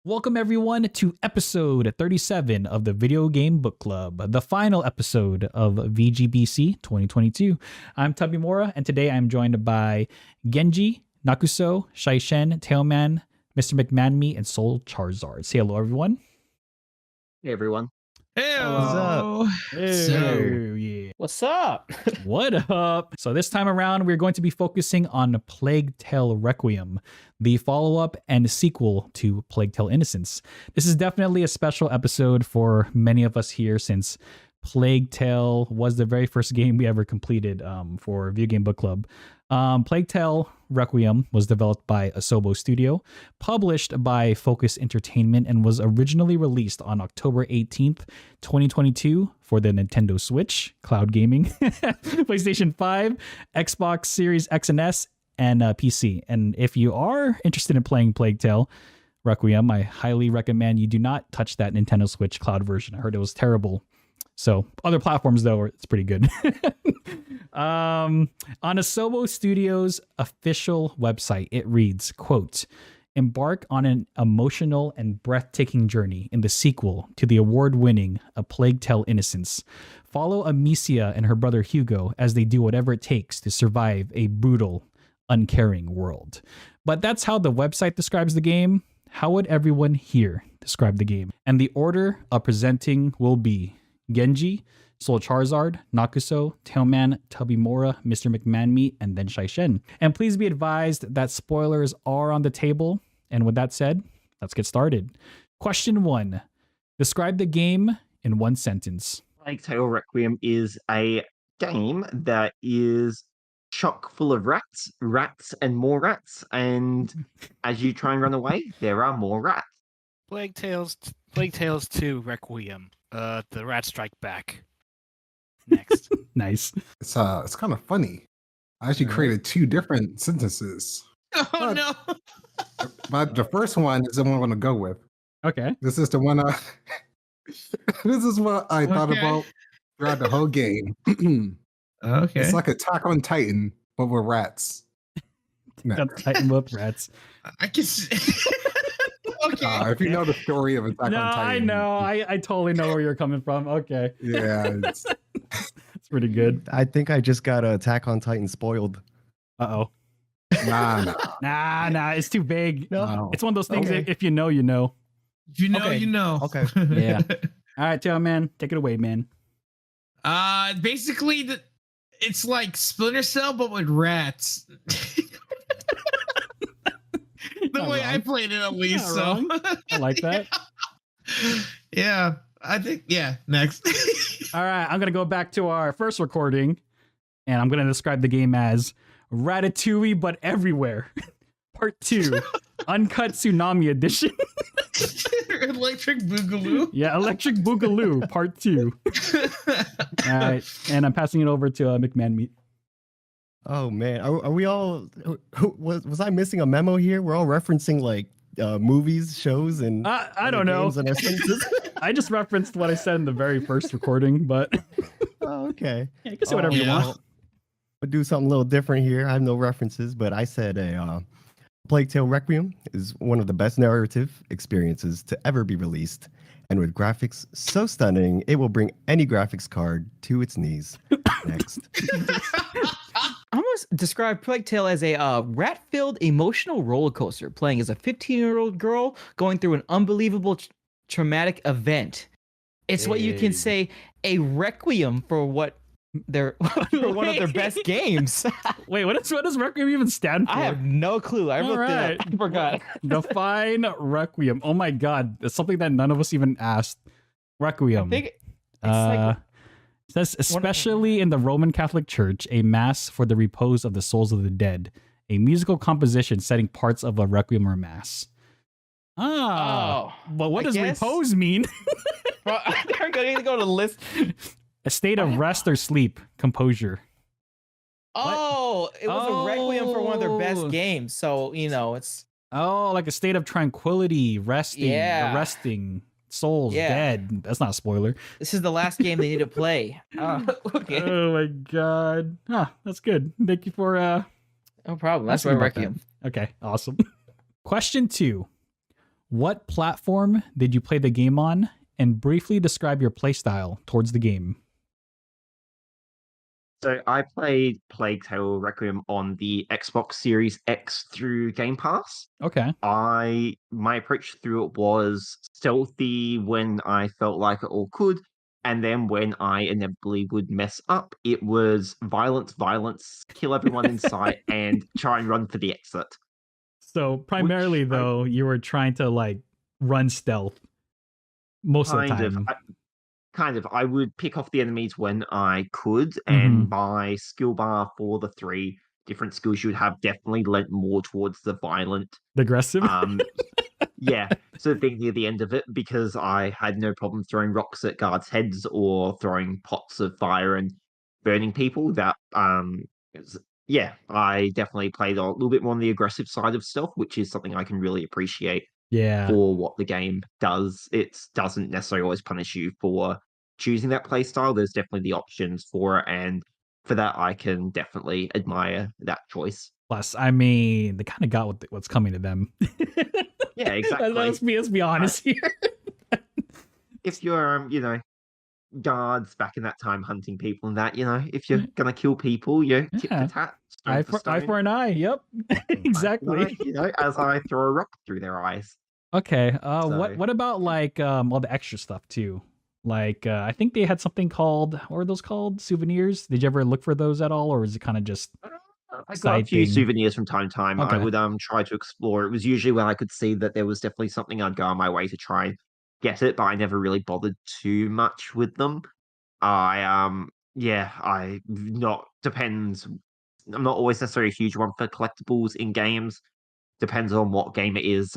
Welcome everyone to episode 37 of the Video Game Book Club, the final episode of VGBC 2022. I'm Tabimura, and today I'm joined by Genji, Nakuso, Shaishen, Tailman, Mr. McManme, and Soul Charizard. Say hello, everyone. Hey, everyone. Hey, What's up? What's up? What up? So this time around, we're going to be focusing on Plague Tale Requiem, the follow-up and sequel to Plague Tale Innocence. This is definitely a special episode for many of us here since Plague Tale was the very first game we ever completed for Video Game Book Club. Plague Tale Requiem was developed by Asobo Studio, published by Focus Entertainment, and was originally released on October 18th, 2022 for the Nintendo Switch, cloud gaming, PlayStation 5, Xbox Series X and S, and PC. And if you are interested in playing Plague Tale Requiem, I highly recommend you do not touch that Nintendo Switch cloud version. I heard it was terrible. So other platforms, though, it's pretty good. On Asobo Studios' official website, it reads, quote, "Embark on an emotional and breathtaking journey in the sequel to the award-winning A Plague Tale Innocence. Follow Amicia and her brother Hugo as they do whatever it takes to survive a brutal, uncaring world." But that's how the website describes the game. How would everyone here describe the game? And the order of presenting will be Genji, Soul Charizard, Nakuso, Tailman, Tabimura, Mr. McManme, and then Shaishen. And please be advised that spoilers are on the table. And with that said, let's get started. Question 1. Describe the game in one sentence. Plague Tale Requiem is a game that is chock full of rats, and more rats. And as you try and run away, there are more rats. Plague Tales 2 Requiem. The Rats Strike Back. Next. Nice. It's kind of funny. I actually created two different sentences. Oh no! But the first one is the one I'm gonna go with. Okay. This is the one this is what I thought about throughout the whole game. Okay. It's like Attack on Titan, but with rats. Titan with rats. I can see. Okay. If you know the story of Attack on Titan. I know. I totally know where you're coming from. Okay. Yeah. It's pretty good. I think I just got Attack on Titan spoiled. Uh-oh. Nah. It's too vague. No. It's one of those things, Okay. if you know, you know. If you know, Okay. you know. Okay. Yeah. All right, Tail Man, take it away, man. Basically, it's like Splinter Cell, but with rats. The Not way wrong. I played it, at least. Not So wrong. I like that. Yeah, I think. Yeah. Next. All right, I'm going to go back to our first recording, and I'm going to describe the game as Ratatouille, but everywhere. Part 2, Uncut Tsunami Edition. Electric Boogaloo. Yeah, Electric Boogaloo, Part 2. All right, and I'm passing it over to McManme. Oh man, are we all? Was I missing a memo here? We're all referencing like movies, shows, and I don't know. games in our sentences? I just referenced what I said in the very first recording, but Oh, okay. yeah, you can say whatever you yeah. want. I'll do something a little different here. I have no references, but I said a Plague Tale Requiem is one of the best narrative experiences to ever be released, and with graphics so stunning, it will bring any graphics card to its knees. Next. I'm going to describe Plague Tale as a rat-filled emotional roller coaster, playing as a 15-year-old girl going through an unbelievable traumatic event. It's what you can Hey. say a requiem for what for one of their best games. Wait, what does Requiem even stand for? I have no clue. I All looked right. it up. I forgot. Define Requiem. Oh my god, it's something that none of us even asked. Requiem. I think it's like It says, especially in the Roman Catholic Church, a mass for the repose of the souls of the dead, a musical composition setting parts of a requiem or mass. But what I does guess- repose mean? Bro, they're going to go to the list. A state of rest or sleep, composure. Oh, it was a requiem for one of their Oh. best games. So, it's Oh, like a state of tranquility, resting, Yeah. resting, souls, Yeah. dead. That's not a spoiler. this is the last game they need to play. Okay. Oh my god. That's good. Thank you for No problem. That's asking my about that. requiem. Okay, awesome. Question 2. What platform did you play the game on? And briefly describe your playstyle towards the game. So I played Plague Tale Requiem on the Xbox Series X through Game Pass. Okay. My approach through it was stealthy when I felt like it all could, and then when I inevitably would mess up, it was violence, kill everyone in sight, and try and run for the exit. So primarily, though, you were trying to like run stealth most of the time. I would pick off the enemies when I could, and my skill bar for the 3 different skills you would have definitely lent more towards the violent. Aggressive. Yeah. So thinking at the end of it, because I had no problem throwing rocks at guards' heads or throwing pots of fire and burning people, that I definitely played a little bit more on the aggressive side of stealth, which is something I can really appreciate. Yeah. For what the game does. It doesn't necessarily always punish you for choosing that play style. There's definitely the options for it, and for that, I can definitely admire that choice. Plus, I mean, they kind of got what's coming to them. Yeah, exactly. Let's be honest here. If you're, guards back in that time hunting people and that, if you're gonna kill people, tip for tat, eye for an eye. Yep, exactly. As I throw a rock through their eyes. Okay. What about like all the extra stuff too? Like I think they had something called, what were those called? Souvenirs? Did you ever look for those at all, or was it kind of just I got a few thing? souvenirs from time to time. Okay. I would try to explore. It was usually when I could see that there was definitely something, I'd go on my way to try and get it, but I never really bothered too much with them. Depends. I'm not always necessarily a huge one for collectibles in games. Depends on what game it is.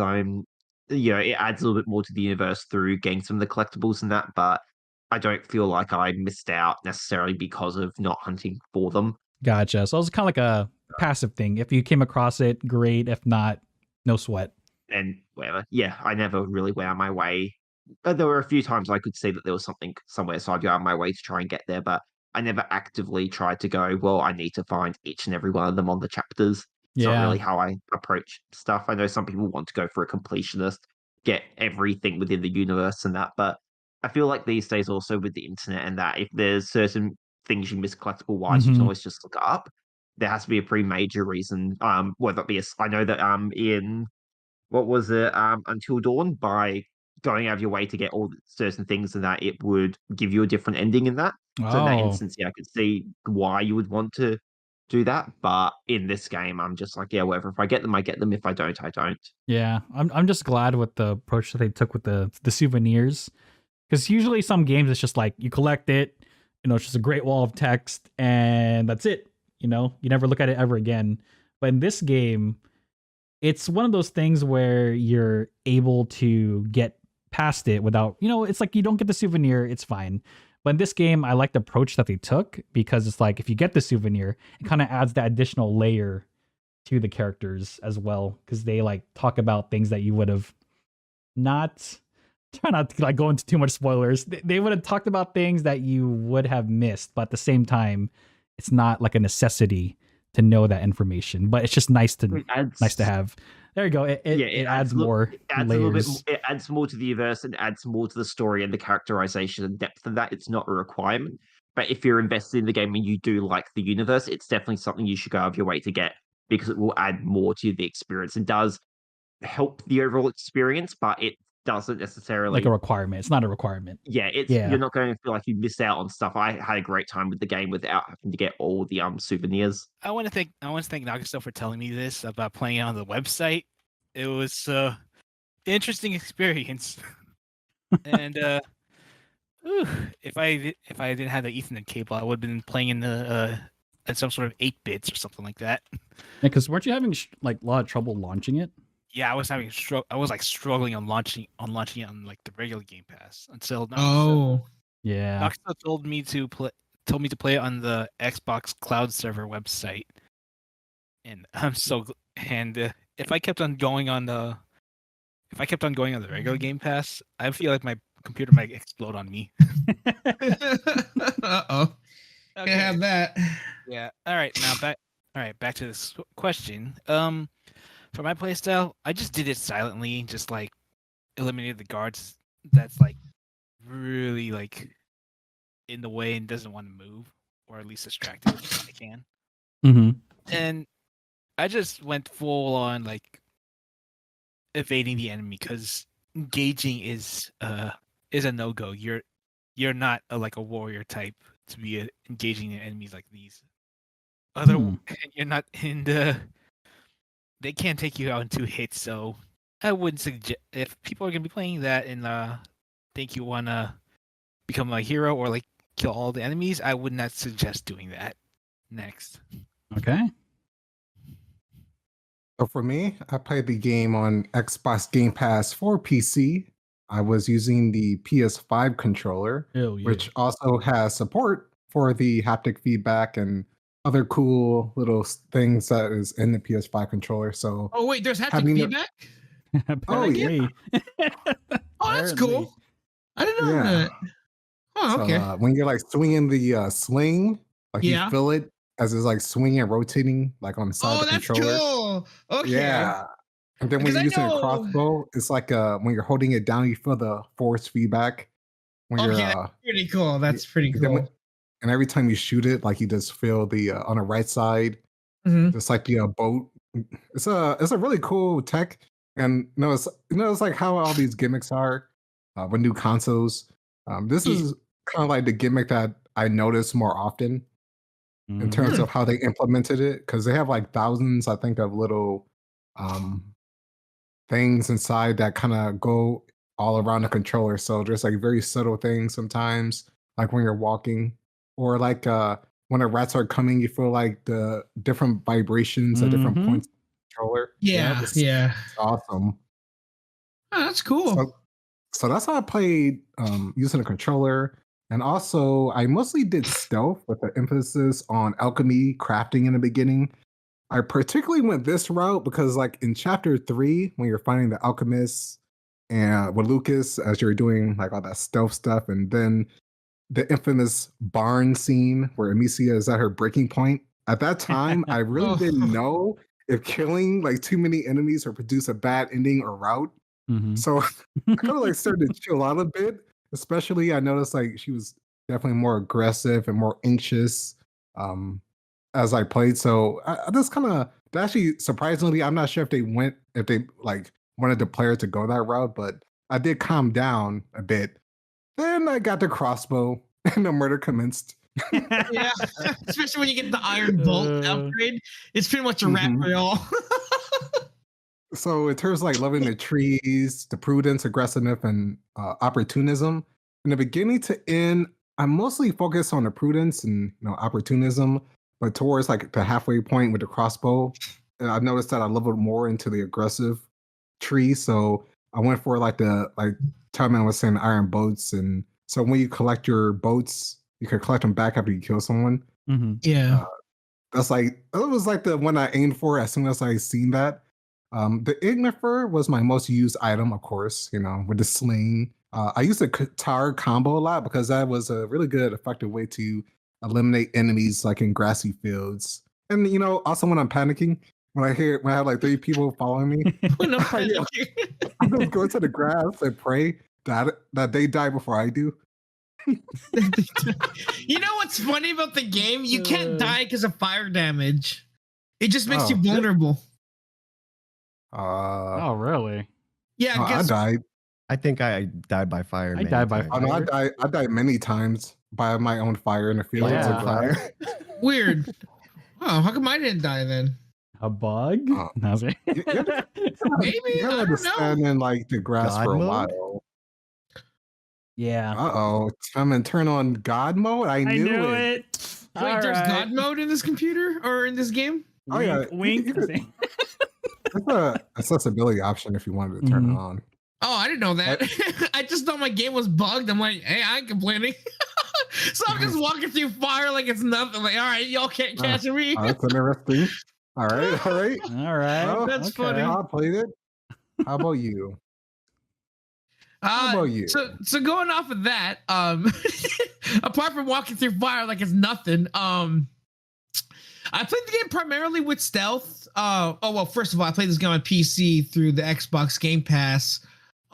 It adds a little bit more to the universe through getting some of the collectibles and that, but I don't feel like I missed out necessarily because of not hunting for them. Gotcha. So it was kind of like a passive thing. If you came across it, great. If not, no sweat. And whatever. Yeah, I never really went out my way. There were a few times I could see that there was something somewhere, so I'd go out my way to try and get there, but I never actively tried to go, well, I need to find each and every one of them on the chapters. It's not really how I approach stuff. I know some people want to go for a completionist, get everything within the universe and that, but I feel like these days also with the internet and that, if there's certain things you miss collectible wise, you can always just look it up. There has to be a pretty major reason, whether it be I know that in what was it, Until Dawn, by going out of your way to get all certain things and that, it would give you a different ending in that. So in that instance, I could see why you would want to do that. But in this game, I'm just like, yeah, whatever. If I get them, I get them. If I don't, I don't. Yeah, I'm just glad with the approach that they took with the souvenirs, because usually some games it's just like you collect it, it's just a great wall of text and that's it. You never look at it ever again. But in this game, it's one of those things where you're able to get past it without, it's like you don't get the souvenir, it's fine. But in this game, I like the approach that they took, because it's like if you get the souvenir, it kind of adds that additional layer to the characters as well, because they like talk about things that you would have not. Try not to like go into too much spoilers. They would have talked about things that you would have missed, but at the same time, it's not like a necessity to know that information. But it's just nice to have. There you go. It adds more. It adds layers. a little bit. It adds more to the universe and adds more to the story and the characterization and depth of that. It's not a requirement, but if you're invested in the game and you do like the universe, it's definitely something you should go out of your way to get, because it will add more to the experience and does help the overall experience, but it doesn't necessarily like a requirement. It's not a requirement. Yeah, you're not going to feel like you missed out on stuff. I had a great time with the game without having to get all the souvenirs. I want to thank Nagasto for telling me this about playing it on the website. It was interesting experience. And if I didn't have the Ethernet cable, I would have been playing in the at some sort of 8 bits or something like that. Yeah, because weren't you having like a lot of trouble launching it? Yeah, I was struggling on launching it on like the regular Game Pass until yeah. Nagasto told me to play it on the Xbox Cloud Server website, and if I kept on going on the regular Game Pass, I feel like my computer might explode on me. Uh-oh. Can't have that. Yeah. All right. Now back to this question. For my playstyle, I just did it silently, just like eliminated the guards that's like really like in the way and doesn't want to move, or at least distracted if I can. Mm-hmm. And I just went full on like evading the enemy because engaging is a no-go. You're not like a warrior type to be engaging in enemies like these. You're not in the. They can't take you out in 2 hits, so I wouldn't suggest if people are gonna be playing that and think you wanna become a hero or like kill all the enemies. I would not suggest doing that. Next. Okay. So for me, I played the game on Xbox Game Pass for PC. I was using the PS5 controller, Hell yeah. which also has support for the haptic feedback and other cool little things that is in the PS5 controller. So, Oh wait, there's haptic Having a- feedback. Apparently. Oh, that's Apparently. cool. I didn't know Yeah. that. Oh, so okay. when you're like swinging the sling, like Yeah. you feel it as it's like swinging and rotating, like on the side Oh, of the that's controller. cool. Okay. Yeah. And then when Because you're I using a know- crossbow, it's like when you're holding it down, you feel the force feedback. When Okay, you're that's pretty cool. That's pretty and then cool. and every time you shoot it, like you just feel the on the right side, Mhm. just like the boat. It's a really cool tech, and it's like how all these gimmicks are with new consoles. This Yeah. is kind of like the gimmick that I notice more often in terms of how they implemented it, because they have like thousands, I think, of little things inside that kind of go all around the controller. So there's like very subtle things sometimes, like when you're walking, or like when the rats are coming, you feel like the different vibrations at different Mhm. points of the controller. Yeah, It's, yeah. it's awesome. Oh, that's cool. So that's how I played using a controller. And also, I mostly did stealth with an emphasis on alchemy crafting in the beginning. I particularly went this route because, like in chapter 3, when you're finding the alchemists and with Lucas, as you're doing like all that stealth stuff, and then the infamous barn scene where Amicia is at her breaking point. At that time, I really Oh. didn't know if killing like too many enemies would produce a bad ending or route. Mhm. So I kind of like started to chill out a bit. Especially, I noticed like she was definitely more aggressive and more anxious as I played. So I just kind of actually surprisingly, I'm not sure if they like wanted the player to go that route, but I did calm down a bit. Then I got the crossbow and the murder commenced. Yeah, especially when you get the iron bolt upgrade. It's pretty much a rat Mhm. royale. So in terms of like loving the trees, the prudence, aggressiveness, and opportunism, in the beginning to end, I'm mostly focused on the prudence and opportunism, but towards like the halfway point with the crossbow, I've noticed that I leveled more into the aggressive tree. So I went for like Tubman was saying, iron boats, and so when you collect your boats, you can collect them back after you kill someone. Mhm. Yeah. It was like the one I aimed for as soon as I seen that. The Ignifer was my most used item, of course, with the sling. I used the Katar combo a lot because that was a really good, effective way to eliminate enemies like in grassy fields. And also when I'm panicking, when I have like 3 people following me, When I'm I just go to the grass and pray that they die before I do. You know what's funny about the game? You can't die because of fire damage. It just makes you Oh. vulnerable. Oh, really? Yeah, I because died. I think I died by fire. I many died by times. Oh, no, I died many times by my own fire in the fields Yeah. of fire. weird. Oh, how come I didn't die then? A bug? Oh. No, I was kidding. Maybe, You gotta I have don't to know. stand in like the grass God for a mode? while. Yeah. Uh-oh. I'm gonna turn on God mode. I knew it. Wait, there's God mode in this computer or in this game? Oh, yeah. Wink, You wink. could- It's a accessibility option if you wanted to turn Mhm. it on. Oh, I didn't know that. I just thought my game was bugged. I'm like, hey, I ain't complaining. So I'm just walking through fire like it's nothing. Like, all right, y'all can't catch me. Oh, that's interesting. All right, all right. All right. Well, That's funny. I played it. How about you? How about you? So going off of that, apart from walking through fire like it's nothing, I played the game primarily with stealth. Well, first of all, I played this game on PC through the Xbox Game Pass.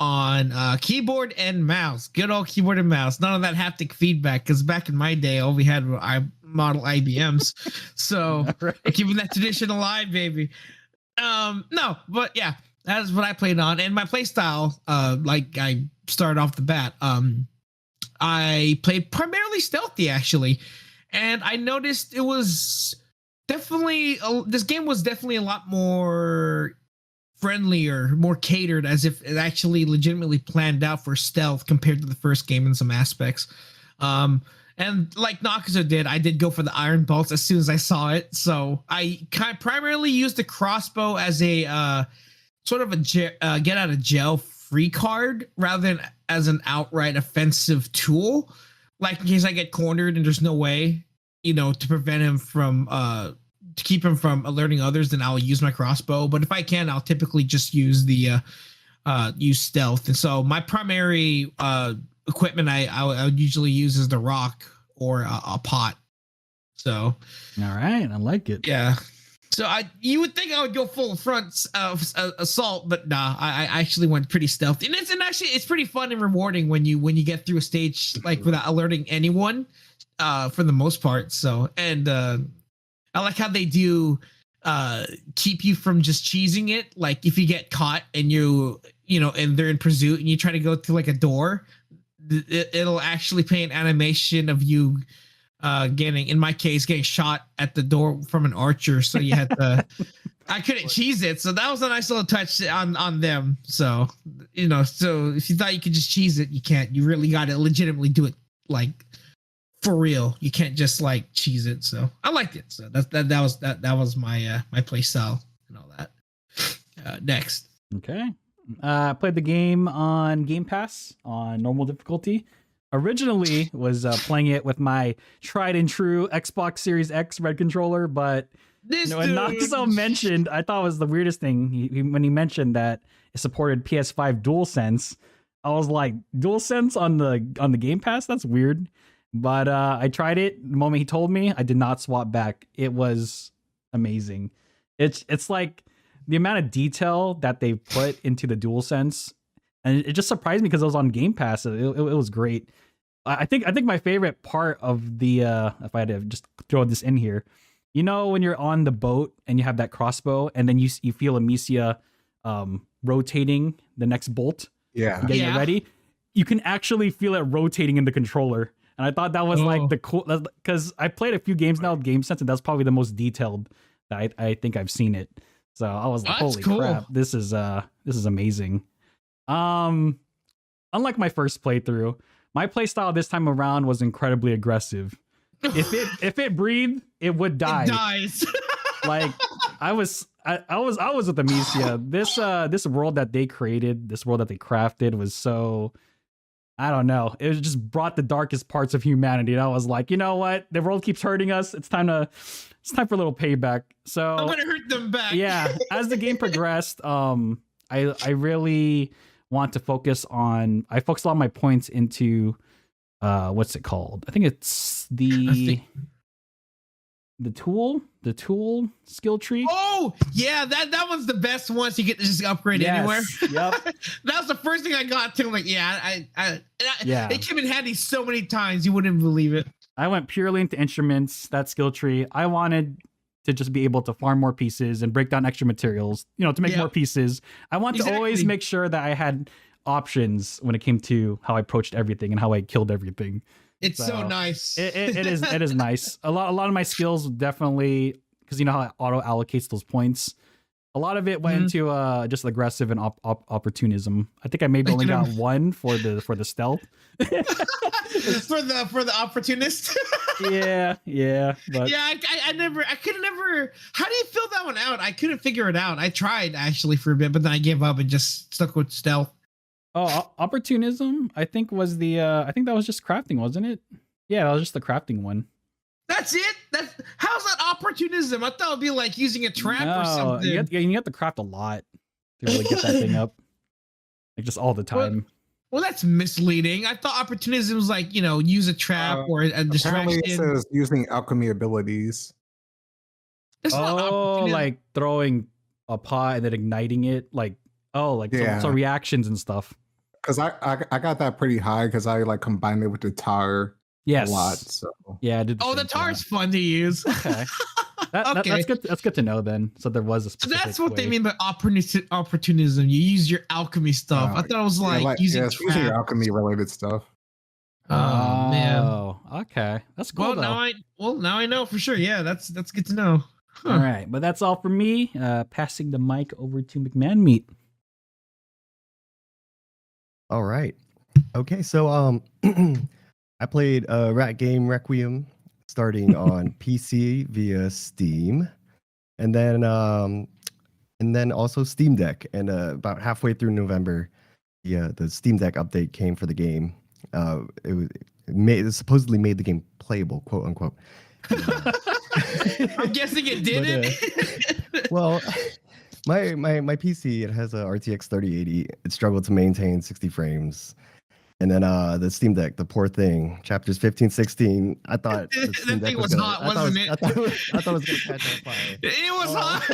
on keyboard and mouse. Good old keyboard and mouse. None of that haptic feedback, because back in my day, all we had were model IBMs. So Right. we're keeping that tradition alive, baby. No, but yeah, that's what I played on. And my play style, like I started off the bat, I played primarily stealthy, actually. And I noticed it was definitely, this game was definitely a lot more friendlier, more catered, as if it actually legitimately planned out for stealth compared to the first game in some aspects. And like Nakazo did, I did go for the iron bolts as soon as I saw it. So I kind of primarily used the crossbow as a sort of a get out of jail free card rather than as an outright offensive tool. Like in case I get cornered and there's no way, to prevent him from to keep him from alerting others, then I'll use my crossbow. But if I can, I'll typically just use the use stealth. And so my primary equipment I would usually use is the rock or a pot. So All right, I like it. yeah. So you would think I would go full front assault, but nah, I actually went pretty stealthy. And it's pretty fun and rewarding when you get through a stage like without alerting anyone, for the most part. So I like how they do keep you from just cheesing it. Like if you get caught and and they're in pursuit and you try to go through like a door, it'll actually play an animation of you in my case, getting shot at the door from an archer. So you had to, I couldn't cheese it. So that was a nice little touch on them. So, so if you thought you could just cheese it, you can't. You really got to legitimately do it like for real. You can't just like cheese it. So I liked it. So that was my my play style and all that. Next. Okay. I played the game on Game Pass on normal difficulty. Originally was playing it with my tried and true Xbox Series X red controller, but when Nakazo mentioned, I thought it was the weirdest thing when he mentioned that it supported PS5 DualSense. I was like, DualSense on the Game Pass? That's weird. But I tried it. The moment he told me, I did not swap back. It was amazing. It's like the amount of detail that they put into the DualSense, and it just surprised me because it was on Game Pass. It was great. I think my favorite part of the if I had to just throw this in here, when you're on the boat and you have that crossbow, and then you feel Amicia rotating the next bolt, getting it ready, you can actually feel it rotating in the controller. And I thought that was like the cool, because I played a few games now with GameSense, and that's probably the most detailed that I think I've seen it. So I was like, holy crap, this is amazing. Unlike my first playthrough, my playstyle this time around was incredibly aggressive. If it breathed, it would die. It dies. Like I was with Amicia. This world that they created, this world that they crafted was so, I don't know. It just brought the darkest parts of humanity. And I was like, you know what? The world keeps hurting us. It's time for a little payback. So I'm gonna hurt them back. Yeah. As the game progressed, I really want to focused all my points into what's it called? I think it's the tool skill tree. Oh yeah, that was the best one. So you get to just upgrade anywhere. Yep. That was the first thing I got to. I'm like, yeah. It came in handy so many times you wouldn't believe it. I went purely into instruments, that skill tree. I wanted to just be able to farm more pieces and break down extra materials, to make more pieces. I want to always make sure that I had options when it came to how I approached everything and how I killed everything. It's so nice. It is nice. A lot of my skills definitely, because you know how it auto allocates those points. A lot of it went into just aggressive and opportunism. I think I maybe only got one for the stealth. for the opportunist. yeah. But I couldn't never. How do you fill that one out? I couldn't figure it out. I tried actually for a bit, but then I gave up and just stuck with stealth. Oh, opportunism, I think was I think that was just crafting, wasn't it? Yeah, that was just the crafting one. That's it? How's that opportunism? I thought it would be like using a trap or something. You have to craft a lot to really get that thing up. Like just all the time. Well, that's misleading. I thought opportunism was like, use a trap or a distraction. Apparently it says using alchemy abilities. It's not like throwing a pot and then igniting it. So reactions and stuff. because I got that pretty high because I like combined it with the tar Yes. a lot. So Yeah, I did. Oh, the tar's fun to use. Okay. Okay. That's good. That's good to know then. So there was a So specific that's what they way. mean by opportunism. You use your alchemy stuff. I thought it was like using it's usually trap. alchemy related stuff. Oh man. Oh, okay. That's cool Well, though. now I know for sure. Yeah, that's good to know. Huh. All right, but that's all for me. Passing the mic over to McMahon Meat. All right. Okay, so I played Rat Game Requiem starting on PC via Steam, and then also Steam Deck. And about halfway through November, the Steam Deck update came for the game. It supposedly made the game playable, quote unquote. I'm guessing it didn't. Well, my PC, it has a RTX 3080. It struggled to maintain 60 frames. And then the Steam Deck, the poor thing, chapters 15, 16. I thought the Steam That Deck thing was hot, wasn't it? I thought it was gonna catch on fire. It was hot.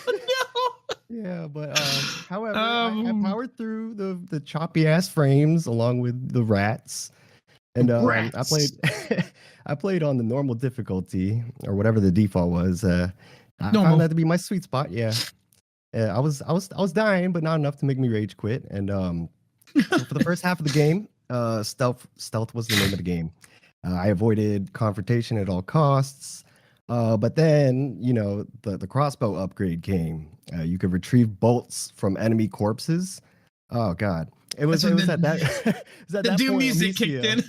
No. Yeah, but however, I powered through the choppy ass frames along with the rats, and I played on the normal difficulty or whatever the default was. I found that to be my sweet spot. Yeah, I was dying, but not enough to make me rage quit. And so for the first half of the game, stealth was the name of the game. I avoided confrontation at all costs. But then, the crossbow upgrade came. You could retrieve bolts from enemy corpses. Oh God, it was at that Doom point, music kicked in.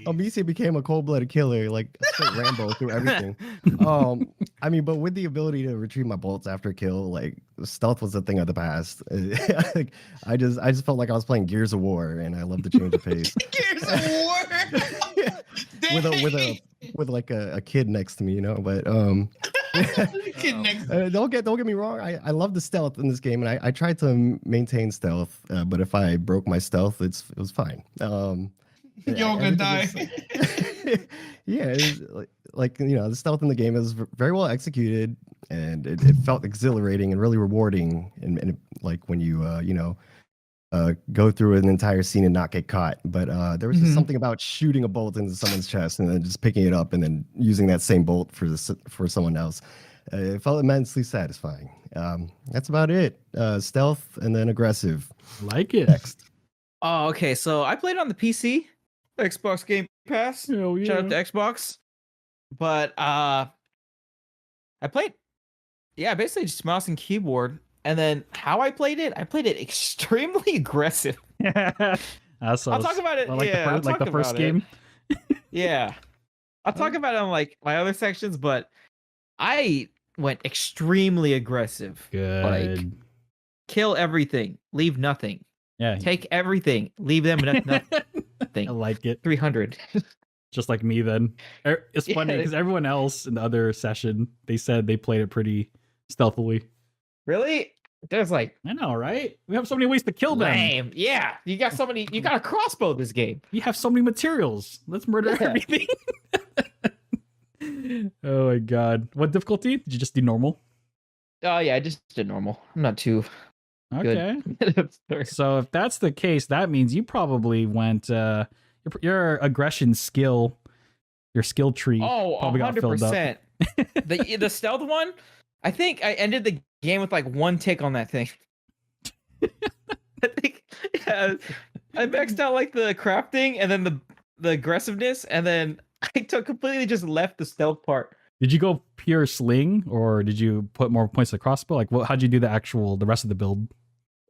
Amicia became a cold-blooded killer, like straight Rambo through everything. I mean, but with the ability to retrieve my bolts after a kill, like stealth was a thing of the past. Like, I just felt like I was playing Gears of War, and I love the change of pace. Gears of War. with like a kid next to me, But don't get me wrong. I love the stealth in this game, and I tried to maintain stealth. But if I broke my stealth, it was fine. You're gonna die. Yeah, the stealth in the game is very well executed, and it felt exhilarating and really rewarding. And like when you go through an entire scene and not get caught. But there was just something about shooting a bolt into someone's chest and then just picking it up and then using that same bolt for someone else. It felt immensely satisfying. That's about it. Stealth and then aggressive. Like it. Next. Oh, okay. So I played on the PC, Xbox Game Pass. Hell yeah. Shout out to Xbox. But I played, basically just mouse and keyboard. And then how I played it extremely aggressive. I'll talk about it. Like the first game. Yeah. I'll talk about it on like my other sections, but I went extremely aggressive. Good. Like, kill everything, leave nothing. Yeah. Take everything, leave them nothing. I like it. 300. Just like me then. It's funny because everyone else in the other session, they said they played it pretty stealthily. Really? There's like, I know, right? We have so many ways to kill them. lame. Yeah, you got a crossbow this game. We have so many materials. Let's murder everything. Oh my God. What difficulty? Did you just do normal? Oh yeah, I just did normal. I'm not too Okay. good. So if that's the case, that means you probably went your aggression skill, your skill tree probably got filled up. The stealth one, I think I ended the game with like one tick on that thing. I think I maxed out like the crafting and then the aggressiveness, and then I completely just left the stealth part. Did you go pure sling, or did you put more points to the crossbow? Like, how'd you do the rest of the build?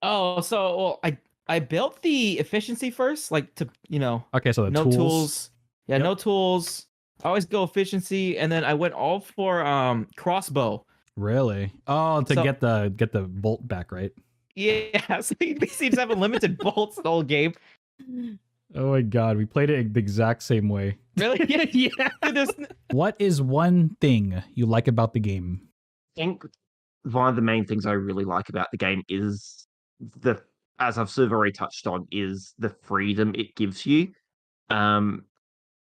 Oh, so I built the efficiency first, like to Okay, so no tools. Yeah, Yep. no tools. I always go efficiency, and then I went all for crossbow. Really? Oh, to get the bolt back, right? Yeah, so he seems to have unlimited bolts the whole game. Oh my God, we played it the exact same way. Really? Yeah. Dude, What is one thing you like about the game? I think one of the main things I really like about the game is as I've sort of already touched on, is the freedom it gives you.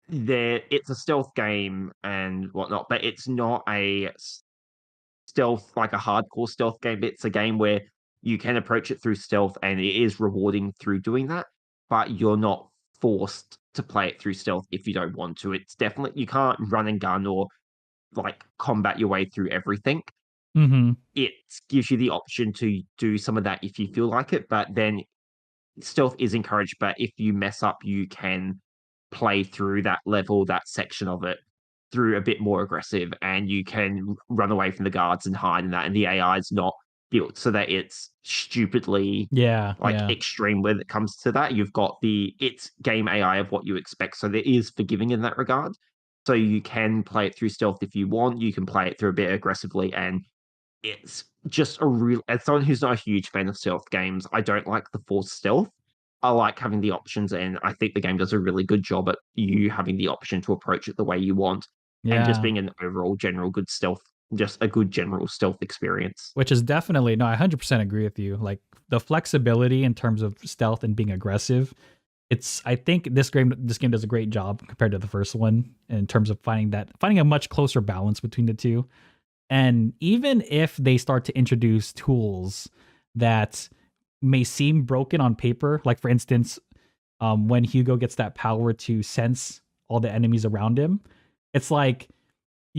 It's a stealth game and whatnot, but it's not a stealth like a hardcore stealth game. It's a game where you can approach it through stealth, and it is rewarding through doing that, but you're not forced to play it through stealth if you don't want to. It's definitely, you can't run and gun or like combat your way through everything. Mm-hmm. It gives you the option to do some of that if you feel like it, but then stealth is encouraged. But if you mess up, you can play through that level, that section of it, through a bit more aggressive, and you can run away from the guards and hide in that. And the AI is not built so that it's stupidly Yeah. like Yeah. extreme when it comes to that. You've got it's game AI of what you expect, so there is forgiving in that regard. So you can play it through stealth if you want. You can play it through a bit aggressively, and it's just a real. As someone who's not a huge fan of stealth games, I don't like the forced stealth. I like having the options, and I think the game does a really good job at you having the option to approach it the way you want, and just Yeah. being an overall general good stealth, just a good general stealth experience. Which is definitely, no, I 100% agree with you. Like the flexibility in terms of stealth and being aggressive. I think this game does a great job compared to the first one in terms of finding a much closer balance between the two. And even if they start to introduce tools that may seem broken on paper, like for instance, when Hugo gets that power to sense all the enemies around him, it's like,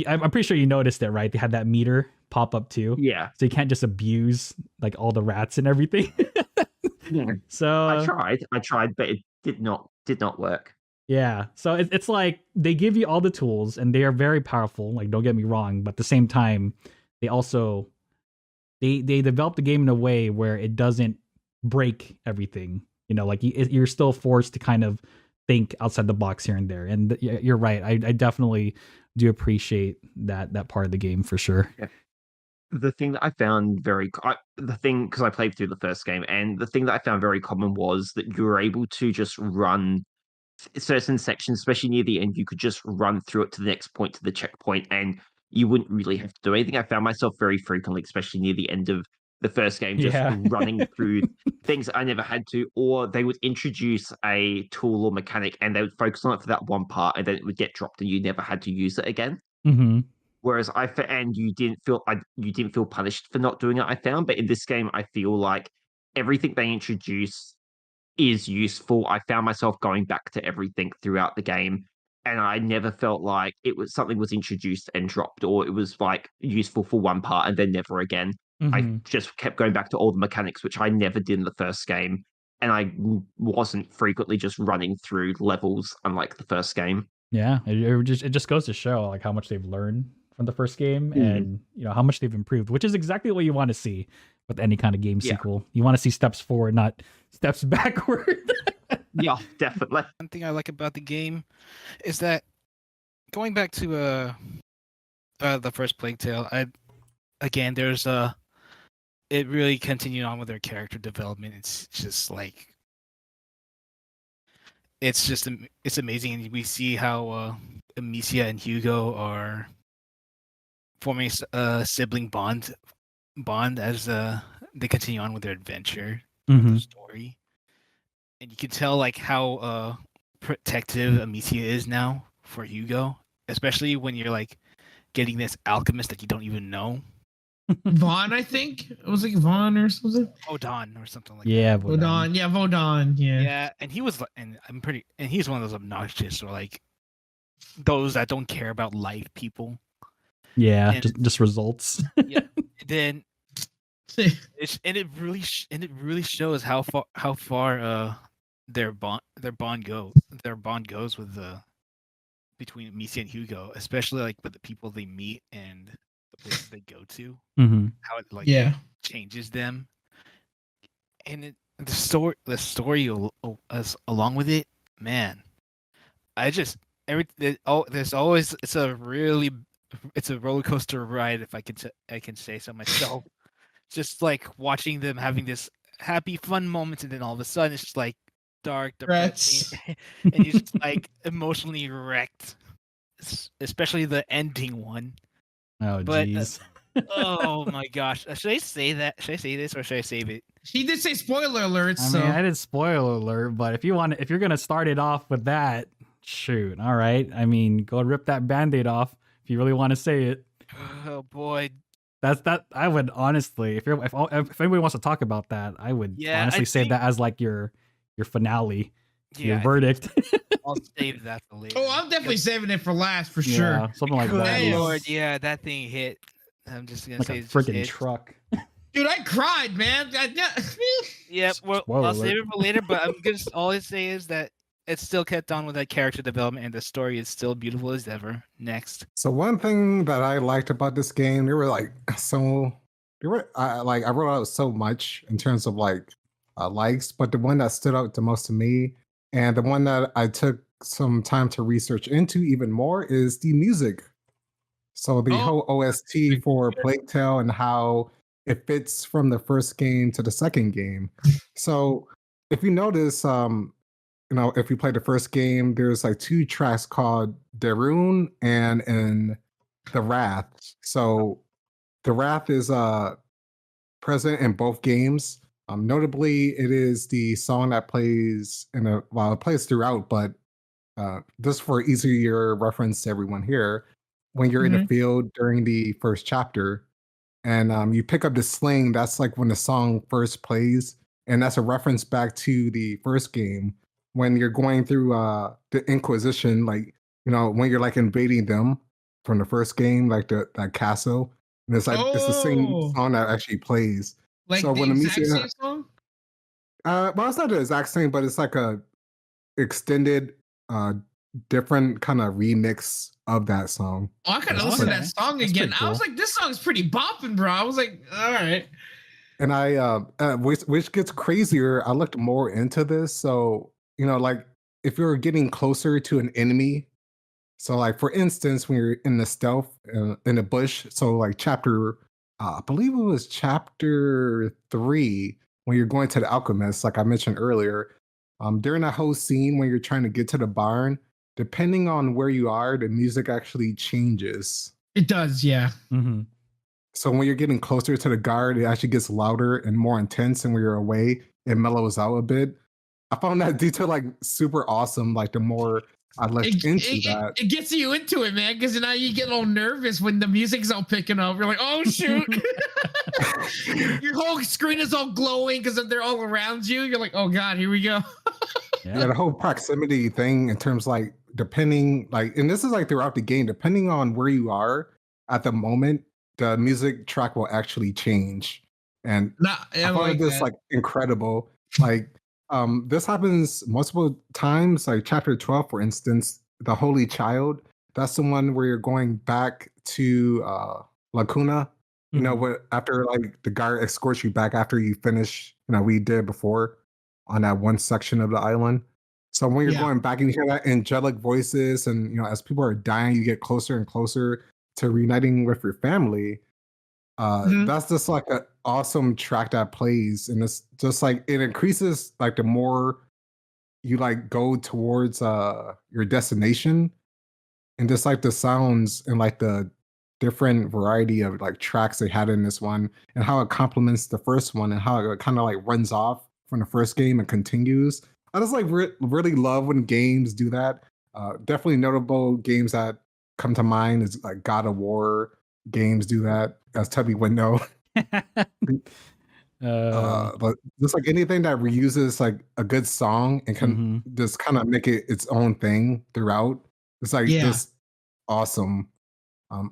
I'm pretty sure you noticed it, right? They had that meter pop up too. Yeah. So you can't just abuse like all the rats and everything. Yeah. So I tried, but it did not work. yeah. So it's like they give you all the tools and they are very powerful. Like, don't get me wrong, but at the same time, they also they develop the game in a way where it doesn't break everything. You know, like you're still forced to kind of think outside the box here and there. And you're right. I definitely do appreciate that part of the game for sure. Yeah. The thing that I found because I played through the first game, and the thing that I found very common was that you were able to just run certain sections, especially near the end. You could just run through it to the next point, to the checkpoint, and you wouldn't really have to do anything. I found myself very frequently, especially near the end of the first game, just Yeah. running through things I never had to, or they would introduce a tool or mechanic and they would focus on it for that one part, and then it would get dropped and you never had to use it again. Mm-hmm. Whereas you didn't feel punished for not doing it, I found. But in this game, I feel like everything they introduce is useful. I found myself going back to everything throughout the game, and I never felt like something was introduced and dropped, or it was like useful for one part and then never again. I Mm-hmm. just kept going back to all the mechanics, which I never did in the first game, and I wasn't frequently just running through levels, unlike the first game. Yeah. It just goes to show like how much they've learned from the first game and how much they've improved, which is exactly what you want to see with any kind of game sequel. You want to see steps forward, not steps backward. Yeah, definitely. One thing I like about the game is that going back to the first Plague Tale, there's it really continued on with their character development. It's just like it's amazing, and we see how Amicia and Hugo are forming a sibling bond as they continue on with their adventure, their story, and you can tell like how protective Amicia is now for Hugo, especially when you're like getting this alchemist that you don't even know. Vaughn, I think it was like Vaughn or something. Odon or something like Yeah, that. Vodon. Yeah, Vodon. Yeah. Yeah, and he's one of those obnoxious or like those that don't care about life people. Yeah, And- just results. Yeah. Then it really shows how far their bond goes with between Amicia and Hugo, especially like with the people they meet and the places they go to, Mm-hmm. how it like Yeah. changes them, and the story along with it, man. There's always it's a roller coaster ride, if I can say so myself. Just like watching them having this happy, fun moment, and then all of a sudden it's just like dark, depressing, and you're just like emotionally wrecked. Especially the ending one. Oh, But, jeez. Oh my gosh! Should I say that? Should I say this or should I save it? He did say spoiler alerts. I So mean, I did spoiler alert, but if you're gonna start it off with that, shoot, all right. I mean, go rip that Band-Aid off if you really want to say it. Oh boy, that I would honestly, if anybody wants to talk about that, I would Yeah, honestly I say think- that as like your finale, your I think verdict. I'll save that for later. Oh, I'm definitely saving it for last for Yeah, sure. something like Good that. Damn. Lord, yeah, that thing hit. I'm just gonna Like say a it just freaking hit. truck. Dude, I cried, man. Yeah, well, Spoiler I'll save alert. it for later. But I'm just all I say is that it still kept on with that character development, and the story is still beautiful as ever. Next, So one thing that I liked about this game, they were like I wrote out so much in terms of like likes, but the one that stood out the most to me, and the one that I took some time to research into even more, is the music. So the Oh, whole OST for Plague Tale and how it fits from the first game to the second game. So if you notice, if you play the first game, there's like two tracks called Darun and The Wrath. So The Wrath is present in both games. Notably, it is the song that plays it plays throughout, but just for easier reference to everyone here, when you're in the field during the first chapter, and you pick up the sling, that's like when the song first plays, and that's a reference back to the first game when you're going through the Inquisition, like when you're like invading them from the first game, like that castle, and it's like it's the same Oh. song that actually plays. like So the when the exact music, same song? well, it's not the exact same, but it's like a extended, different kind of remix of that song. Oh, I gotta Okay. listen to that song That's again. pretty I was cool. like, this song's pretty bopping, bro. I was like, all right. And which gets crazier, I looked more into this. So, like if you're getting closer to an enemy, so like for instance, when you're in the stealth in the bush, so like I believe it was chapter 3, when you're going to the alchemist, like I mentioned earlier, during that whole scene when you're trying to get to the barn, depending on where you are, the music actually changes. It does, yeah. Mm-hmm. So when you're getting closer to the guard, it actually gets louder and more intense, and when you're away, it mellows out a bit. I found that detail like super awesome. Like the more I looked into that, It gets you into it, man, because now you get all nervous when the music's all picking up. You're like, oh shoot. Your whole screen is all glowing because they're all around you. You're like, oh god, here we go. yeah, the whole proximity thing in terms like depending like, and this is like throughout the game, depending on where you are at the moment, the music track will actually change. And Nah, I I found like this that. like incredible. Like this happens multiple times. Like chapter 12, for instance, the Holy Child. That's the one where you're going back to Lacuna. After like the guard escorts you back after you finish, we did before on that one section of the island. So when you're Yeah. going back and you hear that angelic voices, and as people are dying, you get closer and closer to reuniting with your family. That's just like an awesome track that plays, and it's just like it increases like the more you like go towards your destination, and just like the sounds and like the different variety of like tracks they had in this one, and how it complements the first one, and how it kind of like runs off from the first game and continues. I just like really love when games do that. Definitely notable games that come to mind is like God of War games do that, as Tubby would know. But just like anything that reuses like a good song and can just kind of make it its own thing throughout, it's like just awesome.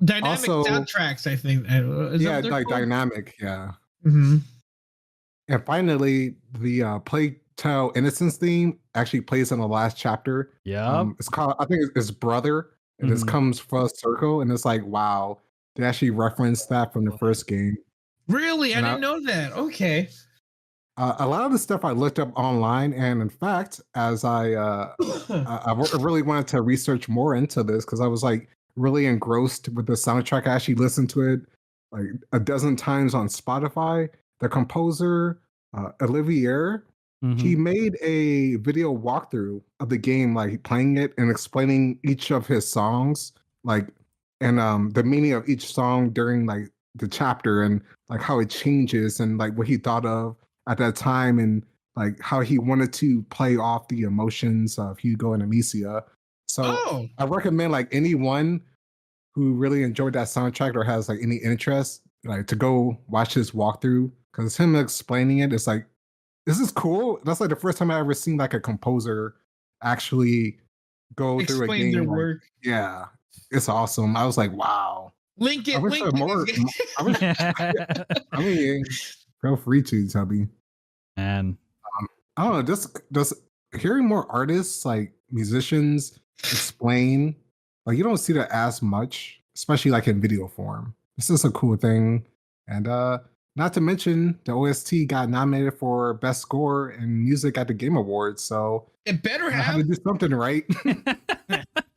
Dynamic soundtracks, I think. Is that what they're like called? dynamic, yeah. Mm-hmm. And finally, the Plague Tale Innocence theme actually plays in the last chapter. Yeah. It's called, I think it's Brother, and this comes full circle, and it's like, wow, they actually referenced that from the first game. Really? And I didn't know that. Okay. A lot of the stuff I looked up online, and in fact, as I really wanted to research more into this because I was like really engrossed with the soundtrack. I actually listened to it like a dozen times on Spotify. The composer, Olivier, he made a video walkthrough of the game, like playing it and explaining each of his songs, like and the meaning of each song during like the chapter, and like how it changes, and like what he thought of at that time, and like how he wanted to play off the emotions of Hugo and Amicia. So I recommend like anyone who really enjoyed that soundtrack or has like any interest, like to go watch his walkthrough because him explaining it. It's like this is cool. That's like the first time I ever seen like a composer actually go through a Explain their game. Like, work. yeah, it's awesome. I was like, wow. Link I it. wish Link there more. it. I wish. I mean, feel free to Tubby. And I don't know. Just hearing more artists like musicians explain, like you don't see that as much, especially like in video form. This is a cool thing, and not to mention the OST got nominated for best score in music at the Game Awards. So It better I had to have. do something right.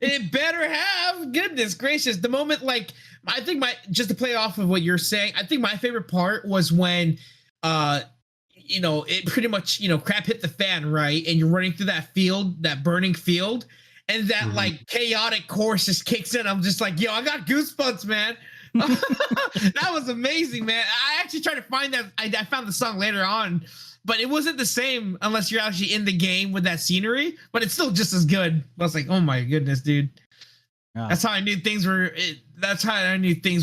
It better have. Goodness gracious. The moment, like, I think just to play off of what you're saying, I think my favorite part was when, it pretty much, crap hit the fan, right? And you're running through that field, that burning field, and that like chaotic chorus just kicks in. I'm just like, yo, I got goosebumps, man. That was amazing, man. I actually tried to find that. I found the song later on, but it wasn't the same unless you're actually in the game with that scenery, but it's still just as good. I was like, oh my goodness, dude. yeah. That's how I knew things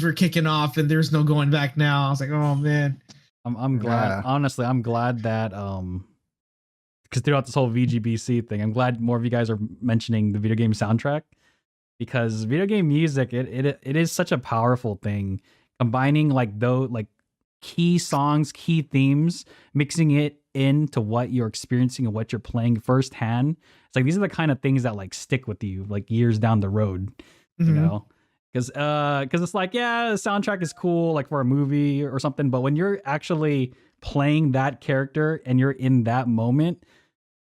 were kicking off and there's no going back now. I was like, oh man. I'm glad. Yeah. Honestly, I'm glad that because throughout this whole VGBC thing, I'm glad more of you guys are mentioning the video game soundtrack, because video game music it is such a powerful thing, combining like key songs, key themes, mixing it into what you're experiencing and what you're playing firsthand. It's like these are the kind of things that like stick with you like years down the road, you know. Because it's like, yeah, the soundtrack is cool like for a movie or something, but when you're actually playing that character and you're in that moment,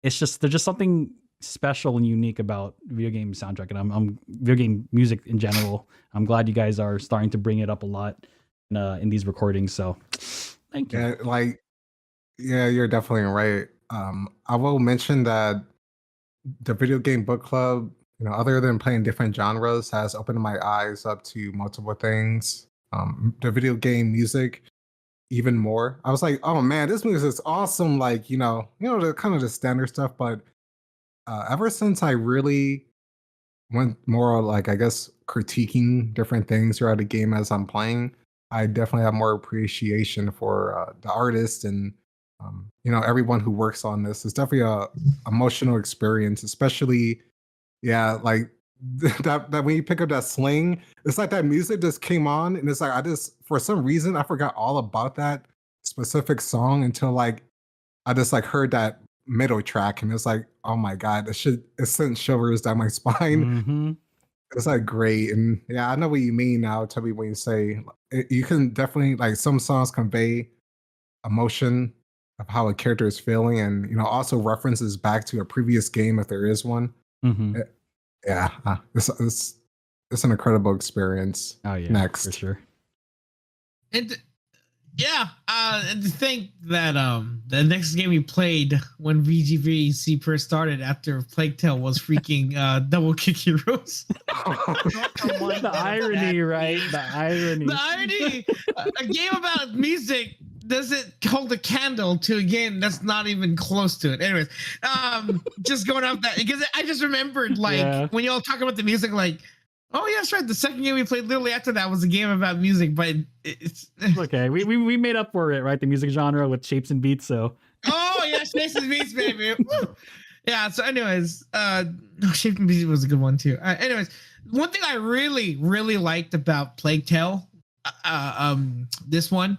there's just something special and unique about video game soundtrack, and I'm video game music in general. I'm glad you guys are starting to bring it up a lot in these recordings. So thank you. Yeah, you're definitely right. I will mention that the video game book club, other than playing different genres, has opened my eyes up to multiple things. The video game music, even more. I was like, oh man, this music is awesome. Like, the kind of the standard stuff. But ever since I really went more like, I guess, critiquing different things throughout the game as I'm playing, I definitely have more appreciation for the artist and everyone who works on this. It's definitely a emotional experience, especially. Yeah, like that when you pick up that sling, it's like that music just came on, and it's like for some reason I forgot all about that specific song until like I just like heard that middle track, and it's like, oh my god, it sent shivers down my spine. It's like great, and yeah, I know what you mean now. Tell me when you say you can definitely like some songs convey emotion of how a character is feeling, and also references back to a previous game if there is one. Yeah, it's an incredible experience. Oh yeah, next for sure. And yeah, and to think that the next game we played when VGBC first started after Plague Tale was freaking Double Kick Heroes. The irony, right? The irony. The irony. A game about music doesn't hold a candle to a game that's not even close to it. Anyways, just going off that, because I just remembered when y'all talk about the music, like, oh yeah, that's right. The second game we played literally after that was a game about music, but it's okay. We made up for it, right? The music genre with Shapes and Beats. So oh yeah, Shapes and Beats, baby. Yeah. So anyways, Shapes and Beats was a good one too. Anyways, one thing I really liked about Plague Tale, this one,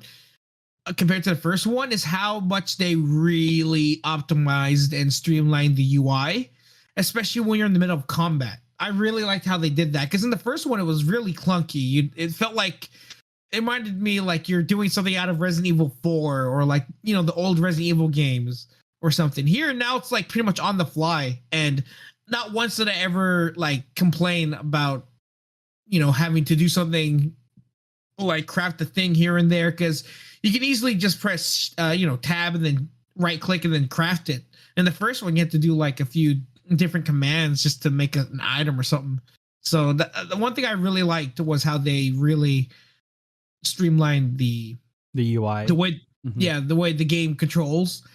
compared to the first one, is how much they really optimized and streamlined the UI, especially when you're in the middle of combat. I really liked how they did that, because in the first one it was really clunky. It felt like it reminded me like you're doing something out of Resident Evil 4 or like the old Resident Evil games or something. Here now it's like pretty much on the fly, and not once did I ever like complain about having to do something like craft a thing here and there, because you can easily just press tab and then right click and then craft it. And the first one you had to do like a few different commands just to make an item or something. So the one thing I really liked was how they really streamlined the UI, the way the way the game controls.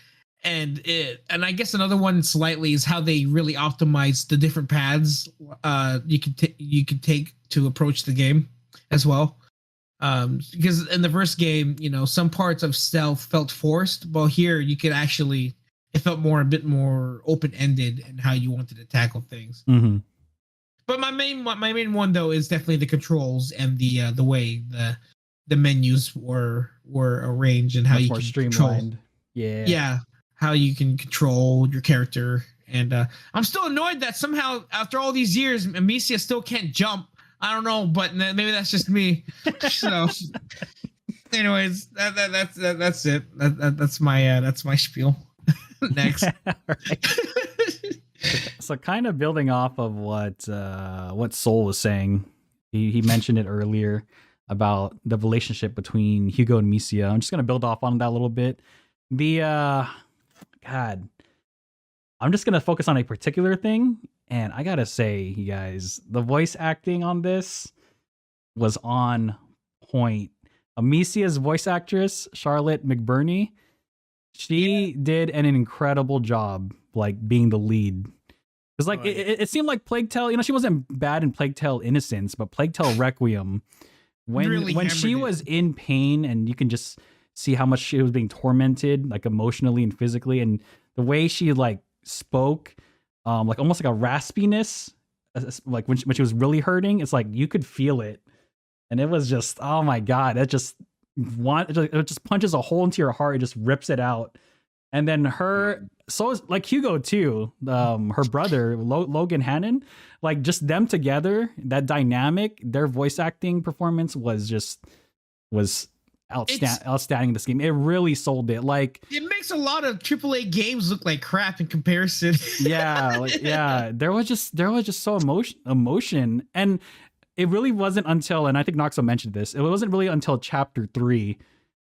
And I guess another one slightly is how they really optimized the different paths you could take to approach the game as well. Because in the first game, some parts of stealth felt forced, but here you could actually, it felt a bit more open ended in how you wanted to tackle things. Mm-hmm. But my main one though is definitely the controls and the way the menus were arranged and how Much you more can streamlined. control. Yeah. How you can control your character. And I'm still annoyed that somehow after all these years, Amicia still can't jump. I don't know, but maybe that's just me. So, anyways, that's it. That's my spiel. Next. So kind of building off of what Soul was saying, he mentioned it earlier about the relationship between Hugo and Amicia. I'm just gonna build off on that a little bit. I'm just gonna focus on a particular thing, and I gotta say, you guys, the voice acting on this was on point. Amicia's voice actress, Charlotte McBurney, she did an incredible job, like being the lead. Because like it seemed like Plague Tale, she wasn't bad in Plague Tale Innocence, but Plague Tale Requiem, when she was in pain, and you can just see how much she was being tormented, like emotionally and physically, and the way she like spoke, like almost like a raspiness, like when she was really hurting, it's like you could feel it, and it was just, oh my god, it just punches a hole into your heart, it just rips it out. And then so like Hugo too, her brother Logan Hannon, like just them together, that dynamic, their voice acting performance was outstanding this game. It really sold it. Like, it makes a lot of AAA games look like crap in comparison. There was just so emotion, and it really wasn't until, and I think Noxo mentioned this, it wasn't really until chapter 3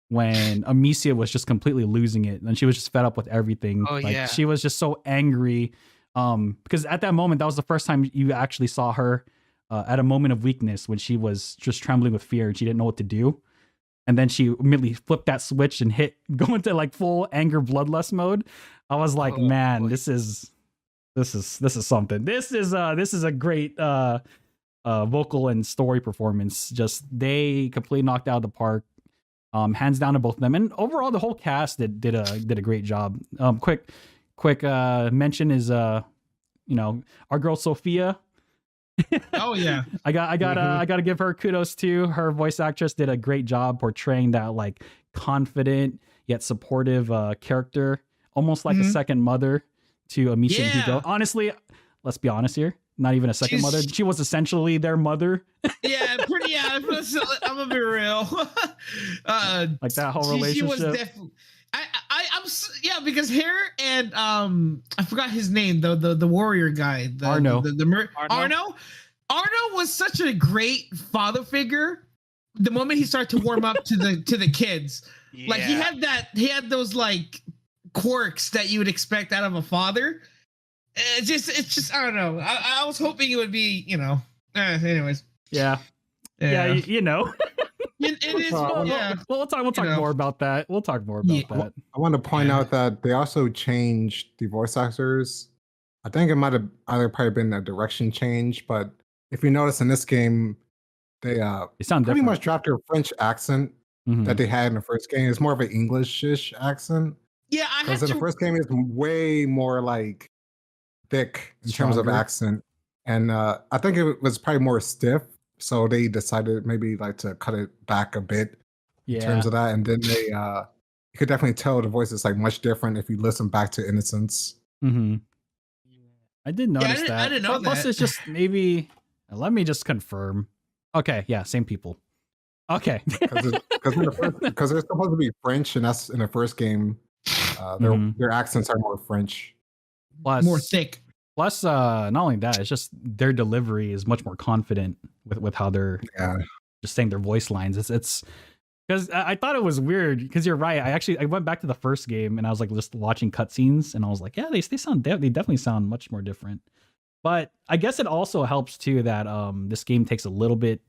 when Amicia was just completely losing it, and she was just fed up with everything. She was just so angry, because at that moment, that was the first time you actually saw her at a moment of weakness, when she was just trembling with fear and she didn't know what to do. And then she immediately flipped that switch and go into like full anger bloodlust mode. I was like, this is something. This is a great vocal and story performance. Just, they completely knocked out of the park. Hands down to both of them. And overall, the whole cast did a great job. Quick mention is our girl Sophia. Oh yeah, I gotta give her kudos too. Her voice actress did a great job portraying that like confident yet supportive character, almost like a second mother to Amicia and Hugo. Honestly, let's be honest here. Not even a second mother. She was essentially their mother. Yeah, pretty. Yeah, I'm gonna be real. Like that whole relationship. She was definitely. Because her and I forgot his name, the warrior guy, Arno. Arno was such a great father figure. The moment he started to warm up to the kids, like he had those like quirks that you would expect out of a father. It's just I don't know. I was hoping it would be, anyways. Yeah. It is. We'll talk more about that. We'll talk more about that. I want to point out that they also changed the voice actors. I think it might have probably been a direction change, but if you notice in this game, they sound pretty different. much dropped their French accent that they had in the first game. It's more of an English-ish accent. Yeah, because in the first game it's way more like thick in terms of accent, and I think it was probably more stiff. So they decided maybe like to cut it back a bit in terms of that. And then they, you could definitely tell the voice is like much different if you listen back to Innocence. Mm-hmm. I did notice that. I didn't know Plus, it's just maybe, let me just confirm. Okay, yeah, same people. Okay. Because they're supposed to be French, and that's in the first game. Their accents are more French. Plus, more thick. Plus, not only that, it's just their delivery is much more confident with how they're just saying their voice lines. It's because I thought it was weird, because you're right. I went back to the first game and I was like just watching cutscenes, and I was like, yeah, they definitely sound much more different. But I guess it also helps too that this game takes a little bit,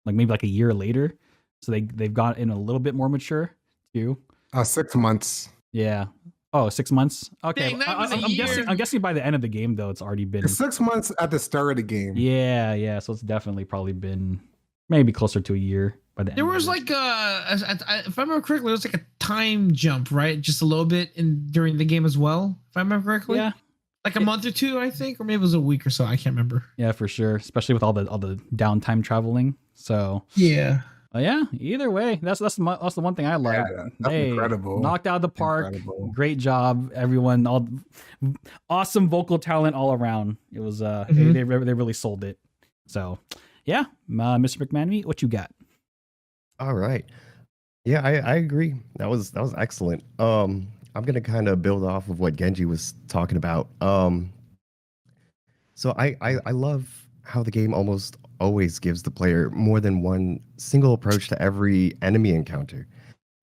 like maybe like a year later, so they've gotten a little bit more mature too. 6 months. Yeah. Oh, 6 months. Okay. Dang, I'm guessing by the end of the game though, it's already been 6 months at the start of the game. Yeah. So it's definitely probably been maybe closer to a year by the end. There of was it. like if I remember correctly, there was like a time jump, right? Just a little bit during the game as well, if I remember correctly. Yeah. Like a month or two, I think, or maybe it was a week or so. I can't remember. Yeah, for sure, especially with all the downtime traveling. So Yeah. yeah, either way, that's the one thing I like. that's They incredible. knocked out of the park. Incredible. Great job, everyone. All awesome vocal talent all around. It was Mhm. they really sold it. So yeah, Mr. McManamy, what you got? All right. Yeah, I agree. That was excellent. I'm gonna kind of build off of what Genji was talking about. So I love how the game almost always gives the player more than one single approach to every enemy encounter.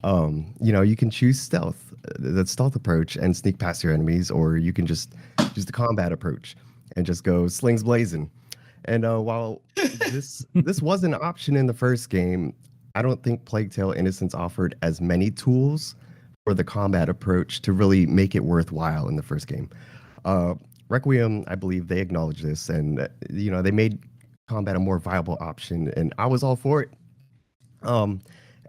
You can choose stealth, that stealth approach, and sneak past your enemies, or you can just use the combat approach and just go slings blazing. And while this was an option in the first game, I don't think Plague Tale Innocence offered as many tools for the combat approach to really make it worthwhile in the first game. Requiem, I believe they acknowledged this, and they made combat a more viable option, and I was all for it.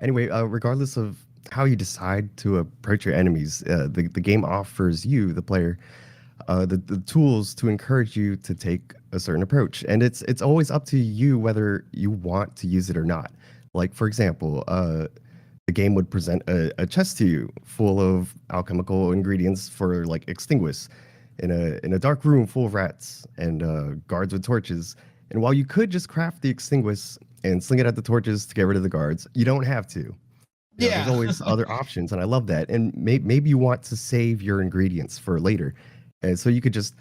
Anyway, regardless of how you decide to approach your enemies, the game offers you, the player, the tools to encourage you to take a certain approach, and it's always up to you whether you want to use it or not. Like, for example, the game would present a chest to you full of alchemical ingredients for like extinguish in a dark room full of rats and guards with torches. And while you could just craft the extinguish and sling it at the torches to get rid of the guards, you don't have to. Yeah. There's always other options, and I love that. And maybe you want to save your ingredients for later, and so you could just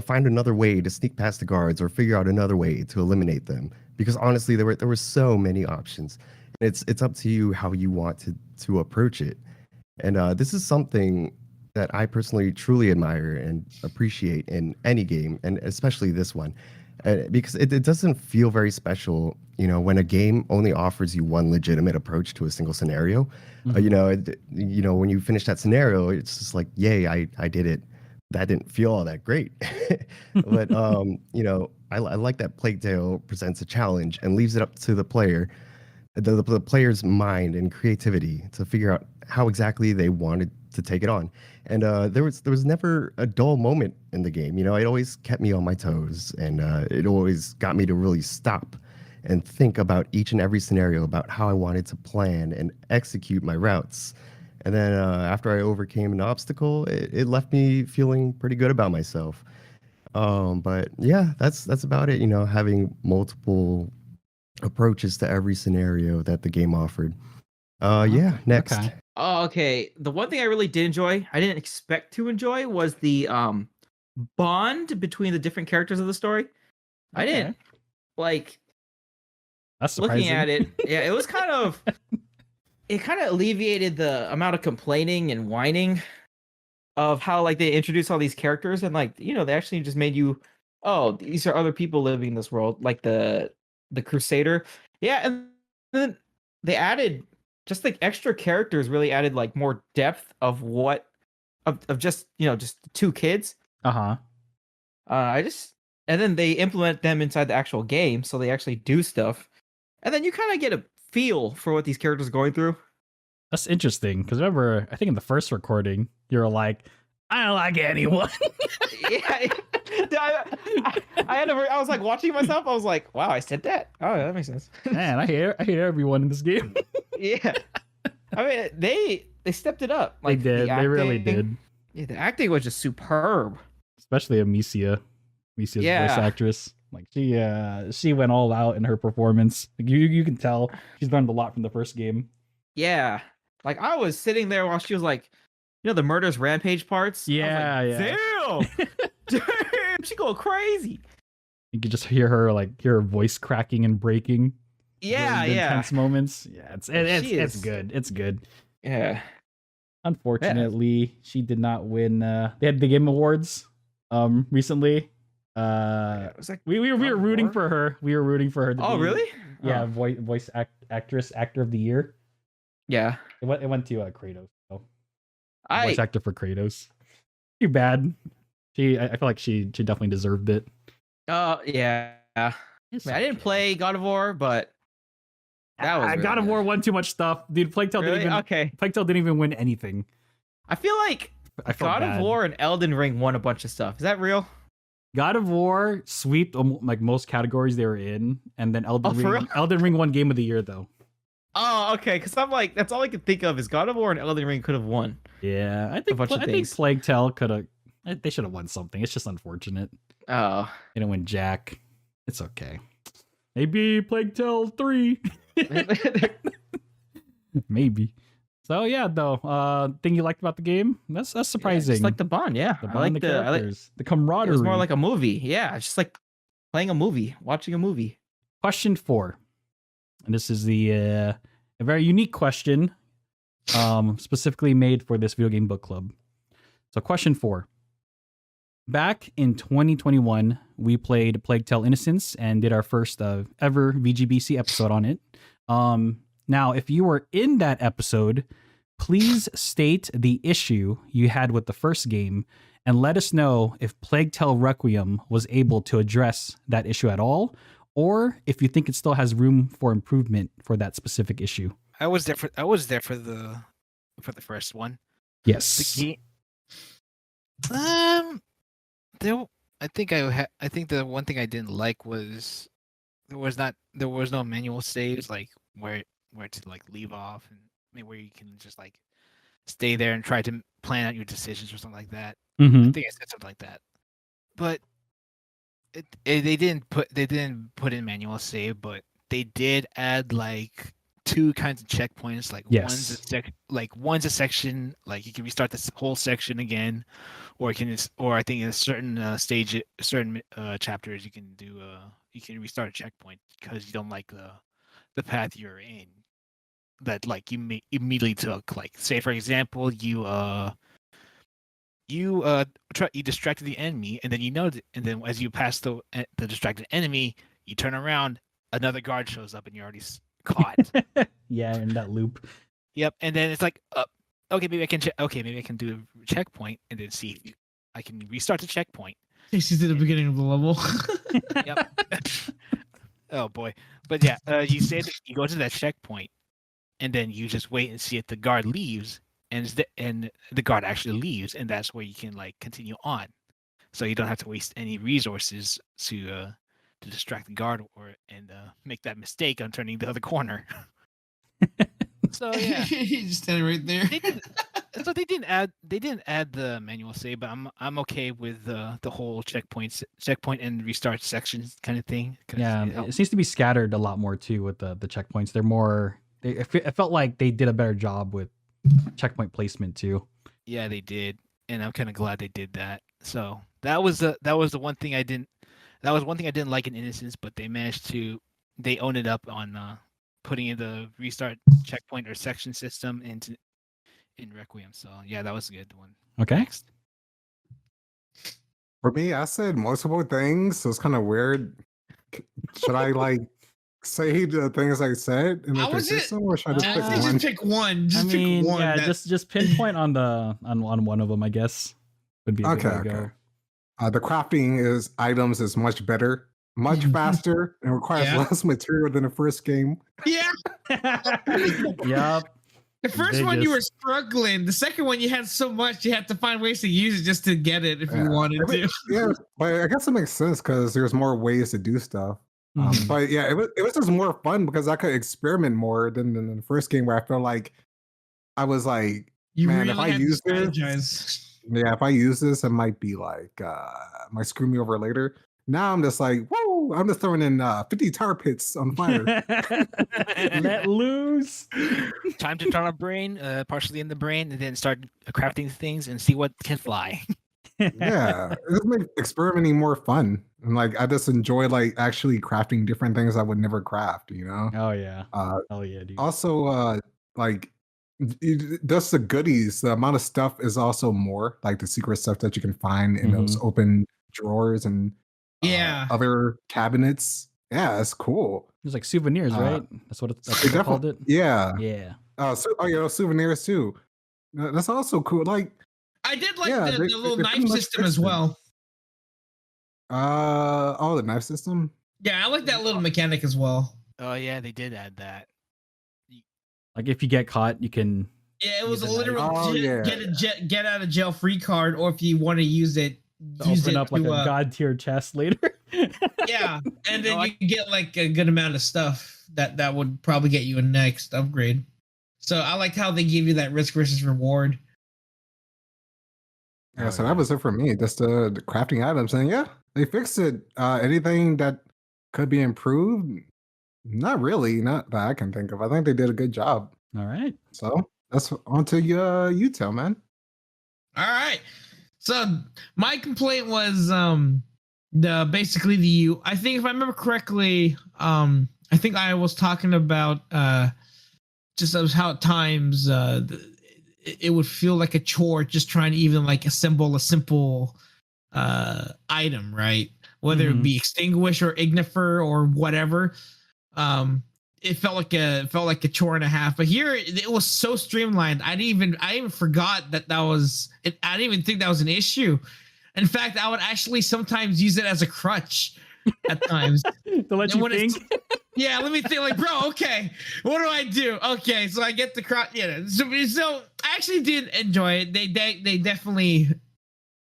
find another way to sneak past the guards or figure out another way to eliminate them. Because honestly, there were so many options. And it's up to you how you want to approach it. And this is something that I personally truly admire and appreciate in any game, and especially this one, because it doesn't feel very special, when a game only offers you one legitimate approach to a single scenario. When you finish that scenario, it's just like, yay, I did it. That didn't feel all that great. But I like that Plague Tale presents a challenge and leaves it up to the player, the player's mind and creativity to figure out how exactly they wanted to take it on. And there was never a dull moment in the game. It always kept me on my toes, and it always got me to really stop and think about each and every scenario, about how I wanted to plan and execute my routes. And then after I overcame an obstacle, it left me feeling pretty good about myself. But yeah, that's about it. Having multiple approaches to every scenario that the game offered. Yeah, next. Okay. Oh, okay. The one thing I really did enjoy, I didn't expect to enjoy, was the bond between the different characters of the story. I didn't like That's surprising. looking at it. Yeah, it was kind of it kind of alleviated the amount of complaining and whining of how like they introduced all these characters, and they actually just made you, oh, these are other people living in this world, like the Crusader. Yeah, and then they added just like extra characters, really added like more depth of just just two kids. Uh-huh. And then they implement them inside the actual game, so they actually do stuff, and then you kind of get a feel for what these characters are going through. That's interesting, because remember, I think in the first recording, you were like, I don't like anyone. Yeah, I was like watching myself. I was like, wow, I said that. Oh, that makes sense. Man, I hate everyone in this game. Yeah, I mean, they stepped it up. Like they did. the They really acting- did. Yeah, the acting was just superb. Especially Amicia. Amicia's Yeah. voice actress. Like she went all out in her performance. Like, you can tell she's learned a lot from the first game. Yeah, like I was sitting there while she was like, the murderous rampage parts. Yeah, I was like, Damn, damn, she going crazy. You could just hear her voice cracking and breaking. Yeah, the yeah, intense moments. Yeah, it's is- good. It's good. yeah. Unfortunately, she did not win. They had the Game Awards recently. It was like, We were God of rooting War? for her. We were rooting for her. To Oh, be, really? Yeah, Oh. voice actor of the year. Yeah. It went to Kratos. So I voice actor for Kratos. Too bad. I feel like she definitely deserved it. yeah. I didn't play God of War, but That was God of really War good. won too much stuff, dude. Plague Tale Really? didn't even. Okay. Plague Tale didn't even win anything. I feel like I felt God bad. of War and Elden Ring won a bunch of stuff. Is that real? God of War sweeped like most categories they were in, and then Elden Oh, for Ring. real? Elden Ring won Game of the Year though. Oh, okay. Because I'm like, that's all I could think of is God of War and Elden Ring could have won. Yeah, I think bunch of I think things. Plague Tale could have. They should have won something. It's just unfortunate. Oh. They didn't win Jack. It's okay. Maybe Plague Tale 3. Maybe. So yeah, though, thing you liked about the game? That's surprising. Just like the Bond, yeah. the I bond, like the the. I like, characters, the camaraderie. it was more like a movie. Yeah, it's just like playing a movie, watching a movie. Question 4, and this is the a very unique question, specifically made for this video game book club. So, question 4. Back in 2021, we played Plague Tale Innocence and did our first ever VGBC episode on it. Now, if you were in that episode, please state the issue you had with the first game and let us know if Plague Tale Requiem was able to address that issue at all, or if you think it still has room for improvement for that specific issue. I was there for the first one. Yes. The game. I think the one thing I didn't like was there was no manual saves like where to like leave off and maybe where you can just like stay there and try to plan out your decisions or something like that. I Mm-hmm. think I said something like that, but they didn't put in manual save, but they did add like 2 kinds of checkpoints. Like Yes. one's a section like you can restart this whole section again, or I think in a certain chapters you can do you can restart a checkpoint because you don't like the path you're in. That like you immediately took. Like say for example you distracted the enemy, and then and then as you pass the distracted enemy, you turn around, another guard shows up, and you're already caught. Yeah, in that loop. Yep, and then it's like, okay, maybe I can do a checkpoint, and then see if I can restart the checkpoint. Takes you to the beginning of the level. Yep. Oh boy, but yeah, you go to that checkpoint, and then you just wait and see if the guard leaves. And the guard actually leaves, and that's where you can like continue on, so you don't have to waste any resources to distract the guard and make that mistake on turning the other corner. So yeah, You just standing right there. they didn't add the manual save, but I'm okay with the whole checkpoint and restart sections kind of thing. 'Cause Yeah, it it helps. seems to be scattered a lot more too with the checkpoints. They're more. It felt like they did a better job with checkpoint placement too. Yeah, they did, and I'm kind of glad they did that. So that was the one thing I didn't. That was one thing I didn't like in Innocence, but they owned it up on putting in the restart checkpoint or section system in Requiem. So yeah, that was a good one. Okay. Next. For me, I said multiple things, so it's kind of weird. Should I like say the things I said in I like a was system, or should I just I pick say one? just pick one. Just I mean, pick one. yeah, that- just pinpoint on one of them, I guess. Would be a good way to go. The crafting items is much better, much faster, and requires Yeah. less material than the first game. yeah. Yep. The first one you were Biggest. struggling. The second one you had so much you had to find ways to use it just to get it if you Yeah. wanted to. Yeah, but I guess it makes sense because there's more ways to do stuff. Mhm. But yeah, it was just more fun because I could experiment more than in the first game where I felt like I was like, You Man, really if I had to use this- strategize. yeah, if I use this, it might be like might screw me over later. Now I'm just like, whoa, I'm just throwing in 50 tar pits on fire. Let loose. Time to turn our brain, partially in the brain, and then start crafting things and see what can fly. Yeah, it just makes experimenting more fun. And like I just enjoy like actually crafting different things I would never craft, you know? Oh yeah. Uh Oh yeah, dude. also like just the goodies, the amount of stuff is also more like the secret stuff that you can find in those open drawers and Yeah. other cabinets. Yeah, it's cool. There's like souvenirs, right? That's what they called it. Yeah. Yeah. Souvenirs too. That's also cool. Like I did like Yeah, the they little pretty knife much system as fixed it. well. the knife system. Yeah, I like that little mechanic as well. Oh yeah, they did add that. Like if you get caught, you can. Yeah, it was a Use a knife. literal Oh, yeah. get out of jail free card, or if you want to use it, Open up like a god tier chest later. yeah, and then you get like a good amount of stuff that would probably get you a next upgrade. So I liked how they give you that risk versus reward. Yeah, so that was it for me. Just the crafting items, and yeah, they fixed it. Anything that could be improved? Not really, not that I can think of. I think they did a good job. All right. So that's on to you tell, man. All right. So my complaint was basically I think if I remember correctly, I think I was talking about just as how at times it would feel like a chore just trying to even like assemble a simple item, right? Whether it be extinguish or ignifer or whatever. It felt like a chore and a half, but here it was so streamlined. I even forgot that was it. I didn't even think that was an issue. In fact, I would actually sometimes use it as a crutch at times. To let you think. Yeah, let me think. Like, bro, okay, what do I do? Okay, so I get the crutch. Yeah, so I actually did enjoy it. They definitely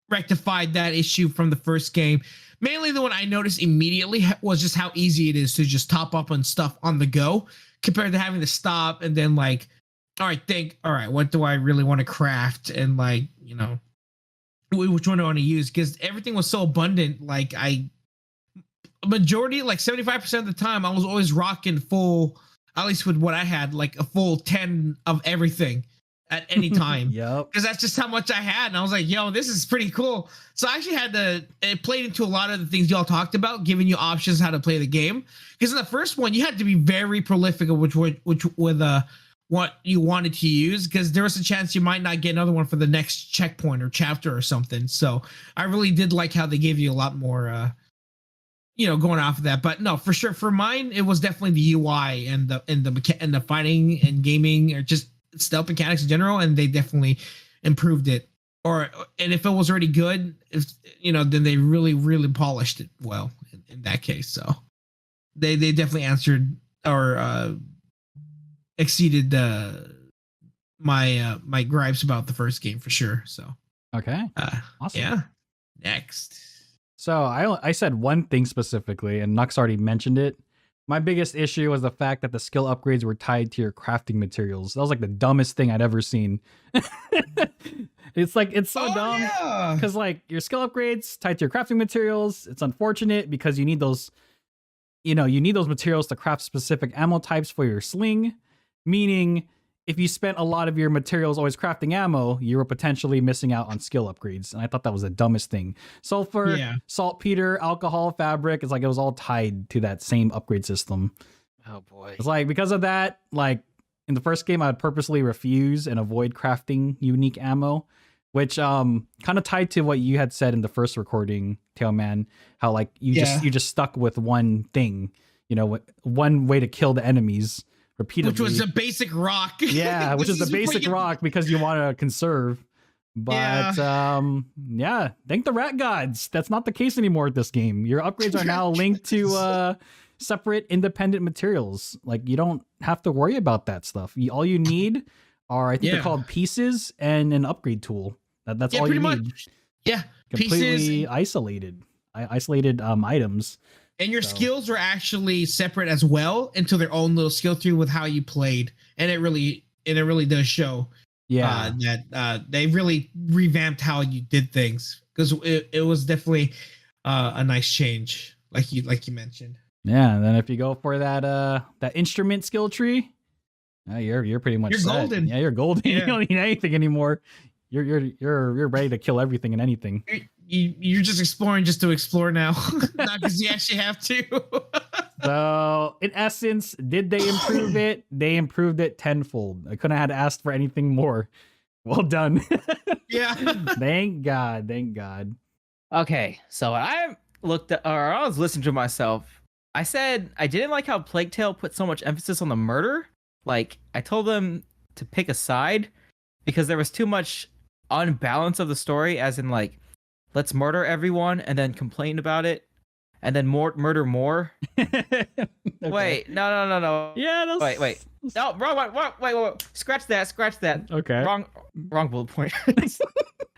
rectified that issue from the first game. Mainly the one I noticed immediately was just how easy it is to just top up on stuff on the go compared to having to stop and then like, all right, what do I really want to craft? And like, you know, which one do I want to use? Because everything was so abundant. Like majority, like 75% of the time, I was always rocking full, at least with what I had, like a full 10 of everything at any time. Yep. Because that's just how much I had. And I was like, yo, this is pretty cool. So I actually it played into a lot of the things y'all talked about, giving you options how to play the game. Because in the first one, you had to be very prolific of which with what you wanted to use, because there was a chance you might not get another one for the next checkpoint or chapter or something. So I really did like how they gave you a lot more going off of that. But no, for sure, for mine, it was definitely the UI and the fighting and gaming, or just stealth mechanics in general, and they definitely improved it. And if it was already good, then they really polished it well in that case. So they definitely answered or exceeded my gripes about the first game for sure. So okay, awesome. Yeah. Next. So I said one thing specifically, and Nux already mentioned it. My biggest issue was the fact that the skill upgrades were tied to your crafting materials. That was like the dumbest thing I'd ever seen. It's so dumb because like your skill upgrades tied to your crafting materials. It's unfortunate because you need those materials to craft specific ammo types for your sling. Meaning, if you spent a lot of your materials always crafting ammo, you were potentially missing out on skill upgrades. And I thought that was the dumbest thing. Sulfur, saltpeter, alcohol, fabric, it's like it was all tied to that same upgrade system. Oh boy. It's like because of that, like in the first game, I would purposely refuse and avoid crafting unique ammo, which kind of tied to what you had said in the first recording, Tailman, how like you just stuck with one thing, one way to kill the enemies repeatedly. Which was a basic rock. Yeah, which is the basic rock because you want to conserve. But thank the rat gods. That's not the case anymore with this game. Your upgrades are now linked to separate independent materials. Like you don't have to worry about that stuff. All you need are, I think they're called pieces and an upgrade tool. That's all you need. Yeah, completely isolated items. And your skills are actually separate as well into their own little skill tree with how you played, and it really does show. Yeah, that they really revamped how you did things, because it was definitely a nice change, like you mentioned. Yeah, and then if you go for that instrument skill tree, you're pretty much set. Golden. Yeah, you're golden. Yeah. You don't need anything anymore. You're ready to kill everything and anything. You're just exploring just to explore now, not because you actually have to. So, in essence, did they improve it? They improved it tenfold. I couldn't have asked for anything more. Well done. Yeah. Thank God. Okay, so I was listening to myself. I said I didn't like how Plague Tale put so much emphasis on the murder. Like, I told them to pick a side because there was too much unbalance of the story, as in like, let's murder everyone and then complain about it. and then murder more. Okay. Wait, no. Yeah, that's Wait. No, wrong one. Wait. Scratch that. Okay. Wrong bullet point.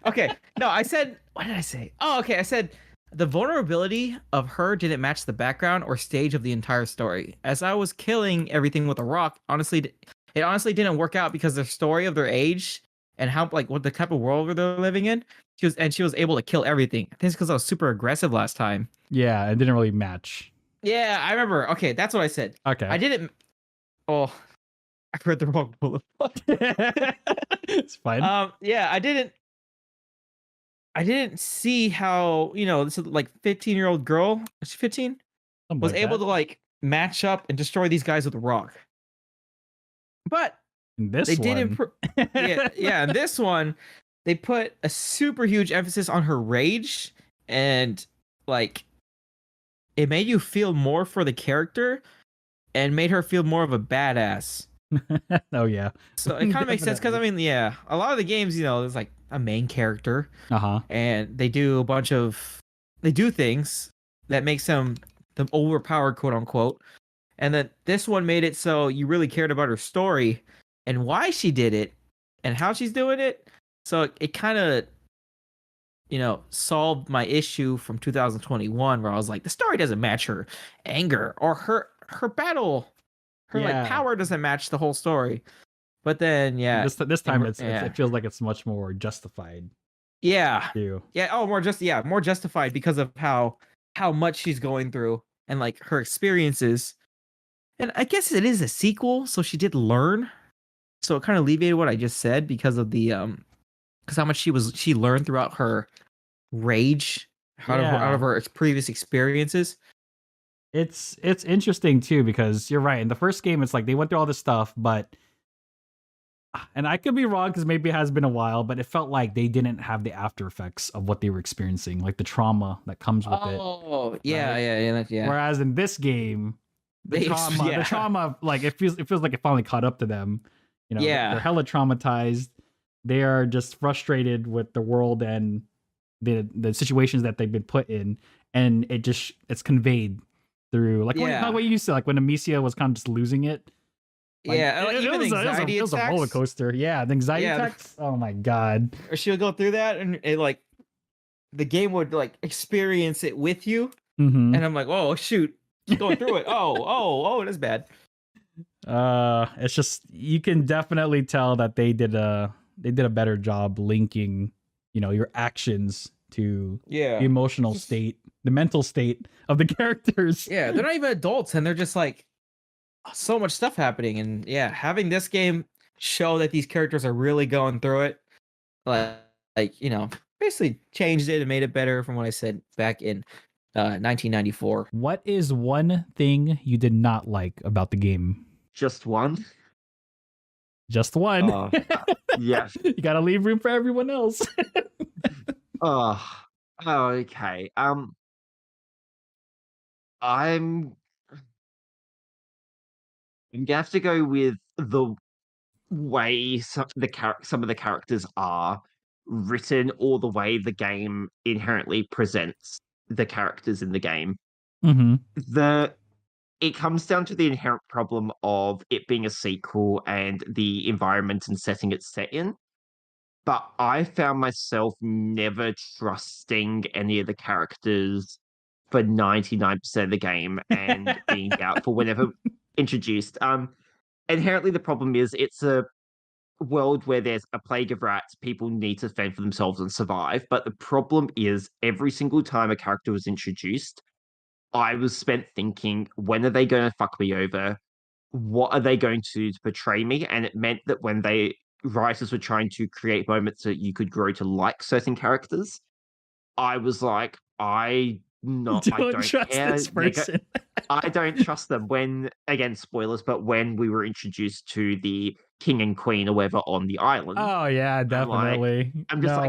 Okay. No, I said, what did I say? Oh, okay. I said the vulnerability of her didn't match the background or stage of the entire story. As I was killing everything with a rock, it honestly didn't work out because the story of their age and how like what the type of world they're living in. She was able to kill everything. I think it's because I was super aggressive last time. Yeah, it didn't really match. Yeah, I remember. Okay, that's what I said. Okay. I didn't. Oh, I read the wrong bullet point. It's fine. Yeah, I didn't see how, this is like 15-year-old girl, is she 15? Something Was like able that. to like match up and destroy these guys with a rock. But In this they one, did improve. Yeah. In this one, they put a super huge emphasis on her rage, and like it made you feel more for the character and made her feel more of a badass. Oh yeah. So it kind of makes sense because I mean, yeah, a lot of the games, there's like a main character, and they do things that makes them overpowered, quote unquote. And then this one made it so you really cared about her story and why she did it and how she's doing it. So it kind of, solved my issue from 2021 where I was like, the story doesn't match her anger or her battle. Her like power doesn't match the whole story. But then, yeah. This time it feels like it's much more justified. Yeah. Too. Yeah. Oh, more justified because of how much she's going through and like her experiences. And I guess it is a sequel, so she did learn. So it kind of alleviated what I just said because of the because how much she learned throughout her rage out of her previous experiences. It's interesting too because you're right. In the first game, it's like they went through all this stuff, but and I could be wrong because maybe it has been a while, but it felt like they didn't have the after effects of what they were experiencing, like the trauma that comes with it. Oh, yeah, right? yeah. Whereas in this game, the trauma, like it feels like it finally caught up to them. They're hella traumatized. They are just frustrated with the world and the situations that they've been put in, and it's conveyed through like what you said, like when Amicia was kind of just losing it. Like, it was a roller coaster. Yeah, the anxiety attacks. Oh my god. Or she would go through that, and it like the game would like experience it with you, and I'm like, oh shoot, keep going through it. Oh, that's bad. It's just you can definitely tell that they did a better job linking, your actions to the emotional state, the mental state of the characters. Yeah, they're not even adults, and they're just like so much stuff happening. And having this game show that these characters are really going through it, like basically changed it and made it better from what I said back in 1994. What is one thing you did not like about the game? Just one. Just one. Yeah. You gotta leave room for everyone else. Okay. I'm gonna have to go with the way some of the characters are written, or the way the game inherently presents the characters in the game. It comes down to the inherent problem of it being a sequel and the environment and setting it's set in. But I found myself never trusting any of the characters for 99% of the game and being doubtful whenever introduced. Inherently, the problem is it's a world where there's a plague of rats, people need to fend for themselves and survive. But the problem is every single time a character was introduced, I was spent thinking, when are they going to fuck me over? What are they going to do to betray me? And it meant that when writers were trying to create moments that you could grow to like certain characters, I was like, I don't trust care. this person. I don't trust them. When, again, spoilers, but when we were introduced to the king and queen or whatever on the island. Oh yeah, definitely. I'm just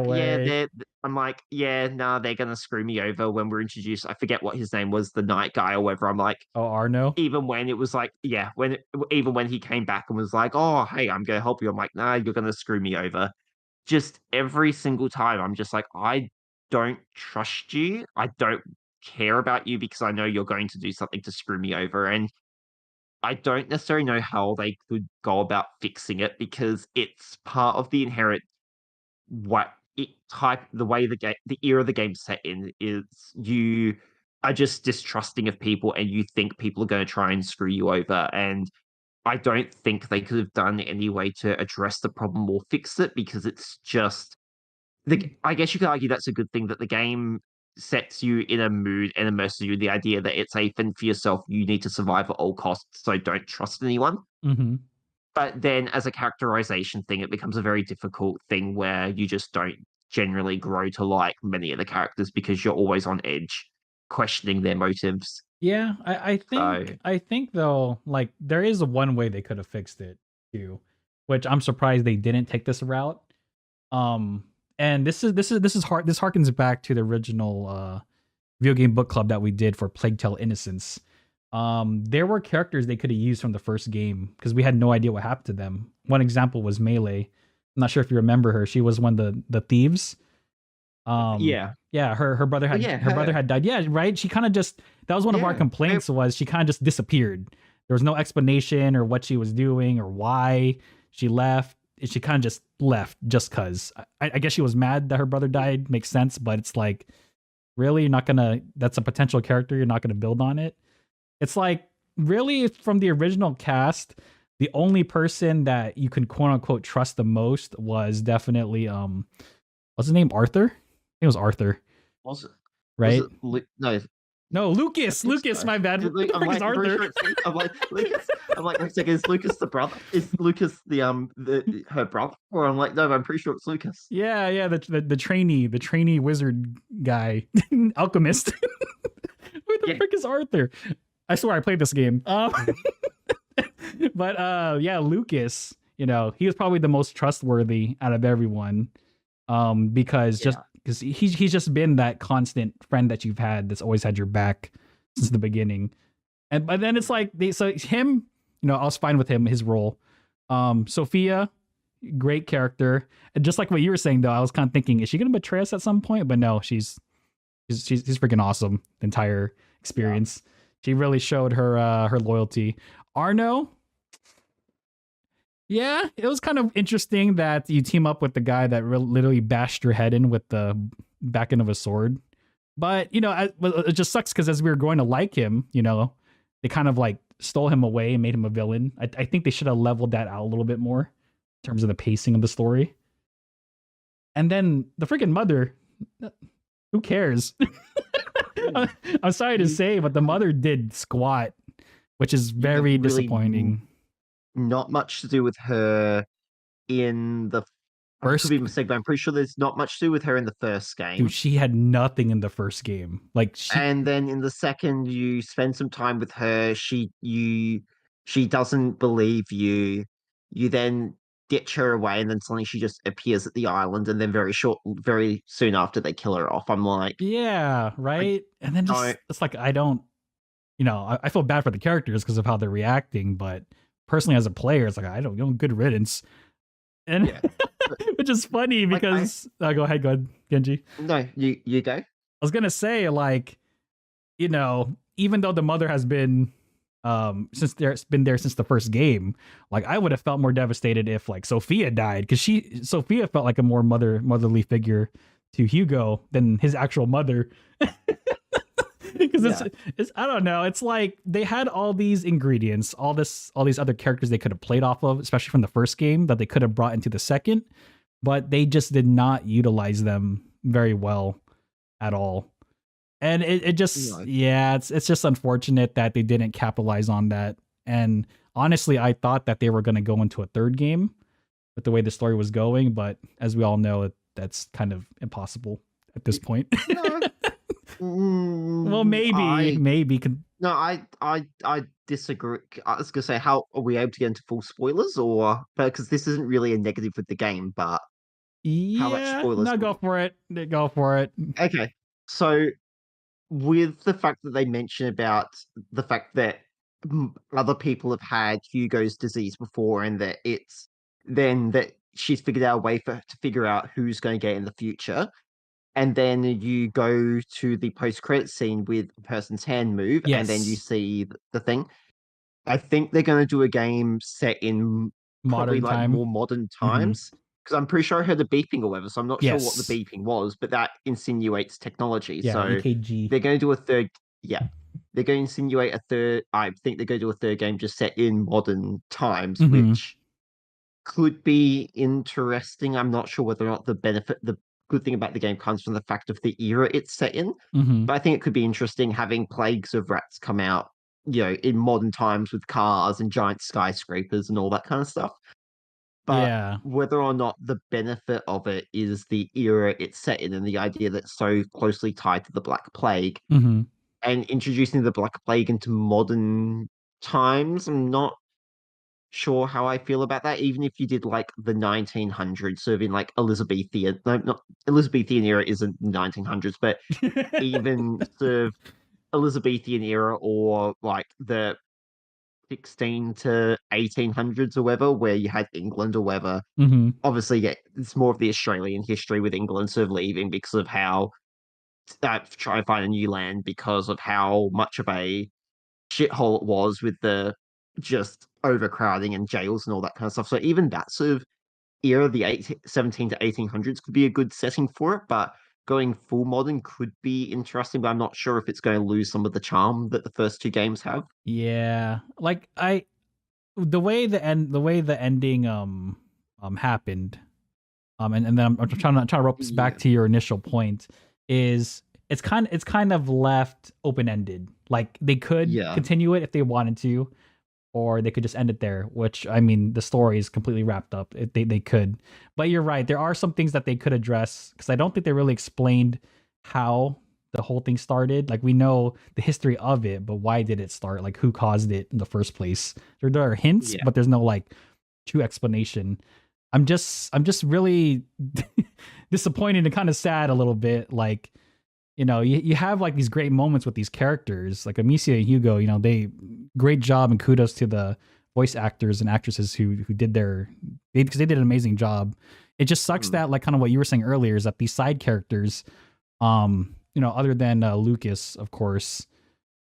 they're gonna screw me over. When we're introduced, I forget what his name was, the night guy or whatever. I'm like, Arno. Even when it was like, even when he came back and was like, oh hey, I'm gonna help you, I'm like, nah, you're gonna screw me over. Just every single time, I'm just like, I don't trust you. I don't care about you because I know you're going to do something to screw me over. And I don't necessarily know how they could go about fixing it because it's part of the inherent the way the era the game's set in is you are just distrusting of people and you think people are going to try and screw you over. And I don't think they could have done any way to address the problem or fix it because it's just I guess you could argue that's a good thing that the game sets you in a mood and immerses you in the idea that it's safe and for yourself you need to survive at all costs, so don't trust anyone. Mm-hmm. But then as a characterization thing, it becomes a very difficult thing where you just don't generally grow to like many of the characters because you're always on edge, questioning their motives. Yeah, So I think though, like there is one way they could have fixed it too, which I'm surprised they didn't take this route. And this harkens back to the original video game book club that we did for Plague Tale Innocence. There were characters they could have used from the first game because we had no idea what happened to them. One example was Melee. I'm not sure if you remember her. She was one of the thieves. yeah. Her brother had yeah, her brother had died. Yeah, right. She kind of just that was one of our Yeah, complaints was she kind of just disappeared. There was no explanation or what she was doing or why she left. She kind of just left just cause. I guess she was mad that her brother died. Makes sense, but it's like, really, you're not gonna. That's a potential character. You're not gonna build on it. It's like really from the original cast, the only person that you can quote unquote trust the most was definitely what's his name? Arthur? I think it was Arthur, Was it? right? Was it no. No, Lucas. think Lucas, so. my bad. What the I'm frick is like, pretty Arthur? sure it's I'm like Lucas. I'm like, wait a second, is Lucas the brother? Is Lucas her brother? Or I'm like, no, I'm pretty sure it's Lucas. Yeah, the trainee wizard guy, alchemist. Who the Yeah. frick is Arthur? I swear I played this game. But yeah, Lucas, he was probably the most trustworthy out of everyone. Because he's just been that constant friend that you've had that's always had your back since the beginning. But then it's like him, I was fine with him, his role. Sophia, great character. And just like what you were saying though, I was kind of thinking, is she gonna betray us at some point? But no, she's freaking awesome. The entire experience. Yeah. She really showed her loyalty. Arno, yeah, it was kind of interesting that you team up with the guy that literally bashed your head in with the back end of a sword. But, it just sucks because as we were going to like him, they kind of like stole him away and made him a villain. I think they should have leveled that out a little bit more in terms of the pacing of the story. And then the freaking mother, who cares? I'm sorry to say, but the mother did squat, which is very disappointing. Not much to do with her in the first. I could be mistaken, but I'm pretty sure there's not much to do with her in the first game. Dude, she had nothing in the first game. And then in the second, you spend some time with her. She doesn't believe you. You then ditch her away, and then suddenly she just appears at the island, and then very soon after they kill her off. I'm like, yeah, right. And then it's like I don't, I feel bad for the characters because of how they're reacting, but personally as a player, it's like I don't good riddance. And which is funny because go ahead, Genji. No, you go. I was gonna say, even though the mother has been since the first game, I would have felt more devastated if Sophia died, because Sophia felt like a more motherly figure to Hugo than his actual mother. Because it's I don't know, it's like they had all these ingredients, all these other characters they could have played off of, especially from the first game, that they could have brought into the second, but they just did not utilize them very well at all. And it's just unfortunate that they didn't capitalize on that. And honestly, I thought that they were going to go into a third game with the way the story was going, but as we all know, that's kind of impossible at this point. Well, maybe. No, I disagree. I was gonna say, how are we able to get into full spoilers, or because this isn't really a negative with the game, but how much spoilers? No, go for it. Go for it. Okay, so with the fact that they mention about the fact that other people have had Hugo's disease before, and that that she's figured out a way to figure out who's going to get in the future. and then you go to the post-credit scene with a person's hand move, and then you Yes. see the thing. I think they're going to do a game set in probably Modern like time. more modern times, because I'm pretty sure I heard a beeping or whatever, so I'm not sure what the Yes. beeping was, but that insinuates technology. Yeah, So EKG. they're going to do a third. Yeah, they're going to insinuate a third. I think they're going to do a third game just set in modern times, Mhm. which could be interesting. I'm not sure whether or not the good thing about the game comes from the fact of the era it's set in, Mhm. but I think it could be interesting having Plagues of Rats come out, in modern times with cars and giant skyscrapers and all that kind of stuff. But Yeah. whether or not the benefit of it is the era it's set in and the idea that it's so closely tied to the Black Plague Mhm. and introducing the Black Plague into modern times, I'm not sure how I feel about that. Even if you did like the 1900s, serving like Elizabethan, no, not Elizabethan era isn't 1900s, but even sort of Elizabethan era or like the 16 to 1800s or whatever, where you had England or whatever. Mhm. Obviously, yeah, it's more of the Australian history with England sort of leaving because of how trying to find a new land because of how much of a shithole it was with the just overcrowding and jails and all that kind of stuff. So even that sort of era, the 17 to 1800s, could be a good setting for it. But going full modern could be interesting, but I'm not sure if it's going to lose some of the charm that the first two games have. Yeah. Like the way the ending happened, and then I'm trying to rope this back Yeah. to your initial point, is it's kind of left open ended. Like they could Yeah. continue it if they wanted to, or they could just end it there. Which, I mean, the story is completely wrapped up. They could, but you're right. There are some things that they could address, because I don't think they really explained how the whole thing started. Like, we know the history of it, but why did it start? Like, who caused it in the first place? There are hints, Yeah. but there's no like true explanation. I'm just really disappointed and kind of sad a little bit. Like, you have like these great moments with these characters, like Amicia and Hugo. They great job, and kudos to the voice actors and actresses who did because they did an amazing job. It just sucks that, like, kind of what you were saying earlier, is that these side characters, other than Lucas, of course,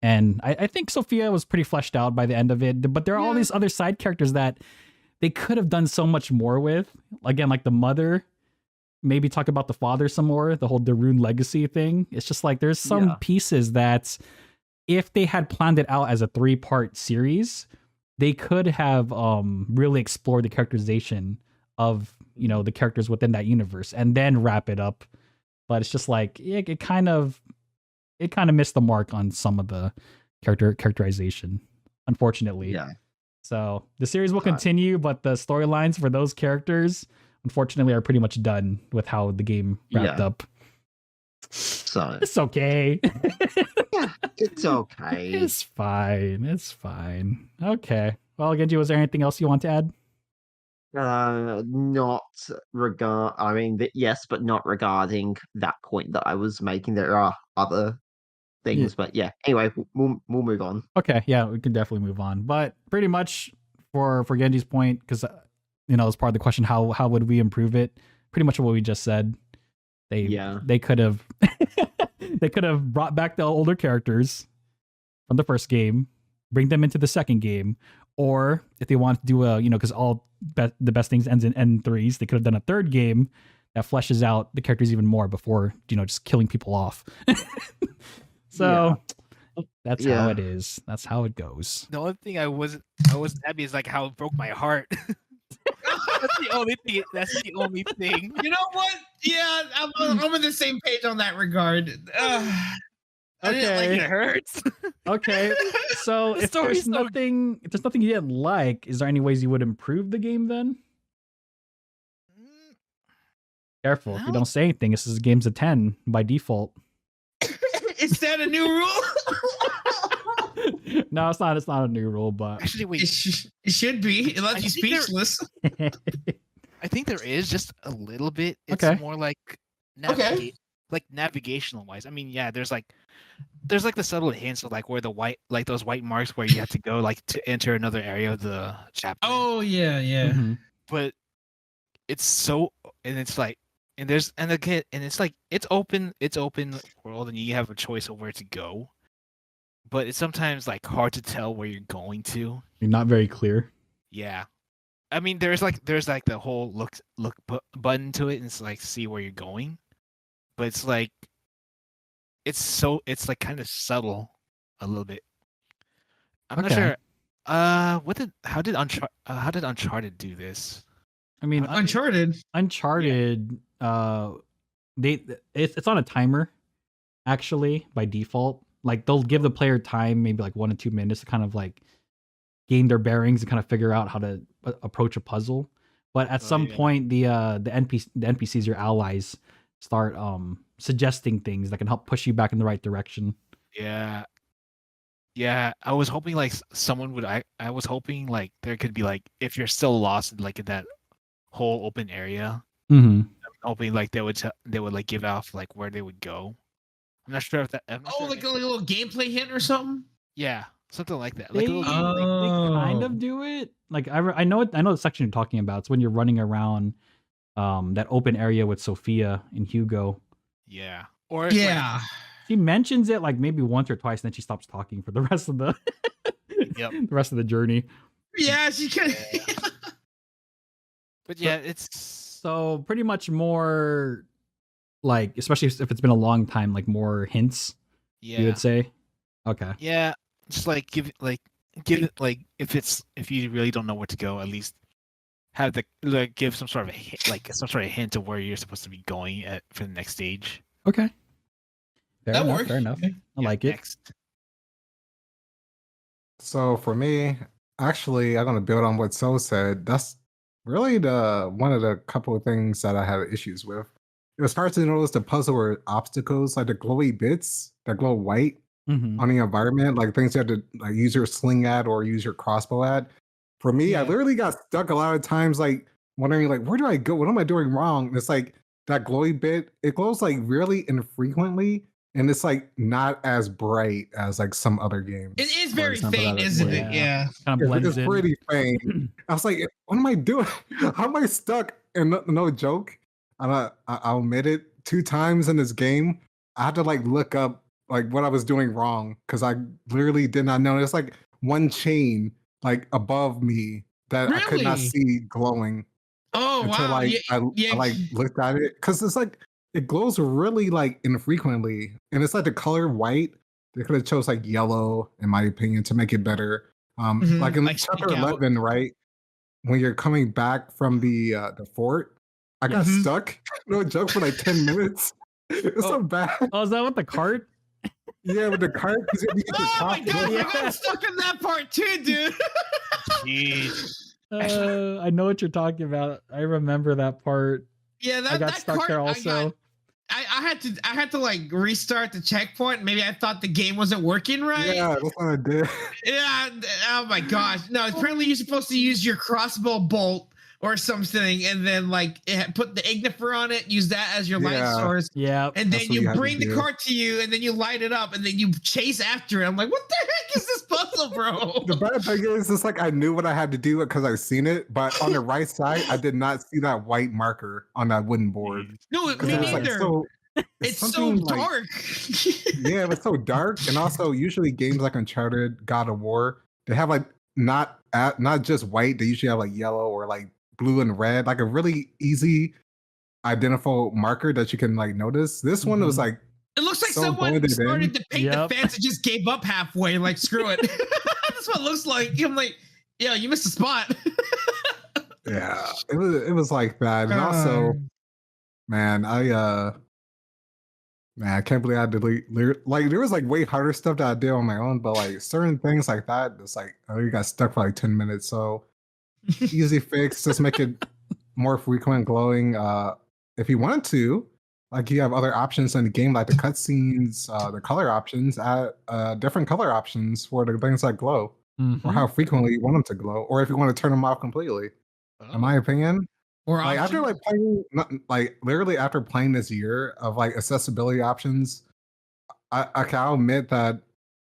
and I think Sophia was pretty fleshed out by the end of it, but there are all these other side characters that they could have done so much more with. Again, like the mother, maybe talk about the father some more, the whole Darun legacy thing. It's just like there's some pieces that, if they had planned it out as a 3-part series, they could have really explored the characterization of the characters within that universe and then wrap it up. But it's just like it kind of missed the mark on some of the characterization, unfortunately. Yeah. So the series will continue, but the storylines for those characters, unfortunately, are pretty much done with how the game wrapped up. So it's okay. Yeah, it's okay. It's fine. It's fine. Okay. Well, Genji, was there anything else you want to add? Not yes, but not regarding that point that I was making. There are other things, but yeah. Anyway, we'll move on. Okay, yeah, we can definitely move on. But pretty much for Genji's point, because as part of the question, how would we improve it? Pretty much what we just said. They could have they could have brought back the older characters from the first game, bring them into the second game, or if they want to do because all the best things ends in N3s, they could have done a third game that fleshes out the characters even more before just killing people off. So that's how it is. That's how it goes. The only thing I wasn't happy is like how it broke my heart. That's the only thing. That's the only thing. You know what? Yeah, I'm on the same page on that regard. I didn't like it. Hurts. Okay, so if there's nothing you didn't like, is there any ways you would improve the game then? Careful, if you don't say anything, this is game's a 10 by default. Is that a new rule? No, it's not. It's not a new rule, but actually, wait, it should be. It lets you speechless. I think there is just a little bit. It's more like navigational wise. I mean, yeah, there's like the subtle hints of like where those white marks where you have to go like to enter another area of the chapter. Oh yeah. Mm-hmm. But it's And again, and it's like it's open world, and you have a choice of where to go. But it's sometimes like hard to tell where you're going to. You're not very clear. Yeah, I mean, there's like the whole look button to it, and it's like see where you're going, but it's like it's like kind of subtle a little bit. I'm not Okay. sure. How did Uncharted do this? I mean, Uncharted. Uncharted, it's on a timer, actually, by default. Like they'll give the player time, maybe like 1 to 2 minutes, to kind of like gain their bearings and kind of figure out how to approach a puzzle. But at some point, the NPCs, your allies, start suggesting things that can help push you back in the right direction. Yeah. Yeah, I was hoping like someone would. I was hoping like there could be like if you're still lost like in that whole open area. Mm-hmm. I'm hoping like they would like give off like where they would go. I'm not sure if that. I'm not sure if Like a little gameplay hint or something. yeah, something like that. They, Like a little, they kind of Oh. do it. Like I know the section you're talking about. It's when you're running around that open area with Sophia and Hugo. yeah, or it's Yeah. She mentions it like maybe once or twice, and then she stops talking for the rest of the Yep. the rest of the journey. Yeah, she can. but yeah, it's So pretty much more like, especially if it's been a long time, like more hints. You yeah, would say. Okay. yeah. Just like give it like if you really don't know where to go, at least have the like give some sort of a hint of where you're supposed to be going for the next stage. Okay. Fair That enough. works. Fair enough. Okay. I Yeah, like it. next. So for me, actually, I'm gonna build on what So said. That's really the one of the couple of things that I had issues with. It was hard to notice the puzzle or obstacles, like the glowy bits that glow white Mm-hmm. on the environment, like things you had to like use your sling at or use your crossbow at. For me, I Yeah. literally got stuck a lot of times, like wondering, like, where do I go? What am I doing wrong? And it's like that glowy bit, it glows like really infrequently, and it's like not as bright as like some other games. It is for very example, faint, that I isn't played. it? Yeah. Kind of blends It's in. pretty faint. I was like, what am I doing? How am I stuck? And no joke, I'll admit it, 2 times in this game, I had to like look up like what I was doing wrong because I literally did not know. There's like one chain like above me that I could not Really? see glowing Oh until wow. like I yeah. like looked at it because it's like it glows really like infrequently, and it's like the color white. They could have chose like yellow, in my opinion, to make it better. Mhm, Like in like chapter speak out. 11, right? When you're coming back from the fort, I got Mhm. stuck. No joke for like 10 minutes. It's so bad. Oh, is that with the cart? Yeah, with the cart. 'Cause you get the Oh my top god, of it. I got stuck in that part too, dude. Jeez. I know what you're talking about. I remember that part. Yeah, I got that stuck cart, there also. I had to like restart the checkpoint. Maybe I thought the game wasn't working right. Yeah, that's what I did. Yeah. Oh my gosh. No, apparently you're supposed to use your crossbow bolt or something, and then like put the ignifer on it, use that as your light Yeah. source, Yeah. and That's then what you you had to bring the do. cart to you, and then you light it up, and then you chase after it. I'm like, what the heck is this puzzle, bro? The bad thing is, it's like I knew what I had to do because I've seen it, but on the right side, I did not see that white marker on that wooden board. No, Because me it was like neither. so. It's so something like- dark. Yeah, it was so dark, and also usually games like Uncharted, God of War, they have like not just white. They usually have like yellow or like blue and red, like a really easy identifiable marker that you can like notice. This one was Mhm. like It looks like So someone blended in. started to paint Yep. the fence and just gave up halfway. Like, screw it. That's what it looks like. I'm like, yeah, you missed a spot. yeah, it was like that, and also man, I can't believe I delete like there was like way harder stuff that I did on my own, but like certain things like that, it's like I really got stuck for like 10 minutes. So easy fix, just make it more frequent glowing. If you want to, like you have other options in the game, like the cutscenes, the color options, add different color options for the things that glow, Mhm. or how frequently you want them to glow, or if you want to turn them off completely. In my opinion, Or like after option. like playing like literally after playing this year of like accessibility options, I'll admit that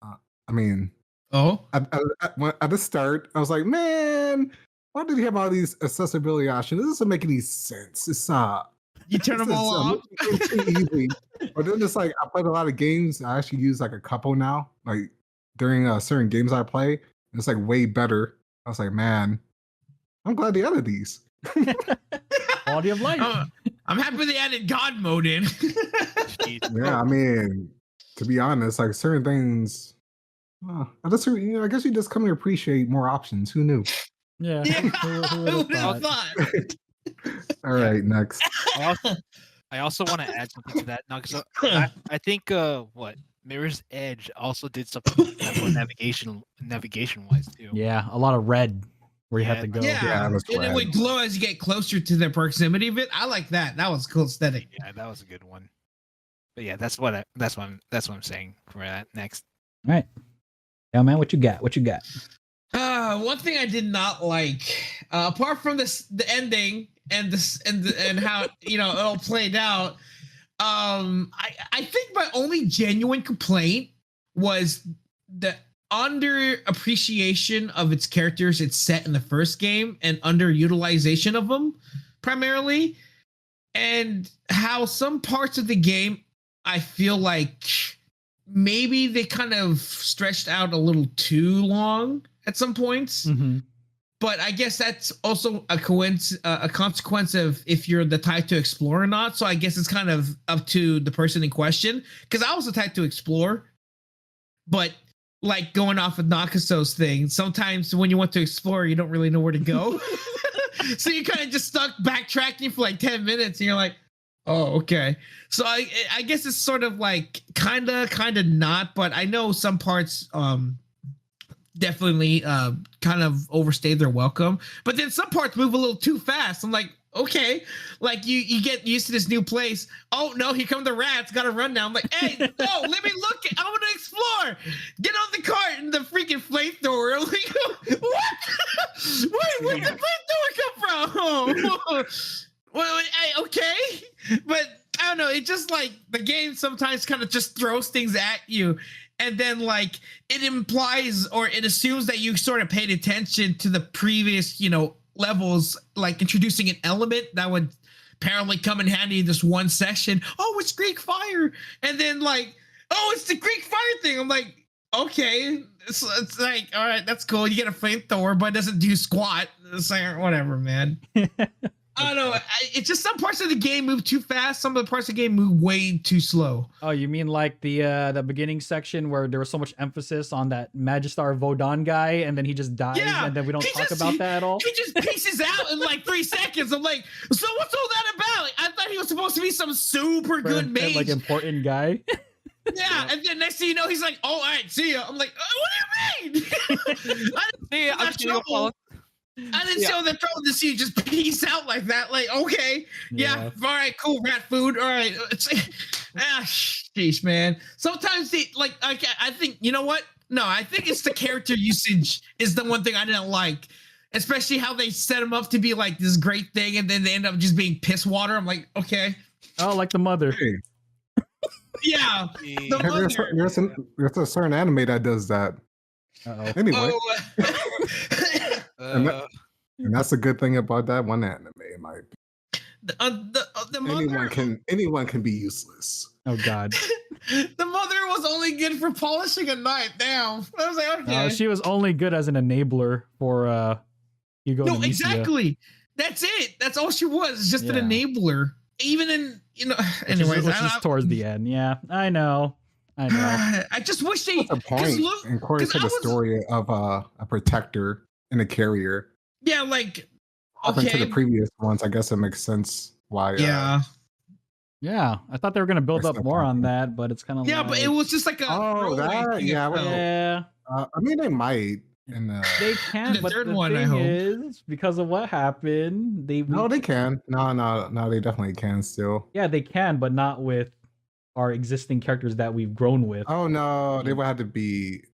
I mean Oh, at the start I was like, man, why did he have all these accessibility options? This doesn't make any sense. It's You turn them all off. It's too easy. But then it's like I played a lot of games. I actually use like a couple now. Like during certain games I play, it's like way better. I was like, man, I'm glad they added these. Quality of life. I'm happy they added God mode in. Yeah, I mean, to be honest, like certain things, I guess you just come to appreciate more options. Who knew? Yeah. Yeah, Who who would've would have thought? thought? All right, next. I also want to add something to that now because I think what Mirror's Edge also did something like that for navigation wise too. Yeah, a lot of red where you have Yeah, to go. Yeah, Yeah, that's and it rad. would glow as you get closer to the proximity of it. I like that. That was cool aesthetic. Yeah, that was a good one. But yeah, that's what I'm saying for that next. All right. Yeah, man, what you got? What you got? One thing I did not like, apart from the ending and how it all played out. I think my only genuine complaint was the underappreciation of its characters it's set in the first game and underutilization of them primarily, and how some parts of the game I feel like maybe they kind of stretched out a little too long at some points. Mm-hmm. But I guess that's also a consequence of if you're the type to explore or not. So I guess it's kind of up to the person in question. Because I was the type to explore, but like going off of Nakaso's thing, sometimes when you want to explore, you don't really know where to go. So you kind of just stuck backtracking for like 10 minutes, and you're like, oh, okay. So I guess it's sort of like kind of not. But I know some parts definitely kind of overstayed their welcome, but then some parts move a little too fast. I'm like, okay, like you get used to this new place. Oh no, here come the rats, gotta run now. I'm like, hey, no, let me look, I want to explore. Get on the cart. And the freaking flamethrower. I'm like, what? Where'd the flamethrower come from? Well, okay, but I don't know, it just like the game sometimes kind of just throws things at you, and then like it implies or it assumes that you sort of paid attention to the previous, levels, like introducing an element that would apparently come in handy in this one section. Oh, it's Greek fire. And then like, oh, it's the Greek fire thing. I'm like, okay. It's like, all right, that's cool. You get a flamethrower, but it doesn't do squat. It's like, whatever, man. I don't know. It's just some parts of the game move too fast. Some of the parts of the game move way too slow. Oh, you mean like the beginning section where there was so much emphasis on that Magistar Vodon guy, and then he just dies, and then we don't talk about that at all? He just pieces out in like 3 seconds. I'm like, so what's all that about? Like, I thought he was supposed to be some super good mage. Like important guy. Yeah, and then next thing you know, he's like, oh, all right, see ya. I'm like, what do you mean? I didn't show the throne to see you just peace out like that. Like, okay, yeah, all right, cool, rat food. All right, sheesh, man. Sometimes they like, I think, you know what? No, I think it's the character usage is the one thing I didn't like, especially how they set him up to be like this great thing, and then they end up just being piss water. I'm like, okay. Oh, like the mother. Yeah, There's a certain anime that does that. Uh-oh. Anyway. And that's a good thing about that one anime, in my opinion. The mother, anyone can be useless. Oh God. The mother was only good for polishing a knife. Damn. I was like, okay. She was only good as an enabler for Hugo. No, and Amicia. Exactly. That's it. That's all she was. Just an enabler. Even in anyways, which is towards the end. Yeah, I know. I just wish they. What's the point? According to the story of a protector and a carrier. Yeah, like. Up to the previous ones, I guess it makes sense why. Yeah, I thought they were gonna build up more on that, but it's kind of but it was just like a. I mean, they might. They can, but the thing is, because of what happened, they can. No, they definitely can still. Yeah, they can, but not with our existing characters that we've grown with. Oh no, they would have to be.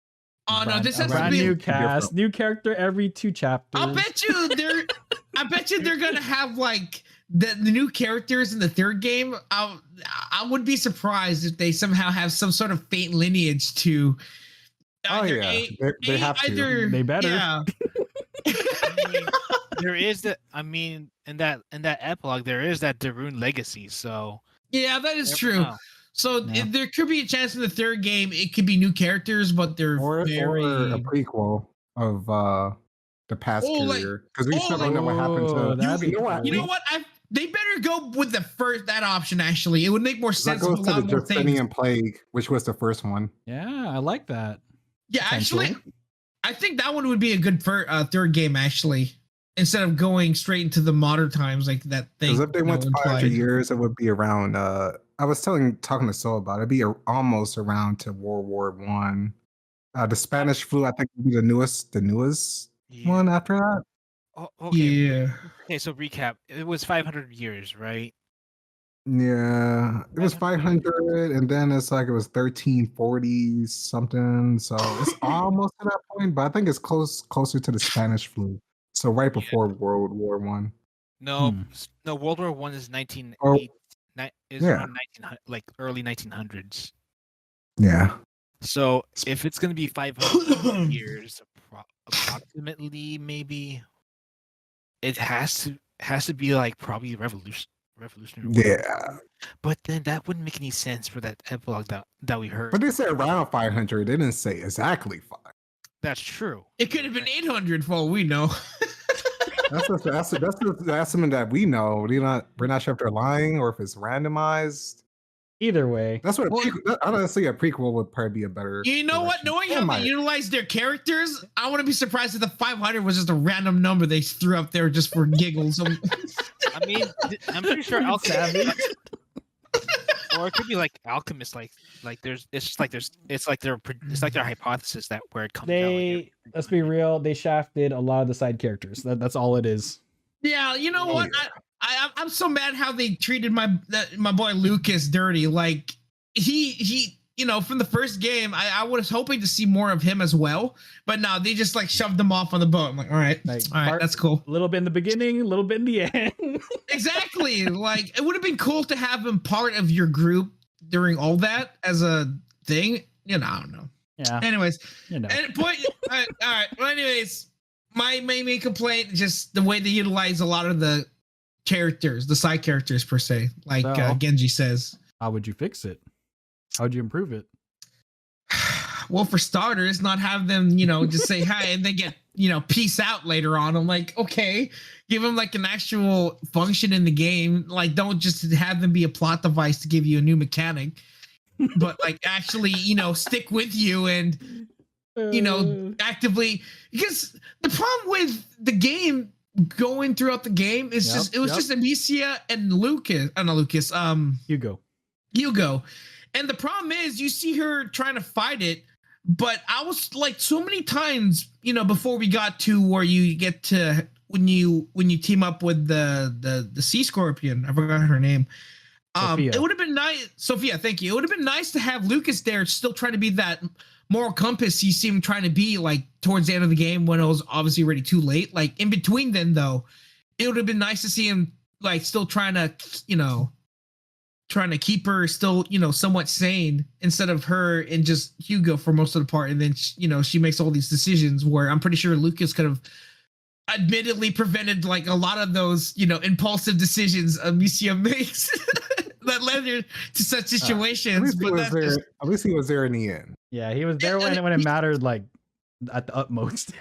Oh no, this has brand to be new cast, new character every 2 chapters. I bet you they're gonna have like the new characters in the third game. I would be surprised if they somehow have some sort of faint lineage to. They have to. They better. Yeah. I mean, there is that. I mean, in that epilogue, there is that Darun legacy. So Yeah, that is never true. know. So Yeah. there could be a chance in the third game it could be new characters, but they're Or very a prequel of the past Oh, like- career. Because we still like- don't know what happened Oh, to that'd be you know what? You know what? They better go with that option. Actually, it would make more That sense. goes with to a the lot more things. Justinian plague, which was the first one. Yeah, I like that. Yeah, potential. actually, I think that one would be a good third game. Actually, instead of going straight into the modern times like that thing. Because if they went to 500 years, it would be around. I was talking to Sol about it. It'd be almost around to World War One. The Spanish flu, I think, would be the newest Yeah. one after that. Oh, okay. Yeah. Okay. So recap. It was 500 years, right? Yeah, it was 500, and then it's like it was 1340 something. So it's almost to that point, but I think it's closer to the Spanish flu. So right before World War One. No, Hmm. no. World War One is 19. Is yeah. around 1900, like early 1900s. Yeah. So if it's gonna be 500 years, approximately, maybe it has to be like probably revolutionary. War. Yeah. But then that wouldn't make any sense for that epilogue that we heard. But they said around 500. They didn't say exactly 5. That's true. It could have been 800 for all we know. That's the estimate that we know. We're not sure if they're lying or if it's randomized. Either way, That's what honestly a prequel would probably be a better. You know what? direction. Knowing It how might. they utilize their characters, I wouldn't be surprised if the 500 was just a random number they threw up there just for giggles. I mean, I'm pretty sure Alchemist. Or it could be like Alchemist, like it's like their hypothesis that where it comes out. let's be real, they shafted a lot of the side characters. That's all it is. Yeah, you know Oh, what? yeah. I'm so mad how they treated my boy Lucas dirty. Like he from the first game, I was hoping to see more of him as well, but no, they just like shoved him off on the boat. I'm like, all right, that's cool. A little bit in the beginning, a little bit in the end. Exactly. Like it would have been cool to have him part of your group during all that as a thing. I don't know. Yeah. Anyways, You know. and point. All right. Well, anyways, my main complaint is just the way they utilize a lot of the characters, the side characters per se, like So? Genji says. How would you fix it? How would you improve it? Well, for starters, not have them, just say hi and then get, peace out later on. I'm like, okay, give them like an actual function in the game. Like, don't just have them be a plot device to give you a new mechanic, but like actually, stick with you and, actively. Because the problem with the game going throughout the game is just Amicia and Lucas. Not Lucas. Hugo. And the problem is you see her trying to fight it, but I was like so many times, before we got to where you get to when you team up with the sea scorpion. I forgot her name. Sophia. It would have been nice. Sophia, thank you. It would have been nice to have Lucas there still trying to be that moral compass he seemed trying to be like towards the end of the game when it was obviously already too late. Like in between then though, it would have been nice to see him like still trying to keep her still, somewhat sane instead of her and just Hugo for most of the part. And then, she makes all these decisions where I'm pretty sure Lucas could have admittedly prevented like a lot of those, impulsive decisions Amicia makes that led her to such situations. At least he was there in the end. Yeah, he was there when it mattered, like at the utmost.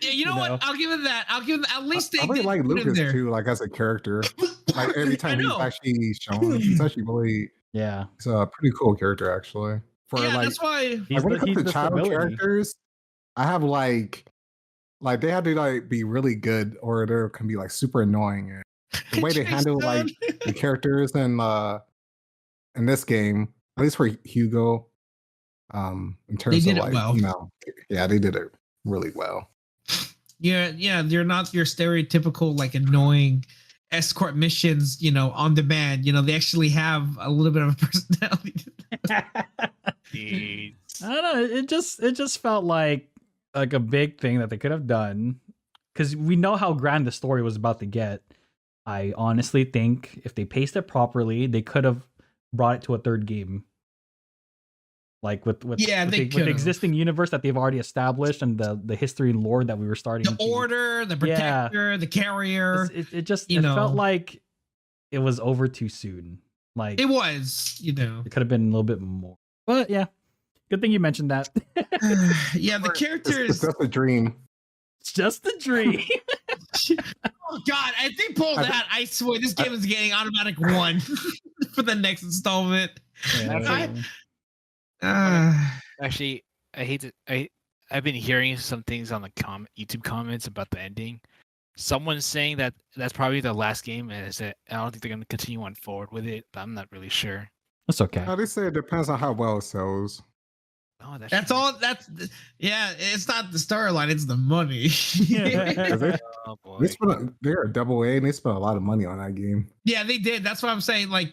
Yeah, you know what? I'll give it that. At least they I really did like put him Lucas there. too, like as a character. Like every time he's know. actually shown, he's actually really. Yeah, He's a pretty cool character actually. For Yeah, like, that's why. he's when it comes to the child stability. characters, I have like they have to like be really good, or they can be like super annoying. And the way they handle like the characters in this game, at least for Hugo, in terms did of it like well. they did it really well. Yeah, they're not your stereotypical like annoying escort missions, on demand. They actually have a little bit of a personality. Jeez. I don't know. It just felt like a big thing that they could have done, because we know how grand the story was about to get. I honestly think if they paced it properly, they could have brought it to a third game. Like with Yeah, with they with the could've. existing universe that they've already established and the history and lore that we were starting The to- Order, the Yeah. Protector, the Carrier. it just you it know. felt like it was over too soon. Like It was, it could have been a little bit more. But yeah, good thing you mentioned that. yeah, the It's characters. just a dream. It's just a dream. Oh God, if they pull that, I swear this game is getting automatic 1 for the next installment. Yeah. Actually, I hate to. I've been hearing some things on the YouTube comments about the ending. Someone's saying that that's probably the last game, and I don't think they're going to continue on forward with it. But I'm not really sure. That's okay. They say it depends on how well it sells. Oh, That's all. Yeah. It's not the storyline; it's the money. Oh boy. They're a double A and they spent a lot of money on that game. Yeah, they did. That's what I'm saying. Like,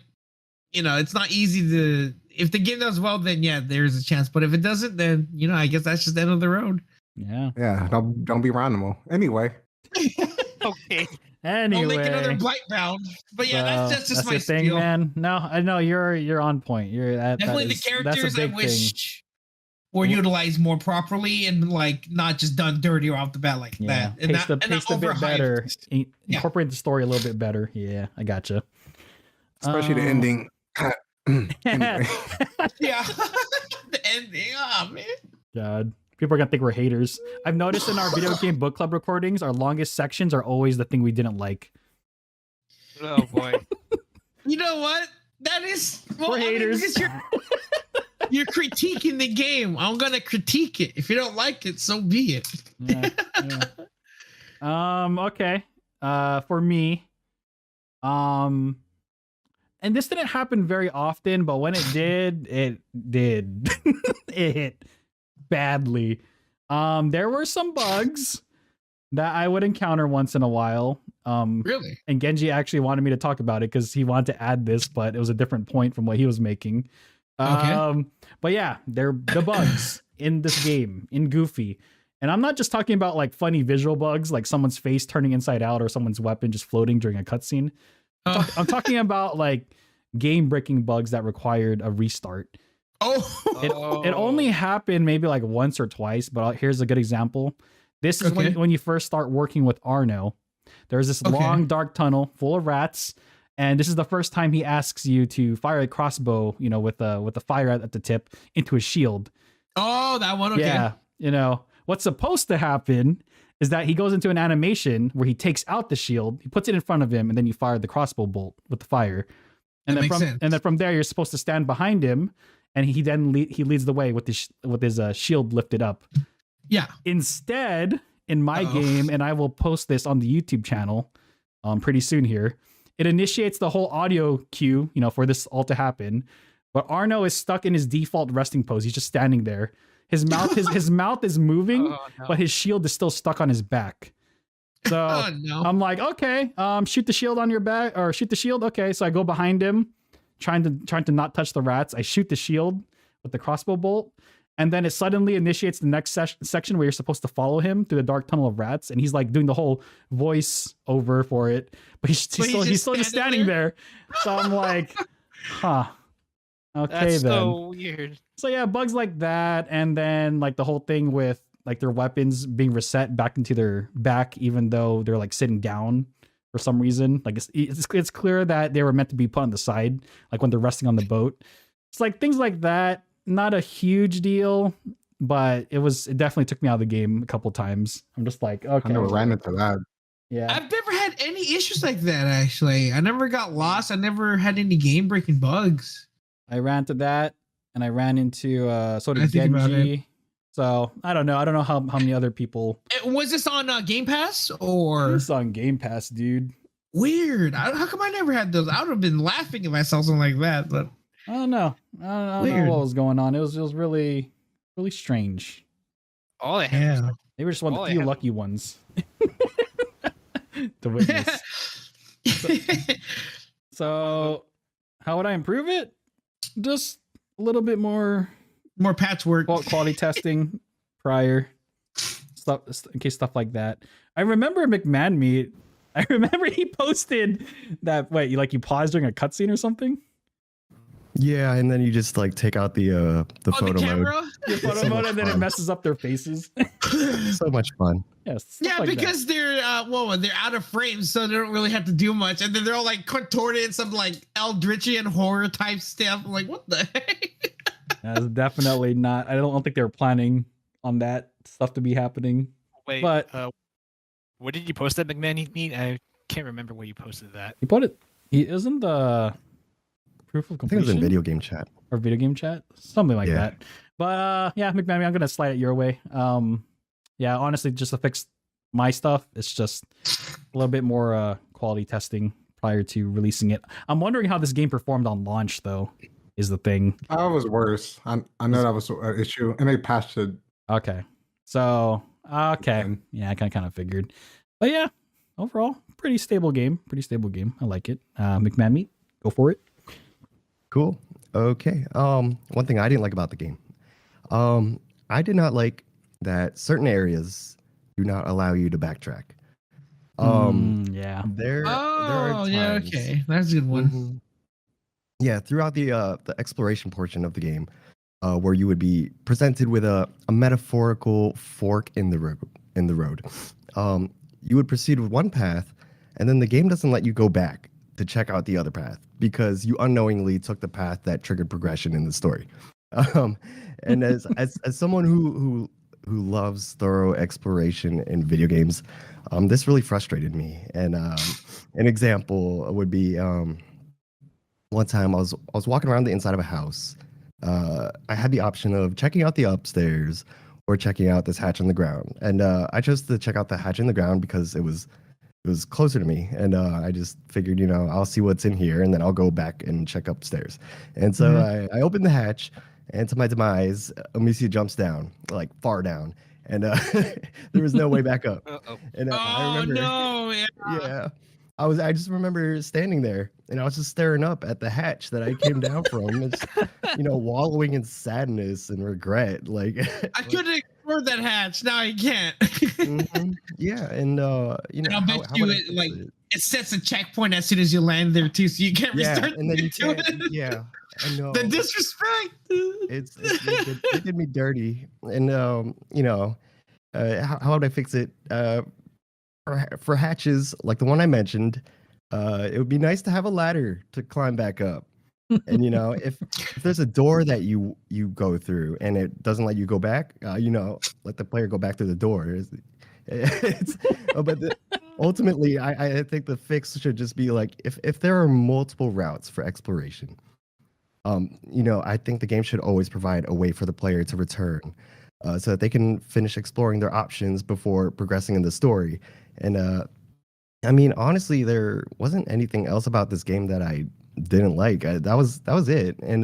it's not easy to. If the game does well, then yeah, there's a chance. But if it doesn't, then I guess that's just the end of the road. Yeah. Yeah, don't be randomal. Anyway, Okay. Don't make another Anyway, Blightbound. But yeah, that's just my the thing, spiel. man. No, I know you're on point. You're Definitely the characters I wish were utilized more properly and like not just done dirty off the bat like Yeah, that. And paced a bit overhyped. better. Yeah. Incorporate the story a little bit better. Yeah, I gotcha. especially the ending. Anyway. Yeah. The ending. Oh man. God, people are gonna think we're haters. I've noticed in our video game book club recordings, our longest sections are always the thing we didn't like. Oh boy. You know what? That is We're haters. because you're critiquing the game. I'm gonna critique it. If you don't like it, so be it. Yeah, yeah. Okay. For me, and this didn't happen very often, but when it did, it hit badly. There were some bugs that I would encounter once in a while. Really? And Genji actually wanted me to talk about it because he wanted to add this, but it was a different point from what he was making. Okay. But yeah, they're the bugs in this game, in Goofy. And I'm not just talking about like funny visual bugs, like someone's face turning inside out or someone's weapon just floating during a cutscene. I'm talking about like game-breaking bugs that required a restart. It only happened maybe like once or twice, but here's a good example. This is when you first start working with Arno. There's this long dark tunnel full of rats, and this is the first time he asks you to fire a crossbow, with a fire at the tip into a shield. Oh, that one. Okay. Yeah, what's supposed to happen is that he goes into an animation where he takes out the shield, he puts it in front of him, and then you fire the crossbow bolt with the fire. And then from there, you're supposed to stand behind him, and he leads the way with his shield lifted up. Yeah. Instead, in my game, and I will post this on the YouTube channel pretty soon here, it initiates the whole audio cue, for this all to happen. But Arno is stuck in his default resting pose. He's just standing there. His mouth is moving, but his shield is still stuck on his back. So I'm like, okay, shoot the shield on your back, or shoot the shield. Okay, so I go behind him, trying to not touch the rats. I shoot the shield with the crossbow bolt, and then it suddenly initiates the next section where you're supposed to follow him through the dark tunnel of rats, and he's like doing the whole voice over for it, but he's still just standing there. So I'm like, huh. Okay, That's then. so weird. So yeah, bugs like that, and then like the whole thing with like their weapons being reset back into their back, even though they're like sitting down for some reason. Like it's clear that they were meant to be put on the side, like when they're resting on the boat. It's like things like that. Not a huge deal, but it definitely took me out of the game a couple times. I'm just like, okay. I never ran into that. Yeah. I've never had any issues like that, actually. I never got lost. I never had any game breaking bugs. I ran to that, and I ran into sort I of think about Genji. So I don't know how many other people. Was this on Game Pass or? It's on Game Pass, dude. Weird. How come I never had those? I would have been laughing if I saw something like that. But I don't know. I don't know what was going on. It was really, really strange. All I have. They were just one of All the I few have- lucky ones to witness. So how would I improve it? Just a little bit more patchwork, quality testing prior stuff, in case stuff like that. I remember McMahon Meat. I remember he posted that. Wait, you paused during a cutscene or something? Yeah, and then you just like take out the photo mode. camera. Your photo so mode, much and then it fun. messes up their faces. So much fun. Yes. Yeah, because they're they're out of frame, so they don't really have to do much, and then they're all like contorted in some like Eldritchian horror type stuff. I'm like, what the heck? That's definitely not. I don't think they were planning on that stuff to be happening. Wait, But where did you post that McMahon? I can't remember where you posted that. he put it. He isn't the proof of I think it was completion in video game chat. or video game chat, something like Yeah. that. But yeah, McMahon, I'm gonna slide it your way. Yeah, honestly, just to fix my stuff, it's just a little bit more quality testing prior to releasing it. I'm wondering how this game performed on launch, though. Is the thing. That was worse. I know that was an issue, and they patched it. Okay. So, okay. again. Yeah, I kind of figured. But yeah, overall, pretty stable game. Pretty stable game. I like it. McMahon Meat, go for it. Cool. Okay. One thing I didn't like about the game. I did not like that certain areas do not allow you to backtrack. Yeah. There Oh, are yeah, times- okay, that's a good one. Mhm. Yeah, throughout the exploration portion of the game, where you would be presented with a metaphorical fork in the road. You would proceed with one path, and then the game doesn't let you go back to check out the other path because you unknowingly took the path that triggered progression in the story. And as someone who loves thorough exploration in video games, this really frustrated me. And an example would be one time I was walking around the inside of a house. I had the option of checking out the upstairs or checking out this hatch on the ground, and I chose to check out the hatch in the ground because it was closer to me, and I just figured, I'll see what's in here, and then I'll go back and check upstairs. And so I opened the hatch, and to my demise, Amicia jumps down, like far down, and there was no way back up. Uh-oh. And I Oh remember, no! Yeah. yeah, I just remember standing there, and I was just staring up at the hatch that I came down from, and just, wallowing in sadness and regret. Like I could have explored that hatch. Now I can't. Mhm. Yeah, and And I'll bet how you would I it, fix like, it? it sets a checkpoint as soon as you land there too, so you can't Yeah, restart. and then you to can't. it. Yeah, I know. The disrespect. It did me dirty, and how would I fix it? For hatches like the one I mentioned, it would be nice to have a ladder to climb back up. And if there's a door that you go through and it doesn't let you go back, let the player go back through the door. Ultimately, I think the fix should just be like if there are multiple routes for exploration, I think the game should always provide a way for the player to return, so that they can finish exploring their options before progressing in the story. And I mean, honestly, there wasn't anything else about this game that I didn't like. That was it. And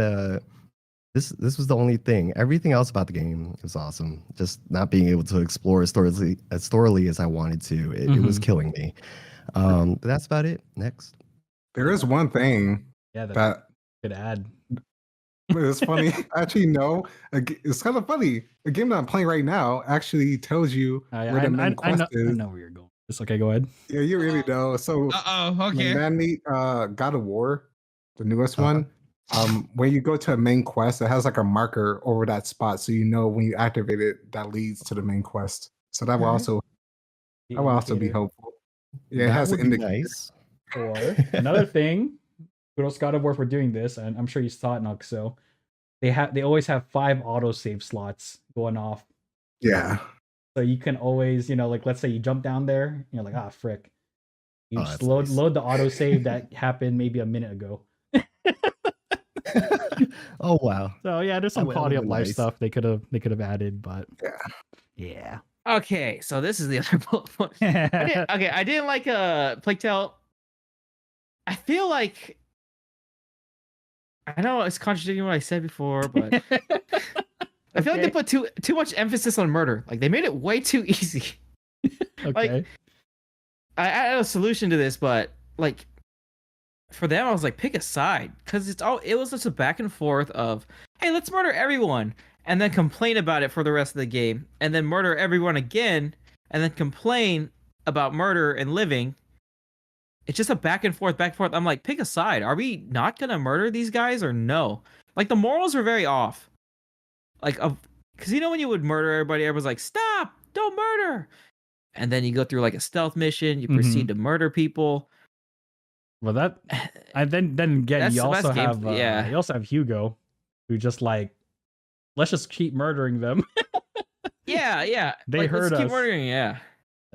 this was the only thing. Everything else about the game was awesome. Just not being able to explore as thoroughly as I wanted to. It was killing me. But that's about it. Next. There is one thing Yeah, that that could add. it's funny. Actually, no, it's kind of funny. A game that I'm playing right now actually tells you where the main quest I is. know where you're going. It's okay. Go ahead. Yeah, you really know. So, Okay. Man Meat, God of War, the newest one. When you go to a main quest, it has like a marker over that spot, so you know when you activate it, that leads to the main quest. So that will Alright. also be helpful. Yeah, it That has an would be indicator. nice. Or another thing, kudos God of War for doing this, and I'm sure you saw it, Nuxo. They always have 5 autosave slots going off. Yeah. So you can always, like let's say you jump down there, you're like, frick. You Oh, just that's load nice. load the autosave that happened maybe a minute ago. Oh wow. So yeah, there's some That quality would've of been life nice. stuff they could have added, but Yeah. Okay, so this is the other bullet point. I didn't like Plague Tale. I feel like I know it's contradicting what I said before, but I feel like they put too much emphasis on murder. Like they made it way too easy. Okay. I had a solution to this, but like for them, I was like, pick a side, because it was just a back and forth of, hey, let's murder everyone, and then complain about it for the rest of the game, and then murder everyone again, and then complain about murder and living. it's just a back and forth, back and forth. I'm like, pick a side. Are we not gonna murder these guys or no? Like the morals are very off. Like, because when you would murder everybody, everyone's like, stop, don't murder. And then you go through like a stealth mission, you proceed to murder people. Well, that and then again, you also have you also have Hugo, who just like, let's just keep murdering them. yeah. They like, heard let's keep us. murdering, yeah.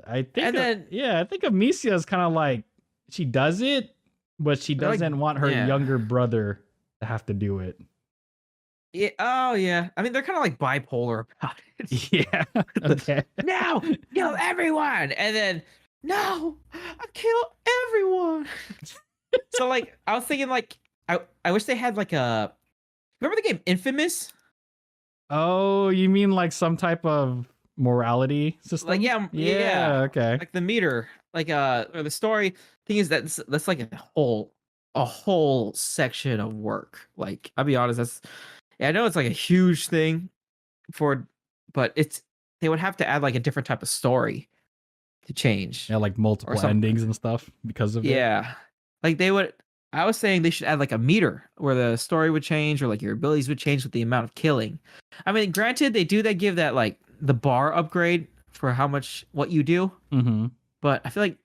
I think, And then I think Amicia is kind of like, she does it, but she They're like- doesn't want her yeah. younger brother to have to do it. Yeah. Oh yeah. I mean, they're kind of like bipolar about it. Yeah. Okay. No, kill everyone, and then no, I kill everyone. So like, I was thinking like, I wish they had like a. Remember the game Infamous? Oh, you mean like some type of morality system? Like yeah. Okay. Like the meter, like or the story thing is that's like a whole section of work. Like I'll be honest, I know it's like a huge thing but they would have to add like a different type of story to change. Yeah, like multiple endings and stuff because of it. Yeah. Like I was saying they should add like a meter where the story would change or like your abilities would change with the amount of killing. I mean, granted, they give that like the bar upgrade for what you do, but I feel like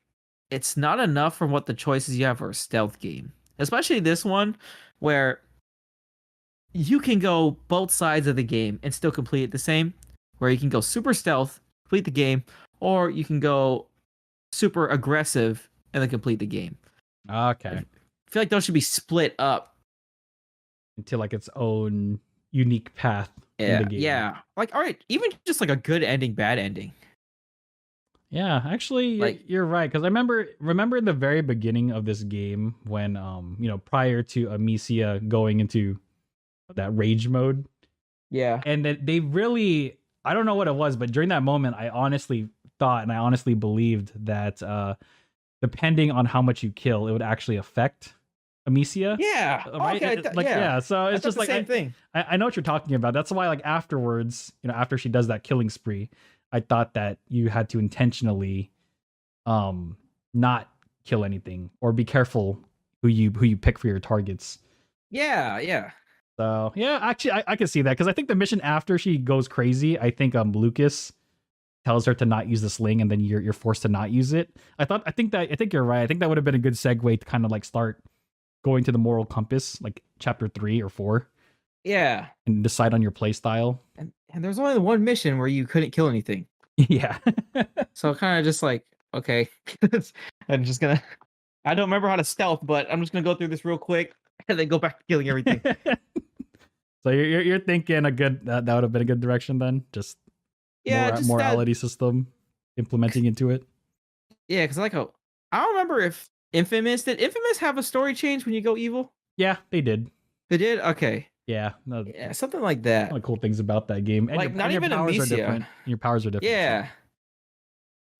it's not enough from what the choices you have for a stealth game, especially this one where you can go both sides of the game and still complete it the same, where you can go super stealth, complete the game, or you can go super aggressive and then complete the game. Okay. I feel like those should be split up into like its own unique path in the game. Yeah. Like, all right, even just like a good ending, bad ending. Yeah, actually, Like- you're right. Because I remember in the very beginning of this game when, prior to Amicia going into that rage mode, Yeah. and that they really, I don't know what it was, but during that moment, I honestly thought and I honestly believed that depending on how much you kill, it would actually affect Amicia. Yeah. Right? Okay. So it's just the like same thing. I know what you're talking about. That's why, like, afterwards, after she does that killing spree, I thought that you had to intentionally not kill anything or be careful who you pick for your targets. Yeah. So yeah, actually I can see that, because I think the mission after she goes crazy, I think Lucas tells her to not use the sling, and then you're forced to not use it. I think you're right. I think that would have been a good segue to kind of like start going to the moral compass, like chapter 3 or 4. Yeah. And decide on your play style. And there's only the one mission where you couldn't kill anything. Yeah. So kind of just like, okay, I'm just gonna. I don't remember how to stealth, but I'm just gonna go through this real quick and then go back to killing everything. So you're thinking a good that would have been a good direction then, just Just morality system implementing into it. Yeah, because I don't remember if did Infamous have a story change when you go evil? Yeah, they did. They did. Okay. Yeah, no, Yeah, something like that. one of the cool things about that game. And Like, not your even powers are Amicia. different. Your powers are different. Yeah.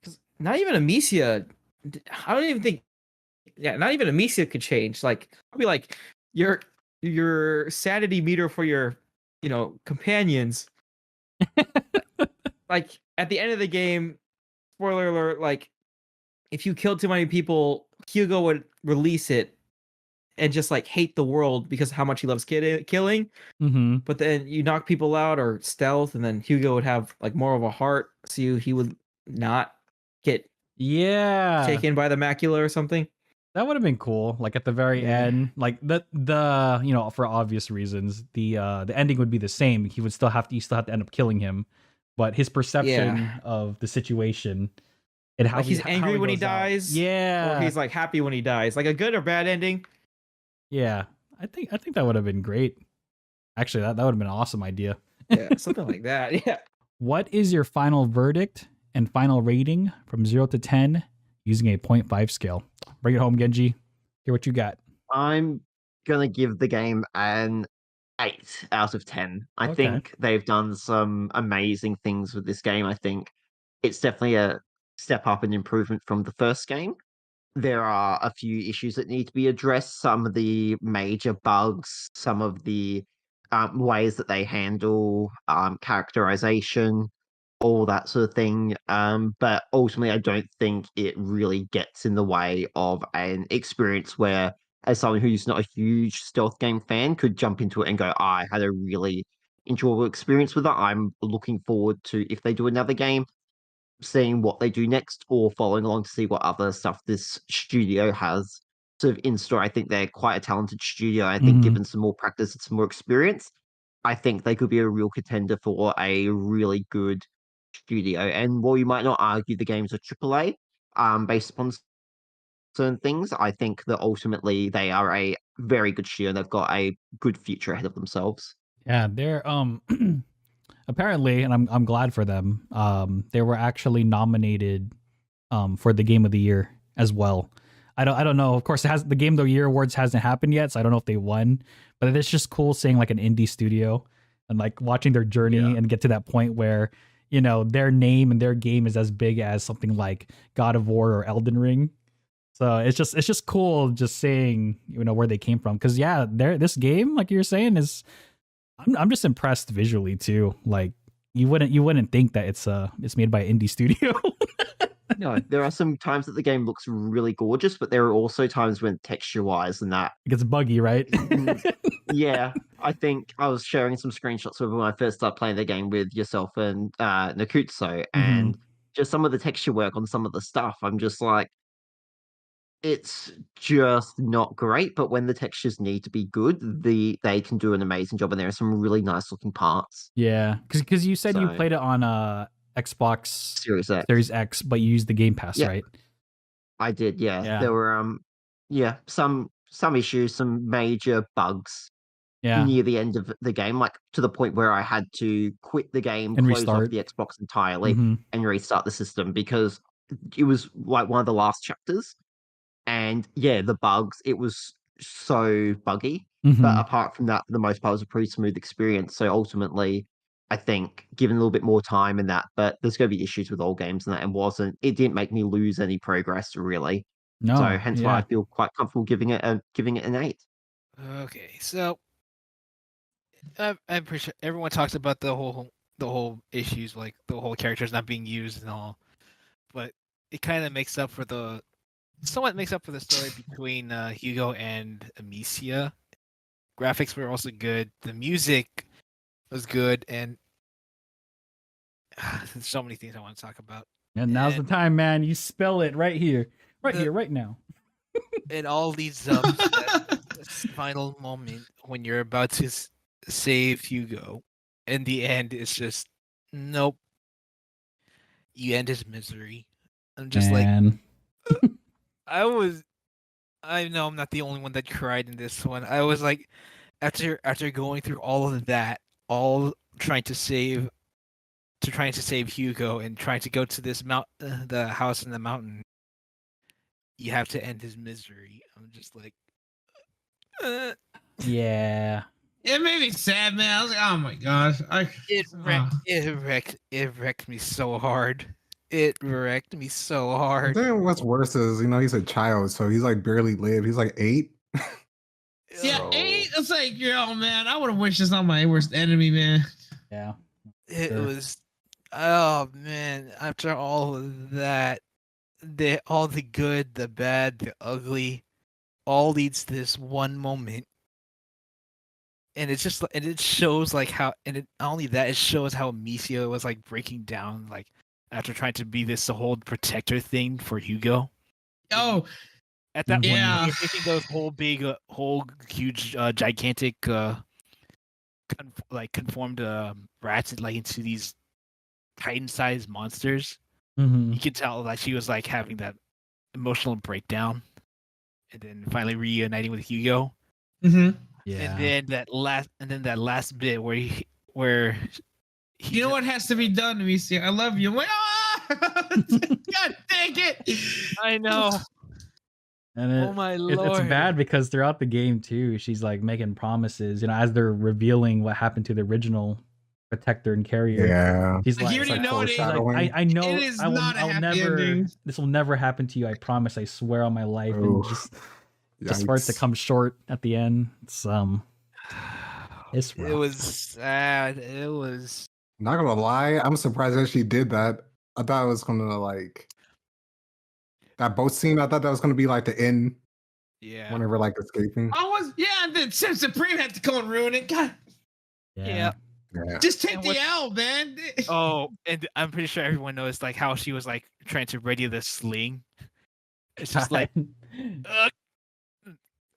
Because not even Amicia. I don't even think. Yeah, not even Amicia could change. Like, I'll be like your sanity meter for your companions. Like at the end of the game, spoiler alert, like if you killed too many people, Hugo would release it and just like hate the world because of how much he loves killing. Mm-hmm. But then you knock people out or stealth, and then Hugo would have like more of a heart, so he would not get taken by the macula or something. That would have been cool. Like at the very end, like the for obvious reasons, the ending would be the same. You still have to end up killing him, but his perception of the situation and how like he's angry when he goes out. dies, Yeah, or he's like happy when he dies, like a good or bad ending. Yeah, I think that would have been great. Actually, that would have been an awesome idea. Yeah, something like that. Yeah. What is your final verdict and final rating from 0 to 10 using a 0.5 scale? Bring it home, Genji. Hear what you got. I'm gonna give the game an 8 out of 10. I Okay. think they've done some amazing things with this game. I think it's definitely a step up and improvement from the first game. There are a few issues that need to be addressed. Some of the major bugs, some of the ways that they handle characterization, all that sort of thing. But ultimately, I don't think it really gets in the way of an experience where, as someone who's not a huge stealth game fan, could jump into it and go, I had a really enjoyable experience with it. I'm looking forward to, if they do another game, seeing what they do next or following along to see what other stuff this studio has sort of in store. I think they're quite a talented studio. I think given some more practice and some more experience, I think they could be a real contender for a really good studio. And while you might not argue the games are AAA, based upon certain things, I think that ultimately they are a very good studio and they've got a good future ahead of themselves. Yeah, they're apparently, and I'm glad for them. They were actually nominated for the Game of the Year as well. I don't know. Of course, the Game of the Year awards hasn't happened yet, so I don't know if they won. But it's just cool seeing like an indie studio and like watching their journey and get to that point where, you know, their name and their game is as big as something like God of War or Elden Ring. So it's just cool just seeing, you know, where they came from. Because yeah, this game, like you're saying, is I'm just impressed visually too. Like you wouldn't think that it's made by an indie studio. No, there are some times that the game looks really gorgeous, but there are also times when texture-wise and that It gets buggy, right? yeah, I think I was sharing some screenshots of when I first started playing the game with yourself and Nakutso, and just some of the texture work on some of the stuff. I'm just like, it's just not great. But when the textures need to be good, they can do an amazing job, and there are some really nice looking parts. Yeah, because you said you So- played it on Xbox Series X. but you used the Game Pass, Yeah. right? I did, yeah. Yeah. There were some issues, some major bugs Yeah, near the end of the game, like to the point where I had to quit the game, And close off restart. the Xbox entirely, Mhm. and restart the system because it was like one of the last chapters. And yeah, the bugs, it was so buggy. But Mhm. apart from that, for the most part, it was a pretty smooth experience. So ultimately, I think given a little bit more time in that, but there's going to be issues with all games and that, and it didn't make me lose any progress really. No, So hence why I yeah. feel quite comfortable giving it an 8. Okay, so I'm pretty sure everyone talks about the whole issues, like the whole characters not being used and all, but it kind of somewhat makes up for the story between Hugo and Amicia. Graphics were also good. The music was good, and there's so many things I want to talk about. And now's the And- time, man. You spell it right here, The- right now. It all leads up to that final moment when you're about to save Hugo. In the end, it's just nope. You end his misery. I'm just like Man. I know I'm not the only one that cried in this one. I was like, after going through all of that, all trying to save Hugo and trying to go to this the house in the mountain, you have to end his misery. I'm just like, Yeah. It made me sad, man. I was like, oh my gosh. it wrecked me so hard. It wrecked me so hard. Then what's worse is, he's a child, so he's like barely lived. He's like 8. Yeah, So- 8. It's like, yo, man, I would have wished this on my worst enemy, man. Yeah. It Sure. was, oh man, after all of that, all the good, the bad, the ugly, all leads to this one moment. And it's just, and it shows like how, and it not only that, it shows how Amicia was like breaking down, like after trying to be this whole protector thing for Hugo. Oh, At that point, Yeah. you're making those whole big, whole huge, gigantic, conformed rats like into these Titan-sized monsters. Mhm. You can tell that she was like having that emotional breakdown, and then finally reuniting with Hugo. mm-hmm. Yeah. And then that last bit where he You know what has to be done to me? See, I love you. I'm like, ah! God dang it! I know. And Oh my it's lord. bad because throughout the game too, she's like making promises, as they're revealing what happened to the original protector and carrier. Yeah. She's Like, like, you already it's know it is. she's like, Foreshadowing. I know It is I will, not a I'll happy never ending. this will never happen to you. I promise, I swear on my life. Oh, And just for it to yikes. come short at the end. It's It rough. was sad. It was Not gonna lie, I'm surprised that she did that. I thought it was gonna like that boat scene. I thought that was gonna be like the end Yeah. whenever like escaping. I was, yeah, and then Sim Supreme had to come and ruin it. God, Yeah. Yeah. just take And the what- L, man. Oh, and I'm pretty sure everyone knows like how she was like trying to ready the sling. It's just like,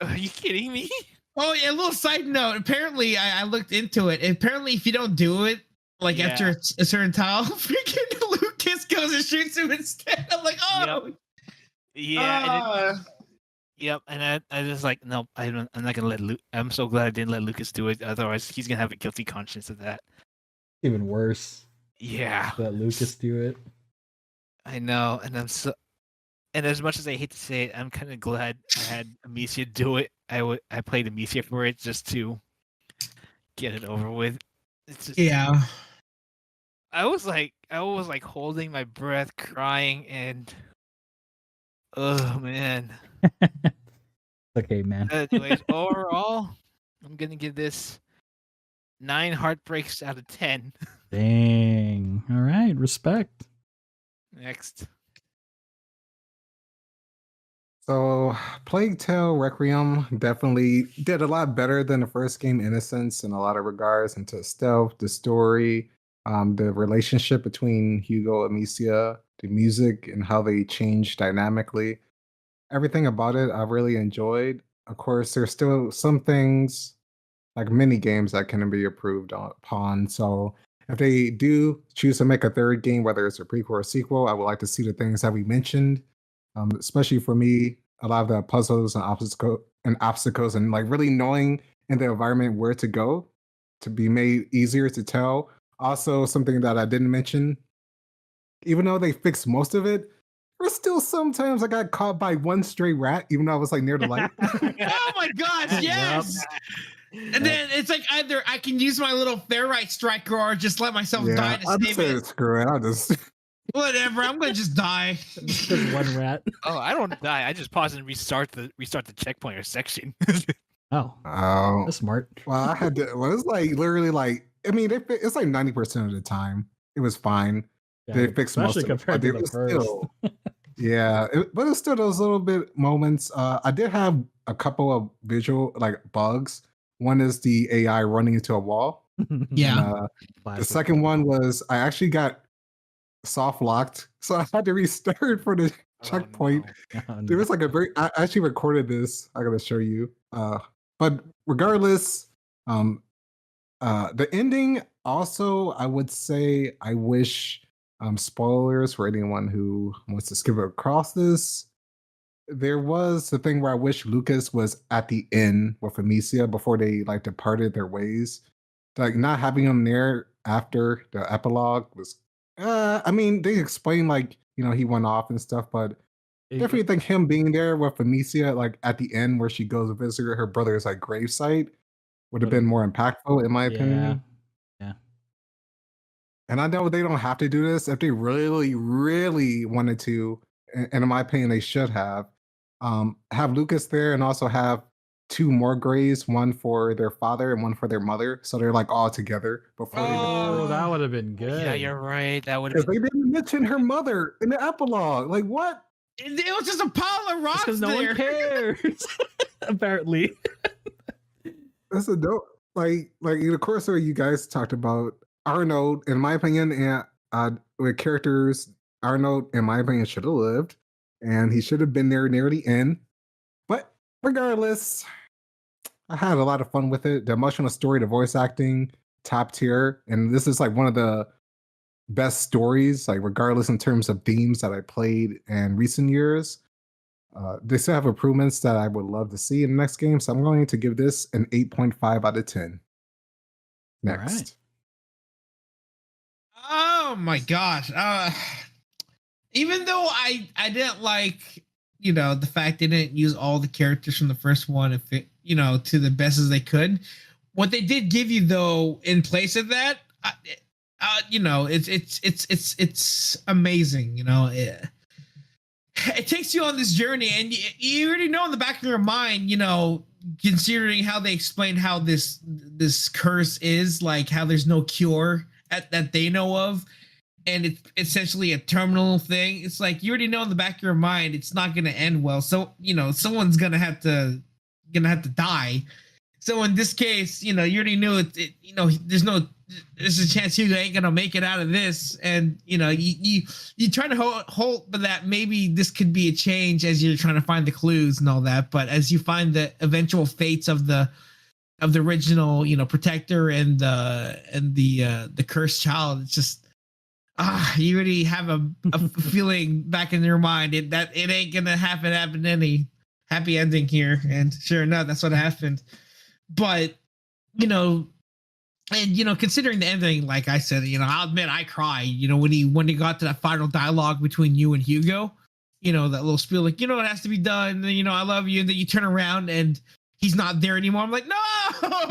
are you kidding me? Oh, yeah, a little side note. Apparently, I looked into it. Apparently, if you don't do it, like after Yeah. a certain tile, freaking Lucas goes and shoots him instead. I'm like, oh, Yeah. Yep. And I just like, no, I'm not gonna let Luke. I'm so glad I didn't let Lucas do it. Otherwise, he's gonna have a guilty conscience of that. Even worse. Yeah. Let Lucas do it. I know, and I'm so. And as much as I hate to say it, I'm kind of glad I had Amicia do it. I played Amicia for it just to get it over with. It's just, yeah. I was like holding my breath, crying, and oh man. Okay, man. Anyways, overall, I'm gonna give this 9 heartbreaks out of 10. Dang. All right. Respect. Next. So, Plague Tale Requiem definitely did a lot better than the first game, Innocence, in a lot of regards, into stealth, the story, the relationship between Hugo and Amicia, the music, and how they changed dynamically. Everything about it, I really enjoyed. Of course, there's still some things like mini games that can be improved upon. So, if they do choose to make a third game, whether it's a prequel or sequel, I would like to see the things that we mentioned. Especially for me, a lot of the puzzles and obstacles and like really knowing in the environment where to go to be made easier to tell. Also, something that I didn't mention, even though they fixed most of it, there's still sometimes I got caught by one stray rat, even though I was like near the light. Oh my gosh, yes. And then it's like either I can use my little ferrite striker or just let myself die to I just save it. said screw it. I'll just Whatever, I'm gonna just die. Just one rat. Oh, I don't die. I just pause and restart the checkpoint or section. Oh, oh. that's smart. Well, I had to. Well, it's like literally like I mean, it's like 90% of the time it was fine. They fixed most especially of it, compared but to it the was first. still, yeah. But it's still those little bit moments. I did have a couple of visual like bugs. One is the AI running into a wall. Yeah. And, the Classic. second one was I actually got soft locked, so I had to restart for the checkpoint. Oh, There no. was like a very I actually recorded this. I gotta show you. But regardless, the ending also I would say I wish spoilers for anyone who wants to skip across this. There was the thing where I wish Lucas was at the end with Amicia before they like departed their ways. Like not having him there after the epilogue was I mean they explained like he went off and stuff, but definitely think him being there with Amicia, like at the end where she goes to visit her brother's like gravesite, would have been more impactful in my opinion. Yeah. And I know they don't have to do this if they really, really wanted to. And in my opinion, they should have Lucas there and also have 2 more graves, one for their father and one for their mother, so they're like all together before they Oh, depart. that would have been good. Yeah, you're right. That would Because have they didn't mention her mother in the epilogue. Like what? It was just a pile of rocks Because no there. one cares. Apparently. That's a dope. Like in the course where you guys talked about Arnold, in my opinion, and with characters, Arnold, in my opinion, should have lived, and he should have been there near the end. But regardless, I had a lot of fun with it. The emotional story, the voice acting, top tier, and this is like one of the best stories, like regardless in terms of themes that I played in recent years. They still have improvements that I would love to see in the next game, so I'm going to give this an 8.5 out of 10. Next. right. Oh my gosh. Even though I didn't like, the fact they didn't use all the characters from the first one if it, to the best as they could. What they did give you though in place of that, it's amazing, it takes you on this journey and you already know in the back of your mind, considering how they explain how this curse is, like how there's no cure that they know of, and it's essentially a terminal thing. It's like you already know in the back of your mind it's not going to end well. So someone's gonna have to die. So in this case, you already knew there's a chance Hugo ain't gonna make it out of this, and you try to hope that maybe this could be a change as you're trying to find the clues and all that. But as you find the eventual fates of the original, protector and the cursed child, it's just you already have a feeling back in your mind that it ain't gonna happen any happy ending here, and sure enough, that's what happened. But considering the ending, like I said, I'll admit I cried, when he got to that final dialogue between you and Hugo, that little spiel, like, it has to be done, and, I love you, and then you turn around and he's not there anymore. I'm like, no,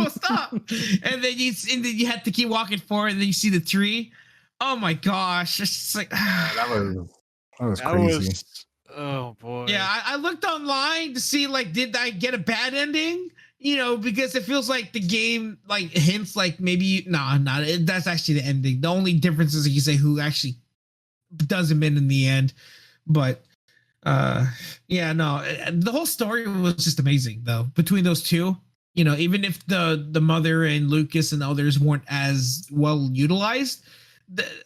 stop. and then you have to keep walking forward, and then you see the tree. Oh my gosh. It's just like that was crazy. Oh boy. Yeah, I looked online to see, like, did I get a bad ending? Because it feels like the game, like, hints like maybe that's actually the ending. The only difference is, like you say, who actually does him in the end. But the whole story was just amazing, though, between those two. Even if the mother and Lucas and others weren't as well utilized,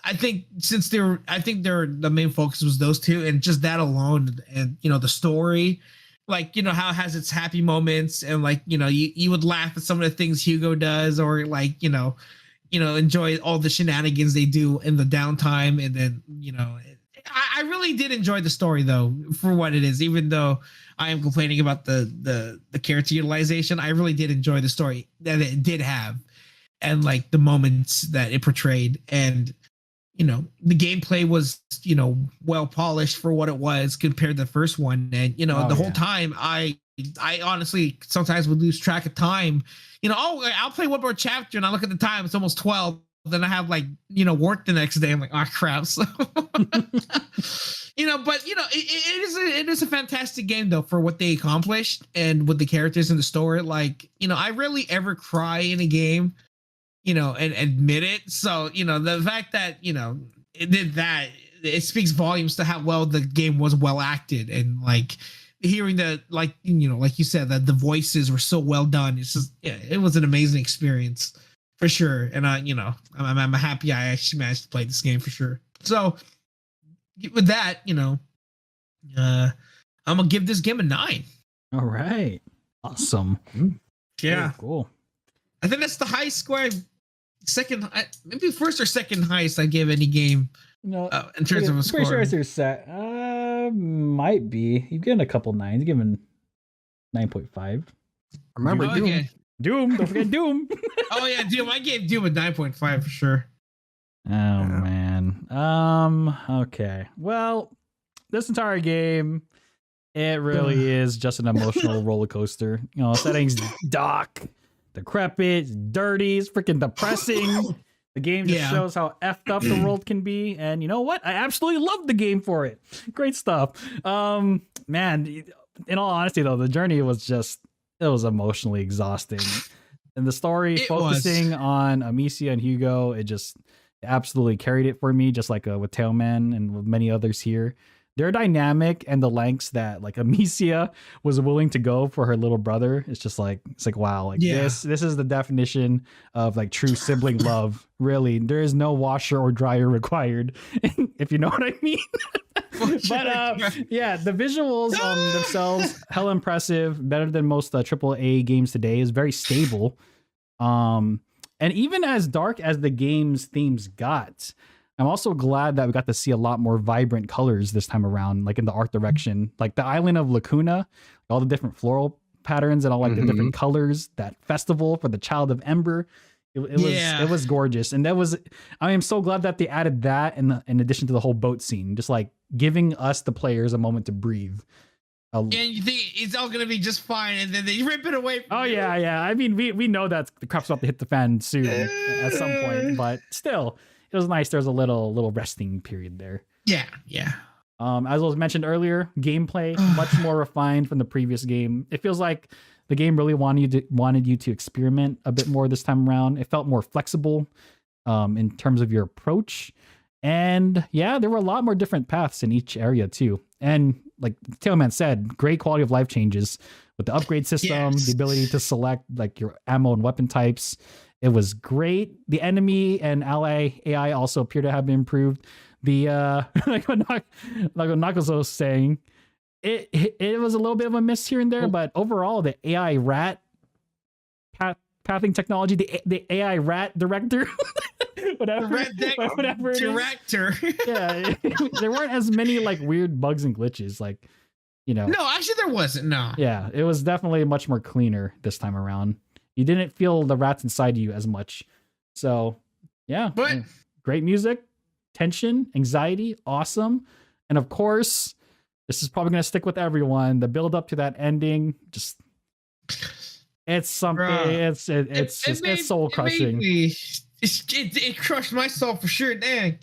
I think the main focus was those two, and just that alone, and the story, like, how it has its happy moments, and, like, you would laugh at some of the things Hugo does, or, like, enjoy all the shenanigans they do in the downtime. And then, I really did enjoy the story, though, for what it is. Even though I am complaining about the character utilization, I really did enjoy the story that it did have, and, like, the moments that it portrayed. And the gameplay was, well polished for what it was compared to the first one. And, the whole time I honestly sometimes would lose track of time. I'll play one more chapter and I look at the time, it's almost 12. Then I have, like, work the next day. I'm like, oh crap. So, it is a fantastic game, though, for what they accomplished and with the characters and the story. Like, I rarely ever cry in a game, and admit it. So, the fact that, it did that, it speaks volumes to how well the game was well acted, and, like, hearing the, like, like you said, that the voices were so well done. It's just, it was an amazing experience for sure. And I'm happy I actually managed to play this game for sure. So with that, I'm gonna give this game a 9. All right. Awesome. Yeah. Very cool. I think that's the highest score, maybe first or second highest I give any game. No, in terms of a score. Pretty sure it's your set. Might be. You've given a couple 9s. You've given 9.5. Remember Doom. Okay. Doom. Don't forget Doom. Oh yeah, Doom. I gave Doom a 9.5 for sure. Oh man. Okay. Well, this entire game, it really is just an emotional roller coaster. Setting's dark, decrepit, dirty, it's freaking depressing. The game just shows how effed up the world can be, and you know what? I absolutely love the game for it. Great stuff. Man, in all honesty, though, the journey was it was emotionally exhausting, and the story focusing on Amicia and Hugo, it just absolutely carried it for me, just like with Tailman and with many others here. Their dynamic and the lengths that, like, Amicia was willing to go for her little brother, it's like wow, like this is the definition of, like, true sibling love. Really, there is no washer or dryer required, if you know what I mean. But yeah, the visuals themselves, hella impressive, better than most AAA games today. Is very stable, and even as dark as the game's themes got, I'm also glad that we got to see a lot more vibrant colors this time around, like in the art direction, like the island of Lacuna, all the different floral patterns and all, like, the different colors, that festival for the Child of Ember. It was gorgeous. And I am so glad that they added that in addition to the whole boat scene, just, like, giving us, the players, a moment to breathe. And you think it's all going to be just fine, and then they rip it away from you. Yeah. I mean, we know that the crap's about to hit the fan soon at some point, but still, it was nice. There was a little resting period there. Yeah. As was mentioned earlier, gameplay much more refined from the previous game. It feels like the game really wanted you to experiment a bit more this time around. It felt more flexible. in terms of your approach. And yeah, there were a lot more different paths in each area too. And like Tailman said, great quality of life changes with the upgrade system, the ability to select like your ammo and weapon types. It was great. The enemy and ally AI also appear to have been improved. The like what Nakazo was saying, it was a little bit of a miss here and there, but overall the AI rat pathing technology, the AI rat director, whatever it is. Director. Yeah, there weren't as many like weird bugs and glitches, like, you know. No, actually there wasn't. No. Yeah, it was definitely much more cleaner this time around. You didn't feel the rats inside you as much. So yeah, But great music, tension, anxiety, awesome. And of course, this is probably going to stick with everyone. The build up to that ending, just it's something. Bruh. It's soul crushing. It crushed my soul for sure. Dang.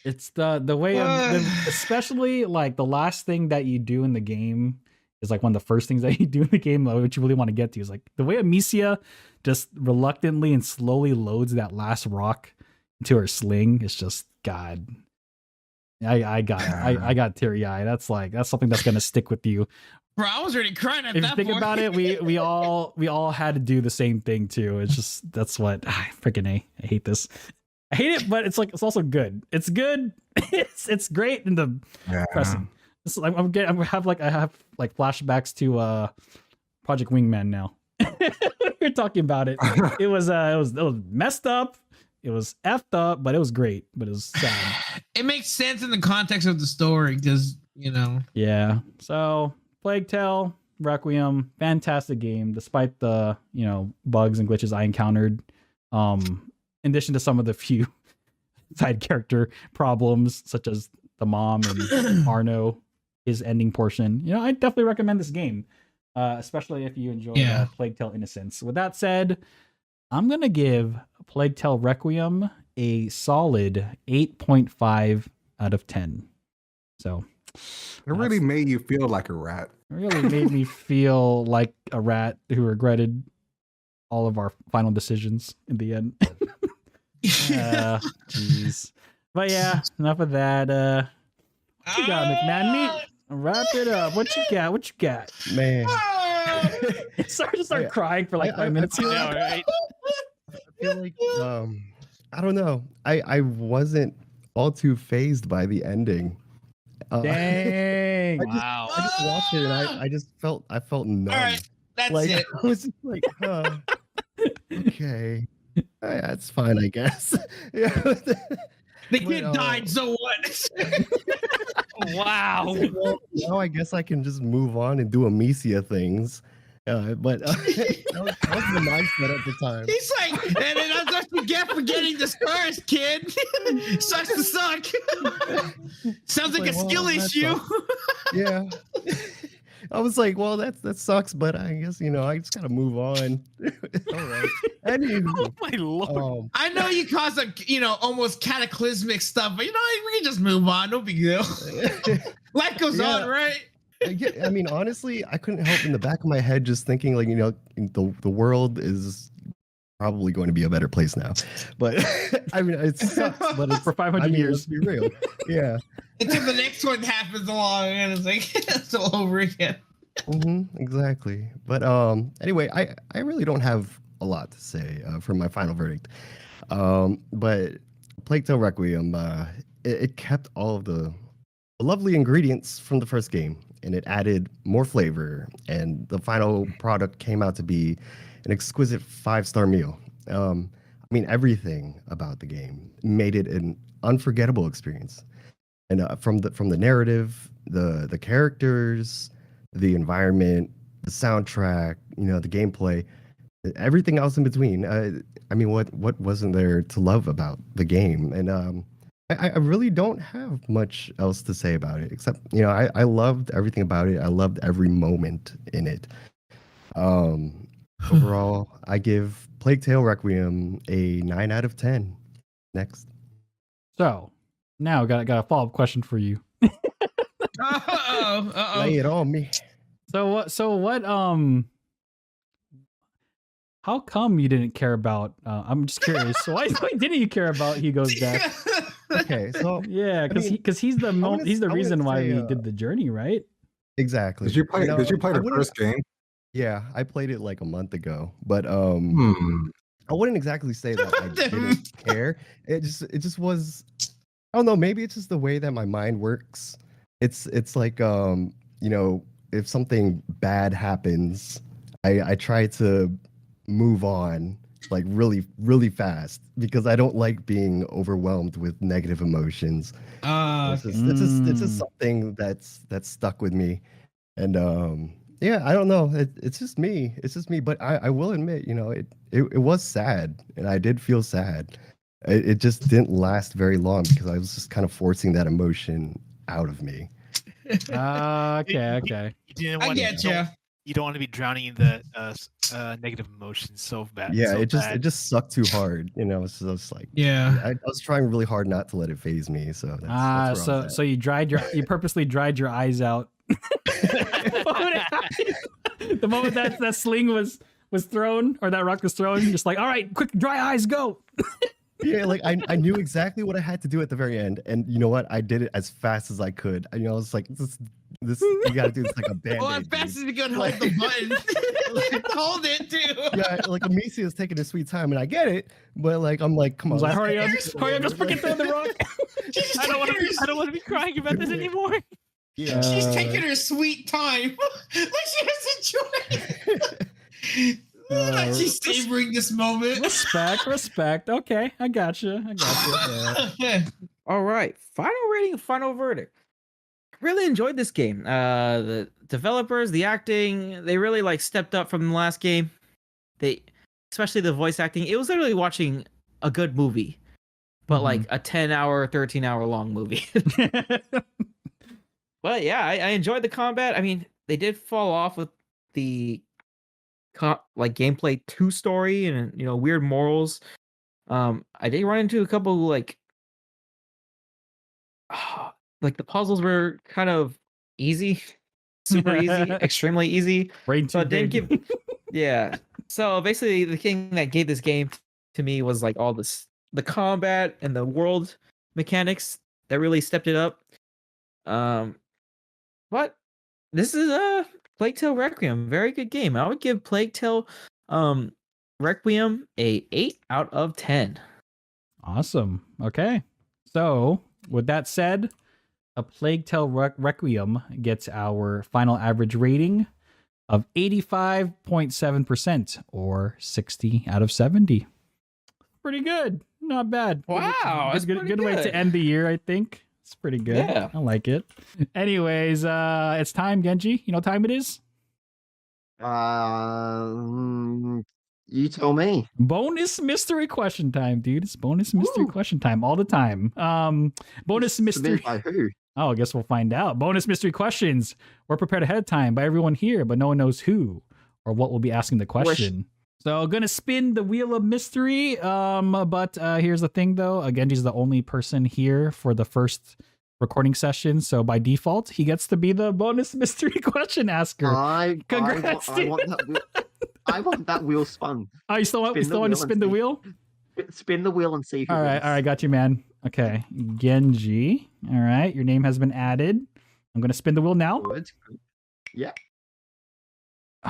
It's the way, especially like the last thing that you do in the game is like one of the first things that you do in the game, which you really want to get to, is like the way Amicia just reluctantly and slowly loads that last rock into her sling. It's just God. I got teary eyed. That's something that's gonna stick with you. Bro, I was already crying at If that you think point. about it, we all had to do the same thing too. It's just that's what freaking I hate this. I hate it, but it's like it's also good. It's good. It's great in the pressing. This, I have flashbacks to Project Wingman now. We're talking about it. It was messed up. It was effed up, but it was great. But it was sad. It makes sense in the context of the story because, you know. Yeah. So Plague Tale, Requiem, fantastic game, despite the, you know, bugs and glitches I encountered. In addition to some of the few side character problems, such as the mom and Arno, his ending portion. You know, I definitely recommend this game. Especially if you enjoy Plague Tale Innocence. With that said, I'm going to give Plague Tale Requiem a solid 8.5 out of 10. So it really made you feel like a rat. It really made me feel like a rat who regretted all of our final decisions in the end. Jeez. But yeah, enough of that. What you got, McMahon? Wrap it up. What you got? Man. Start crying for like 5 minutes. Right? I feel like I don't know. I wasn't all too phased by the ending. Dang! Wow. I just watched it and I felt numb. All right, that's like it. I was just like, okay, that's fine, I guess. Yeah. The kid died, so what? Wow. Well, now I guess I can just move on and do Amicia things. But that was the mindset at the time. He's like, and then that's what you get for getting the stars, kid. Sucks to suck. Sounds like a skill issue. Yeah. I was like, well, that sucks, but I guess, I just gotta move on. All right. Anywho, Oh my lord. I know you caused almost cataclysmic stuff, but we can just move on. No big deal. Life goes on, right? I mean, honestly, I couldn't help in the back of my head just thinking, like, the world is probably going to be a better place now. But I mean, it sucks, but it's for 500 years. Let's be real. Yeah. Until the next one happens along, and it's like it's all over again. Exactly. But anyway, I really don't have a lot to say for my final verdict. But Plague Tale Requiem, it kept all of the lovely ingredients from the first game, and it added more flavor, and the final product came out to be an exquisite 5-star meal. I mean, everything about the game made it an unforgettable experience. And from the narrative, the characters, the environment, the soundtrack, the gameplay, everything else in between. I mean, what wasn't there to love about the game? And I really don't have much else to say about it, except, I loved everything about it. I loved every moment in it. Overall, I give Plague Tale Requiem a 9 out of 10. Next. So now got a follow-up question for you. Uh-oh. Lay it on me. So what How come you didn't care about? I'm just curious. Why didn't you care about Hugo's death? Okay, so Yeah, because mean, he's the wanna he's the I wanna reason why say, we did the journey, right? exactly. Did you play? Did you play I the wouldn't. first game? Yeah, I played it like a month ago, but Hmm. I wouldn't exactly say that I didn't care. It just was. I don't know. Maybe it's just the way that my mind works. It's like you know, if something bad happens, I try to move on like really fast because I don't like being overwhelmed with negative emotions. It's just something that's stuck with me, and yeah, I don't know. It's just me. It's just me. But I will admit, you know, it was sad, and I did feel sad. It just didn't last very long because I was just kind of forcing that emotion out of me. Okay. You didn't I want get to, you. you don't want to be drowning in the negative emotions so bad. Yeah, so it bad. just sucked too hard, you know. So it's like, Yeah. I was trying really hard not to let it phase me. So that's where I was So at. so you purposely dried your eyes out. The moment that sling was thrown or that rock was thrown, just like, all right, quick, dry eyes, go. Yeah, like I knew exactly what I had to do at the very end, and you know what? I did it as fast as I could. You know, it's like this you got to do this like a band. Well, as fast as we could hold the button. Hold it too. Yeah, like Amicia is taking a sweet time, and I get it, but like I'm like, come I on, was like, hurry up, let's- just freaking throw the rock. I don't want to be crying about this anymore. Yeah. She's taking her sweet time. Like she has enjoyed. She's savoring this moment. Respect. Okay, I got you. Yeah. All right, final rating, final verdict. Really enjoyed this game. The developers, the acting, they really like stepped up from the last game. They, especially the voice acting. It was literally watching a good movie, but like a 10-hour, 13-hour long movie. But yeah, I enjoyed the combat. I mean, they did fall off with the like gameplay 2 story and weird morals. I did run into a couple like the puzzles were kind of easy, super easy, extremely easy. Brain So too it didn't big. give. Yeah. So basically, the thing that gave this game to me was like all the combat and the world mechanics that really stepped it up. But this is a Plague Tale Requiem, very good game. I would give Plague Tale Requiem a 8 out of 10. Awesome. Okay. So, with that said, a Plague Tale Requiem gets our final average rating of 85.7% or 60 out of 70. Pretty good. Not bad. Wow, that's Good pretty way to good. end the year, I think. It's pretty good. Yeah. I like it. Anyways, it's time, Genji. You know what time it is? You tell me. Bonus mystery question time, dude. It's bonus mystery question time all the time. Bonus mystery. Submitted by who? Oh, I guess we'll find out. Bonus mystery questions were prepared ahead of time by everyone here, but no one knows who or what will be asking the question. So gonna spin the wheel of mystery. But here's the thing though. Genji's the only person here for the first recording session. So by default, he gets to be the bonus mystery question asker. Congrats, I want that wheel. I want that wheel spun. Oh, you still want to spin the wheel? Spin the wheel and see who All wins. right, got you, man. Okay, Genji. All right, your name has been added. I'm gonna spin the wheel now. Good. Yeah.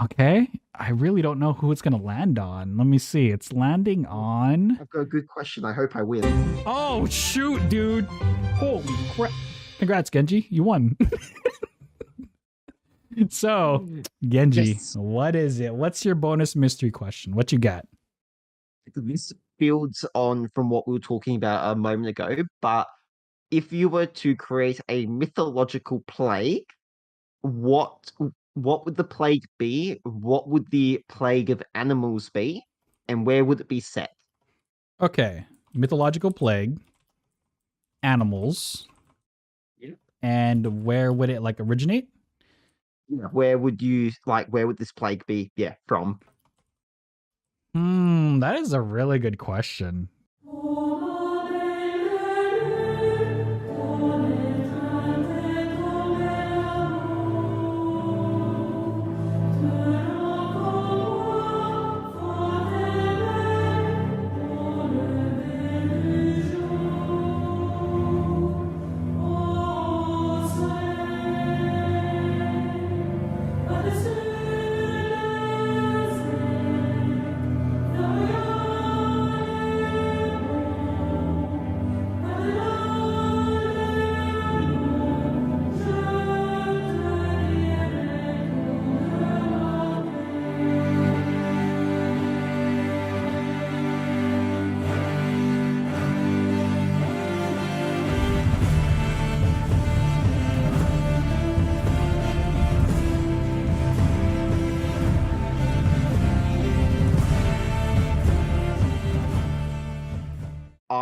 Okay, I really don't know who it's gonna land on. Let me see. It's landing on. I've got a good question. I hope I win. Oh shoot, dude! Holy crap! Congrats, Genji. You won. So, Genji, Yes. what is it? What's your bonus mystery question? What you got? This builds on from what we were talking about a moment ago, but if you were to create a mythological plague, what would the plague be? What would the plague of animals be? And where would it be set? Okay, mythological plague, animals, Yeah. and where would it like originate? Where would this plague be? Yeah, from. That is a really good question.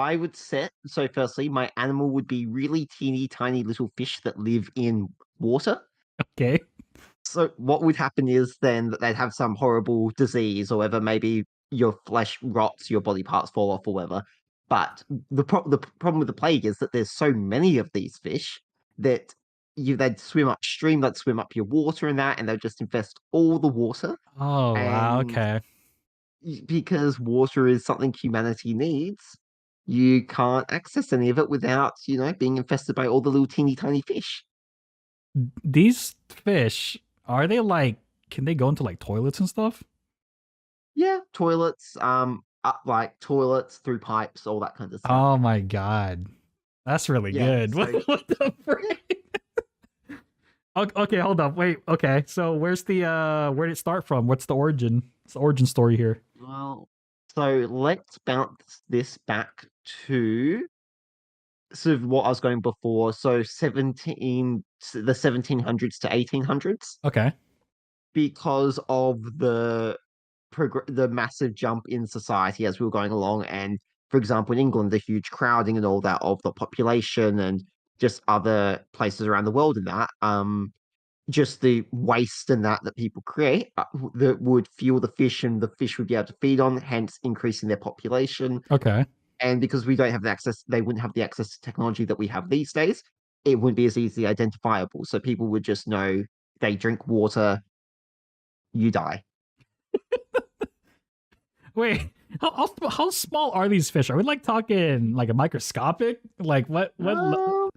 I would set so firstly, my animal would be really teeny tiny little fish that live in water. Okay. So what would happen is then that they'd have some horrible disease or whatever, maybe your flesh rots, your body parts fall off or whatever. But the problem with the plague is that there's so many of these fish that they'd swim upstream, they'd swim up your water and that, and they'd just infest all the water. Oh wow. And Okay. because water is something humanity needs, you can't access any of it without, being infested by all the little teeny tiny fish. These fish, are they like? Can they go into like toilets and stuff? Yeah, toilets, up like toilets through pipes, all that kind of stuff. Oh my god, that's really Yeah, good. so- What the frick? Okay, hold up. Wait. Okay, so where's the where did it start from? What's the origin? What's the origin story here? Well, so let's bounce this back to sort of what I was going before. So the 1700s to 1800s, Okay. because of the massive jump in society as we were going along, and for example, in England, the huge crowding and all that of the population, and just other places around the world, and that just the waste and that people create that would fuel the fish, and the fish would be able to feed on, hence increasing their population. Okay. And because we don't have the access, they wouldn't have the access to technology that we have these days. It wouldn't be as easily identifiable. So people would just know they drink water, you die. Wait. How small are these fish? Are we like talking like a microscopic? Like what? How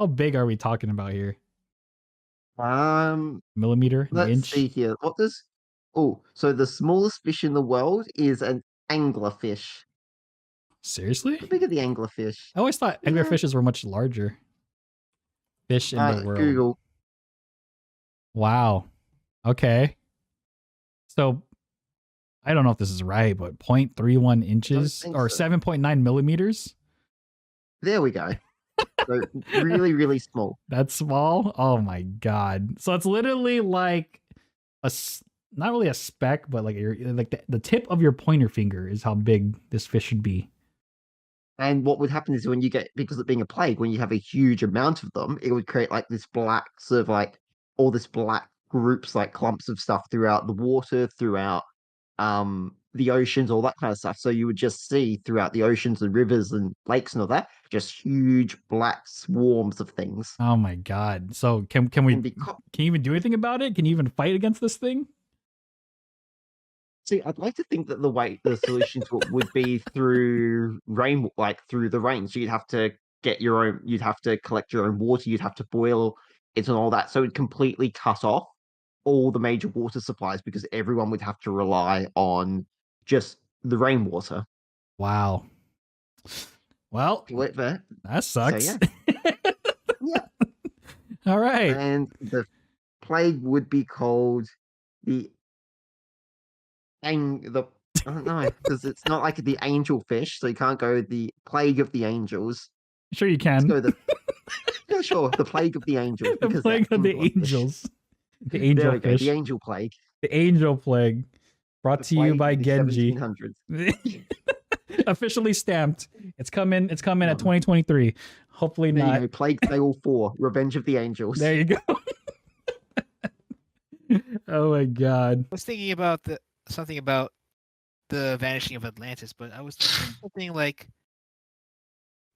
big are we talking about here? Millimeter, an Let's inch? see here. So the smallest fish in the world is an anglerfish. Seriously? How big are the anglerfish? I always thought Yeah. anglerfishes were much larger. Fish in the world. Google. Wow. Okay. So I don't know if this is right, but 0.31 inches think or so. 7.9 millimeters. There we go. So really, really small. That's small. Oh my god. So it's literally like not really a speck, but like the tip of your pointer finger is how big this fish should be. And what would happen is because of being a plague, when you have a huge amount of them, it would create like this black sort of like all this black groups, like clumps of stuff throughout the water, throughout the oceans, all that kind of stuff. So you would just see throughout the oceans and rivers and lakes and all that, just huge black swarms of things. Oh my god. So can we can you even do anything about it? Can you even fight against this thing? See, I'd like to think that the solution to it would be through rain, like through the rain. So you'd have to collect your own water, you'd have to boil it and all that. So it'd completely cut off all the major water supplies because everyone would have to rely on just the rainwater. Wow. Well, That sucks. So, yeah. All right. And the plague would be called I don't know, because it's not like the angelfish, so you can't go the plague of the angels. Sure you can. Let's go yeah, sure, the plague of the angels. The plague of the angels. The angel there we fish. go, the angel plague. The angel plague. Brought to you by Genji. 1700s. Officially stamped. It's coming at 2023. Hopefully There not. you go, Plague Tale 4, Revenge of the Angels. There you go. Oh my god. I was thinking about something about the vanishing of Atlantis, but I was thinking something like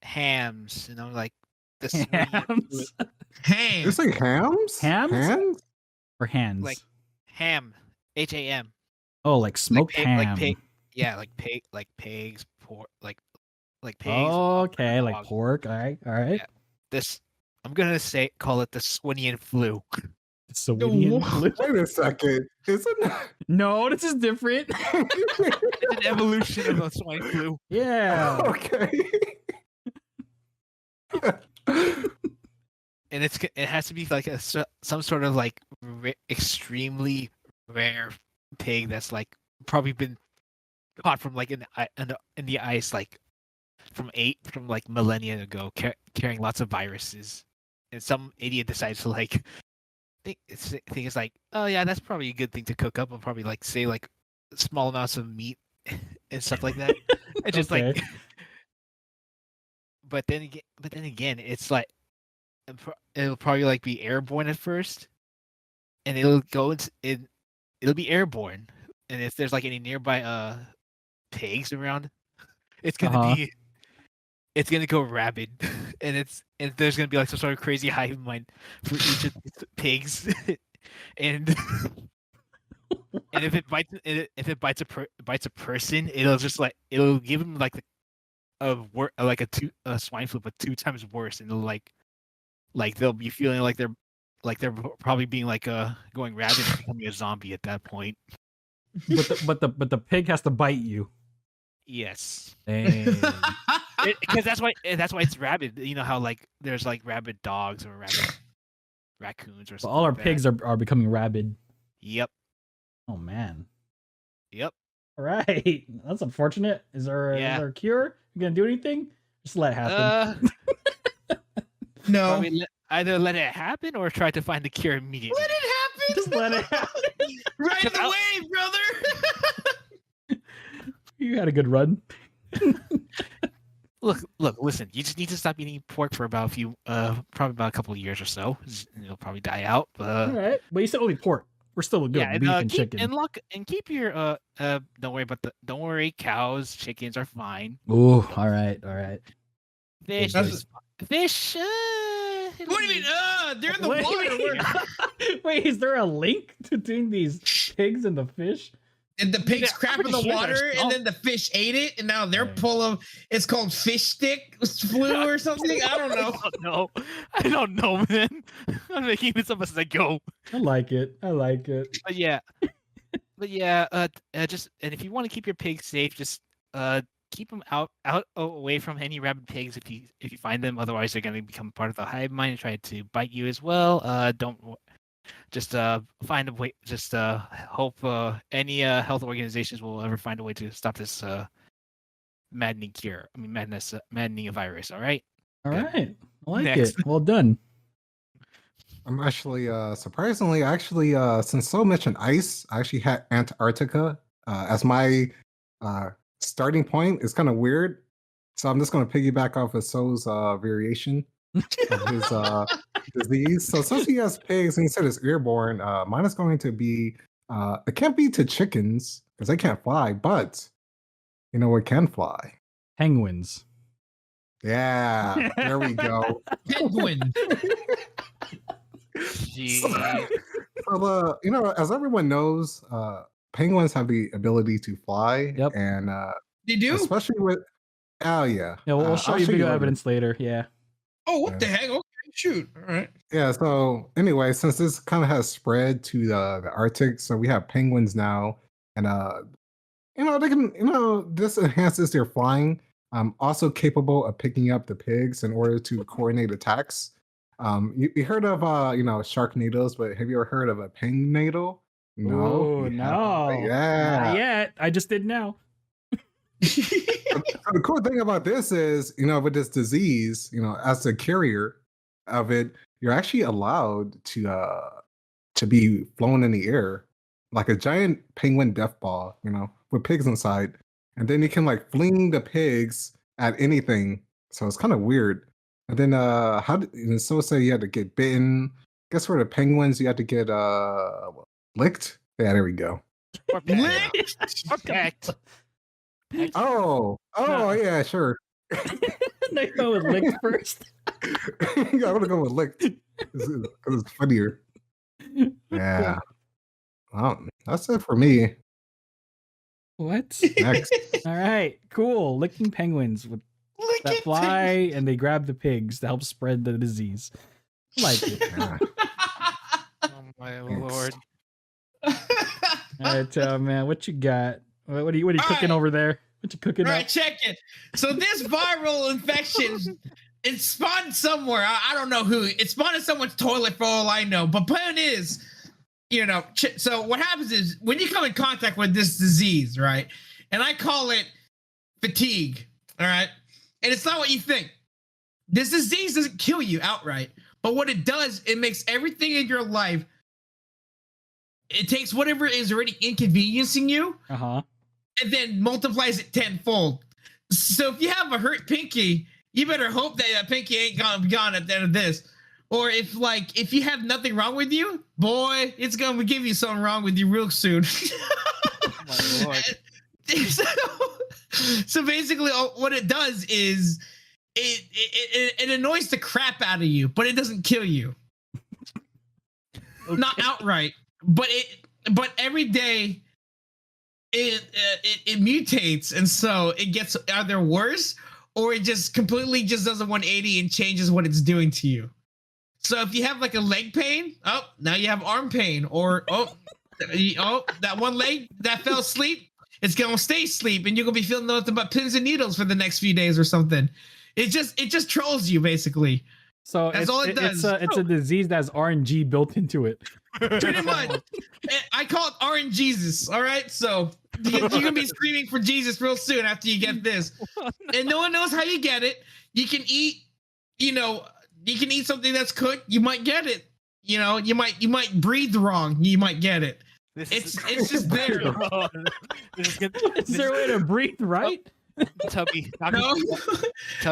hams, like the Hams? Ham. You say hams? Hams? Hands? Or hands? like ham, HAM, oh, like smoked ham. like pig, yeah, like pigs, pork, like pigs. Oh, okay, like dogs. pork. All right. Yeah. I'm gonna call it the Swinian flu. Sawidian flu. Wait a second. Isn't that? No, this is different. It's an evolution of a swine flu. Yeah. Okay. And it has to be like some sort of like extremely rare pig that's like probably been caught from like in the ice like from like millennia ago, carrying lots of viruses, and some idiot decides to like think it's like, oh yeah, that's probably a good thing to cook up, and probably like say like small amounts of meat and stuff like that, and just like Okay. but then again, it's like it'll probably like be airborne at first, and it'll go into it. It'll be airborne, and if there's like any nearby pigs around, it's gonna Uh-huh. be it's gonna go rabid, and there's gonna be like some sort of crazy hive mind for each of these pigs, and and if it bites a person, it'll give them like a swine flu, but 2 times worse, and it'll like they'll be feeling like they're probably being like going rabid and becoming a zombie at that point. But the pig has to bite you. Yes. Dang. Because that's why it's rabid. You know how like there's like rabid dogs or rabid raccoons or So something. all our like pigs that. are becoming rabid. Yep. Oh man. Yep. All right. That's unfortunate. Is there a cure? You gonna do anything? Just let it happen. No. Probably either let it happen or try to find the cure immediately. Let it happen. Just let it happen. Right away, brother. You had a good run. Look, listen. You just need to stop eating pork for about probably about a couple of years or so. It'll probably die out. All right. But you said only pork. We're still good. Yeah, Beef and chicken. And keep your don't worry, cows, chickens are fine. Ooh, all right. Fish, That's- fish. What do you mean? They're in the Wait, water. Wait, is there a link between these pigs and the fish? And the pigs Yeah, crap I'm in the pretty sure water, there's and then the fish ate it, and now they're Dang. full of. It's called fish stick flu or something. I don't know. I don't know, man. I'm making this up as I go. I like it. But yeah, just and if you want to keep your pigs safe, just keep them out away from any rabid pigs if you find them. Otherwise, they're going to become part of the hive mind and try to bite you as well. Don't just find a way. Just hope any health organizations will ever find a way to stop this maddening virus. All right. All Good. right. I like Next. it. Well done. I'm actually surprisingly since So mentioned ice, I actually had Antarctica as my starting point. It's kind of weird, so I'm just going to piggyback off of So's variation of his disease. So since he has pigs and he said it's airborne, mine is going to be it can't be to chickens because they can't fly, but you know what can fly? Penguins. Yeah, there we go. Penguin. Gee. So as everyone knows, penguins have the ability to fly. Yep. And They do? especially with yeah. Yeah, we'll show I'll you video later. evidence later. Yeah. Oh, what the heck? Okay, shoot. All right. Yeah, so anyway, since this kind of has spread to the Arctic, so we have penguins now, and they can, this enhances their flying. Also capable of picking up the pigs in order to coordinate attacks. You heard of sharknadoes, but have you ever heard of a pengnado? Oh, you no. haven't. Yeah. Not yet. I just did now. So the cool thing about this is, with this disease, as a carrier of it, you're actually allowed to be flown in the air like a giant penguin death ball, with pigs inside, and then you can like fling the pigs at anything. So it's kind of weird. And then so say you had to get bitten. Guess for the penguins you had to get licked. Yeah, there we go. Or pecked. Or pecked. Pecked. Oh, yeah, sure. They go with licked first. I want to go with licked because it's funnier. Yeah. Well, that's it for me. What? Next. All right. Cool. Licking penguins that Licking fly and they grab the pigs to help spread the disease. I like it. Yeah. Oh my lord. All right, man. What you got? What are you All cooking right. over there? What you cooking All up? right, check it. So this viral infection, it spawned somewhere. I don't know who. It spawned in someone's toilet for all I know. But point is, so what happens is when you come in contact with this disease, right? And I call it fatigue, all right? And it's not what you think. This disease doesn't kill you outright. But what it does, it makes everything in your life, it takes whatever is already inconveniencing you Uh-huh. and then multiplies it tenfold. So if you have a hurt pinky you better hope that pinky ain't gone at the end of this. Or if you have nothing wrong with you, boy, it's gonna give you something wrong with you real soon. Oh my lord. So basically, what it does is it annoys the crap out of you, but it doesn't kill you. Okay. Not outright, but every day it mutates, and so it gets either worse or it just completely just does a 180 and changes what it's doing to you. So if you have like a leg pain, now you have arm pain, or that one leg that fell asleep, it's gonna stay asleep, and you're gonna be feeling nothing but pins and needles for the next few days or something. It just trolls you basically. So that's all it does. It's a disease that has RNG built into it. Pretty much. I call it RNGesus. All right, so you're gonna be screaming for Jesus real soon after you get this, and no one knows how you get it. You can eat, you can eat something that's cooked. You might get it. You might breathe wrong. You might get it. It's just there. Is there a way to breathe right? Tubby. No.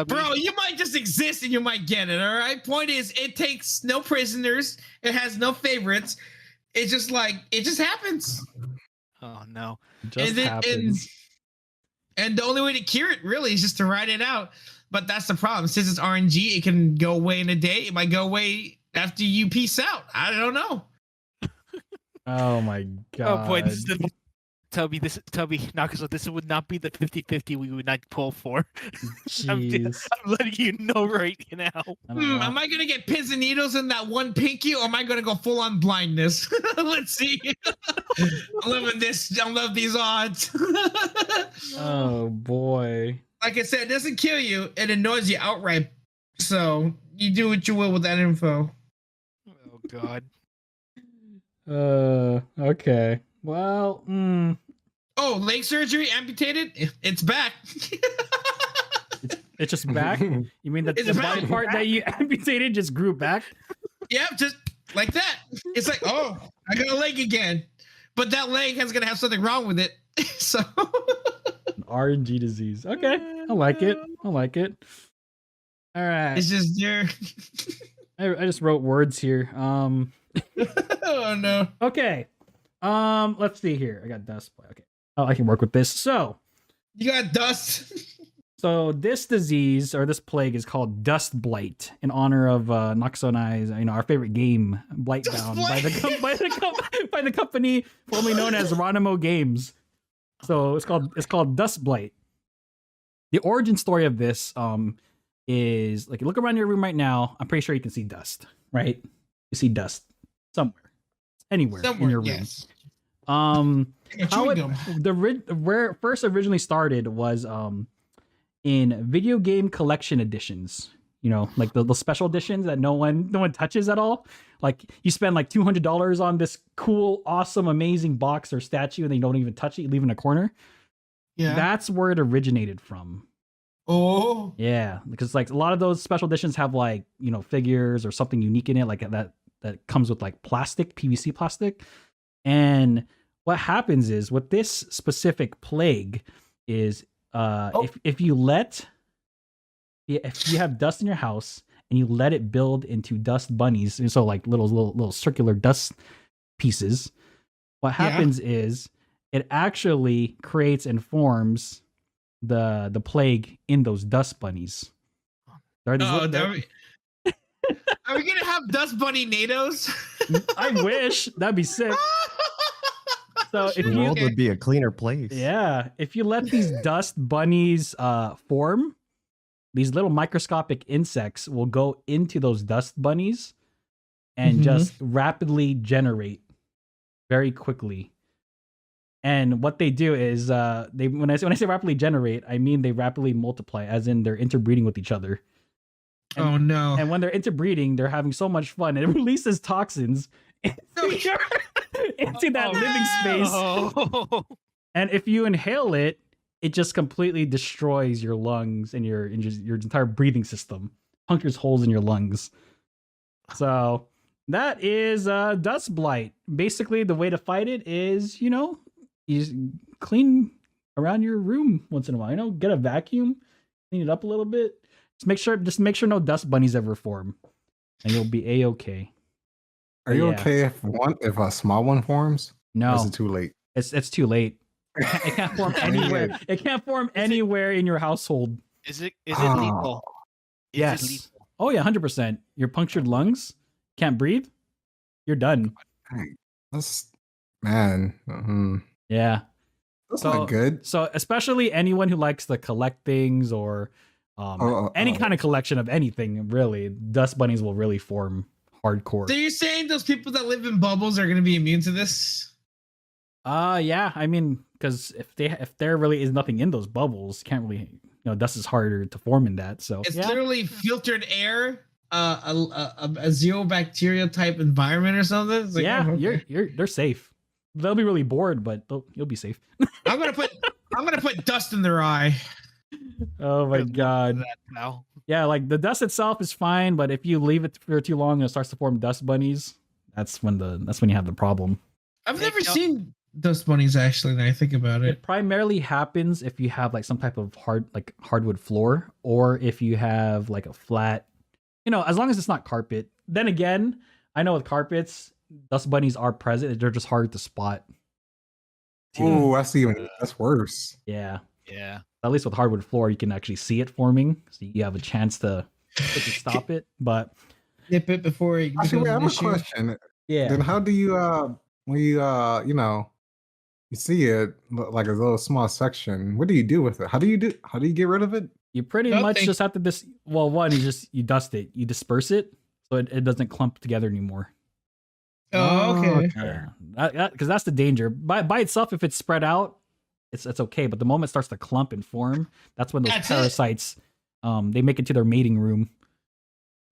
Bro, you might just exist and you might get it, all right? Point is, it takes no prisoners. It has no favorites. It's just it just happens. Oh, no. Just happens. And the only way to cure it, really, is just to ride it out. But that's the problem. Since it's RNG, it can go away in a day. It might go away after you peace out. I don't know. Oh, my God. Oh, boy. This is the... Tubby, Nakaso, this would not be the 50-50 we would not pull for. I'm letting you know right now. Am I going to get pins and needles in that one pinky, or am I going to go full on blindness? Let's see. I'm loving this. I love these odds. Oh, boy. Like I said, it doesn't kill you. It annoys you outright. So you do what you will with that info. Oh, God. Okay. Well, Oh, leg surgery, amputated? It's back. it's just back? You mean that the body part that you amputated just grew back? Yeah, just like that. It's like, oh, I got a leg again. But that leg is going to have something wrong with it. So RNG disease. Okay. I like it. All right. It's just there. I just wrote words here. Oh, no. Okay. Let's see here. I got dust. Okay. Oh, I can work with this. So you got dust. So this disease or this plague is called dust blight in honor of Naxo and I's, our favorite game, Blightbound, by the company formerly known as Ronimo Games. So it's called dust blight. The origin story of this is like, you look around your room right now. I'm pretty sure you can see dust, right? You see dust somewhere. Anywhere in your room. Yes. How where it first originally started was in video game collection editions. Like the special editions that no one touches at all. Like you spend like $200 on this cool, awesome, amazing box or statue, and they don't even touch it. You leave it in a corner. Yeah, that's where it originated from. Oh, yeah, because like a lot of those special editions have like figures or something unique in it, like that comes with like PVC plastic. And what happens is with this specific plague is if you have dust in your house and you let it build into dust bunnies, and so like little circular dust pieces, what happens is it actually creates and forms the plague in those dust bunnies. Are we gonna have dust bunny NATOs? I wish. That'd be sick. So if the world would be a cleaner place. Yeah, if you let these dust bunnies form, these little microscopic insects will go into those dust bunnies and just rapidly generate very quickly. And what they do is when I say rapidly generate, I mean they rapidly multiply, as in they're interbreeding with each other. And, oh no! And when they're interbreeding, they're having so much fun. It releases toxins into that living space. And if you inhale it, it just completely destroys your lungs and your entire breathing system, punctures holes in your lungs. So that is dust blight. Basically, the way to fight it is, you just clean around your room once in a while. Get a vacuum, clean it up a little bit. Just make sure no dust bunnies ever form, and you'll be a-okay. Are you Yeah. okay if a small one forms? Or No, is it too late? it's too late. It can't form anywhere. It can't form anywhere in your household. Is it Oh. lethal? Is it Yes. lethal? Oh yeah, 100%. Your punctured lungs, can't breathe. You're done. That's man. Yeah. That's So- not good. So especially anyone who likes to collect things or any kind of collection of anything, really, dust bunnies will really form hardcore. So you're saying those people that live in bubbles are going to be immune to this? Yeah. I mean, because if there really is nothing in those bubbles, can't really, dust is harder to form in that. So It's yeah. literally filtered air, a zero bacteria type environment or something. It's like, Yeah, oh, okay. they're safe. They'll be really bored, but you'll be safe. I'm gonna put dust in their eye. Oh my Good luck god. with that, pal. Yeah, like the dust itself is fine, but if you leave it for too long and it starts to form dust bunnies, that's when you have the problem. I've Hey, never no- seen dust bunnies actually. Now I think about It it. primarily happens if you have like some type of hardwood floor, or if you have like a flat, as long as it's not carpet. Then again, I know with carpets, dust bunnies are present. They're just hard to spot. Oh, that's worse. Yeah. Yeah. At least with hardwood floor, you can actually see it forming, so you have a chance to stop it. But Nip it before it Actually, wait, I becomes have an a issue. question. yeah, Then how do you when you you see it like a little small section? What do you do with it? How do you get rid of it? you pretty Nothing. much just have to one, you dust it, you disperse it, so it doesn't clump together anymore. Oh, okay. Yeah, because that's the danger. By itself, if it's spread out, it's okay. But the moment it starts to clump and form, that's when those That's it. parasites, they make it to their mating room,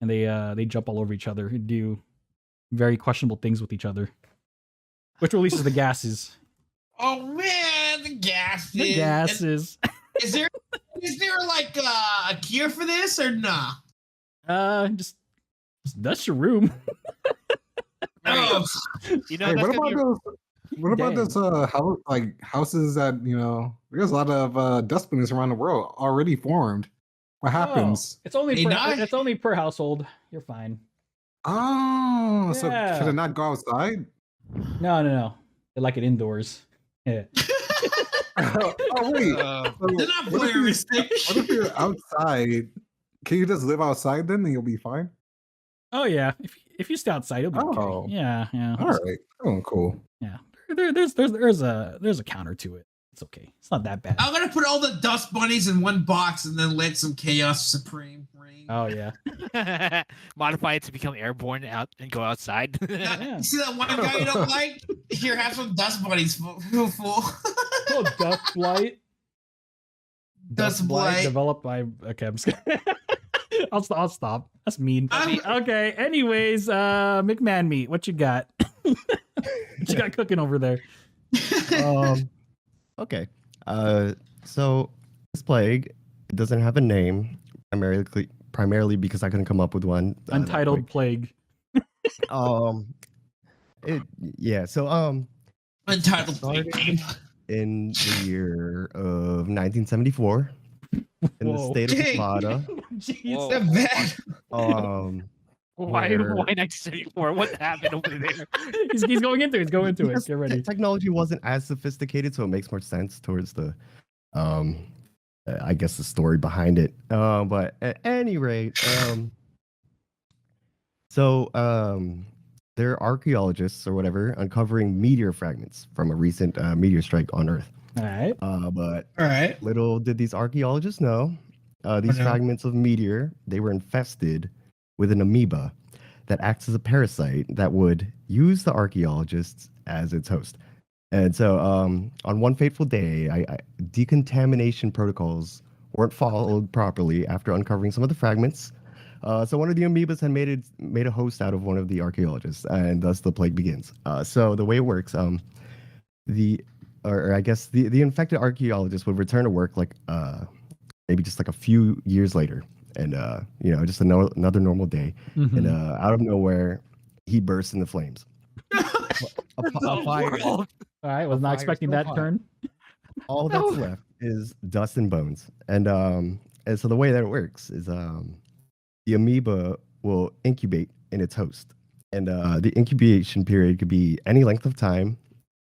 and they jump all over each other and do very questionable things with each other, which releases the gases. Oh man, the gas. The gases. Is there like a cure for this or nah? Just dust your room. Oh, You know, Hey, that's what gonna about be, those? What about Dang. those houses that there's a lot of dust bunnies around the world already formed. What happens? It's only They die? it's only per household. You're fine. Oh, so Yeah. should it not go outside? No. They like it indoors. Yeah. Oh wait, so they're not what if you- voyeuristic. what if you're outside? Can you just live outside then, and you'll be fine? Oh yeah. If you stay outside, you'll be Oh. okay. Yeah. All right. Oh, cool. Yeah. There's a counter to it. It's okay. It's not that bad. I'm gonna put all the dust bunnies in one box and then let some chaos supreme reign. Oh yeah. modify it to become airborne out and go outside. Yeah. You see that one guy you don't like? Here, have some dust bunnies full. Oh, dust blight. Dust blight. developed by. Okay, I'm just kidding. I'll stop. That's mean. Okay. Anyways, McMahon meat. What you got? What you got cooking over there? Okay. So this plague, it doesn't have a name, primarily because I couldn't come up with one. that Untitled plague. quick. So Untitled Started- game. in the year of 1974, in the Whoa. state of Dang. Nevada, Jeez. Whoa. That bad. Why where- 1974? What happened over there? He's going into it. He's going into it. because Get ready. technology wasn't as sophisticated, so it makes more sense towards the I guess the story behind it. But at any rate, there are archaeologists or whatever uncovering meteor fragments from a recent meteor strike on Earth. All right. But All right. little did these archaeologists know, these no. fragments of meteor, they were infested with an amoeba that acts as a parasite that would use the archaeologists as its host. And so on one fateful day, decontamination protocols weren't followed properly after uncovering some of the fragments. So one of the amoebas had made a host out of one of the archaeologists, and thus the plague begins. So the way it works, the infected archaeologist would return to work like maybe just like a few years later, and just another normal day, Mhm. and out of nowhere, he bursts into flames. A fire. All right. Was not fire expecting so that hot. turn. All that's left is dust and bones. And And so the way that it works is the amoeba will incubate in its host. And the incubation period could be any length of time.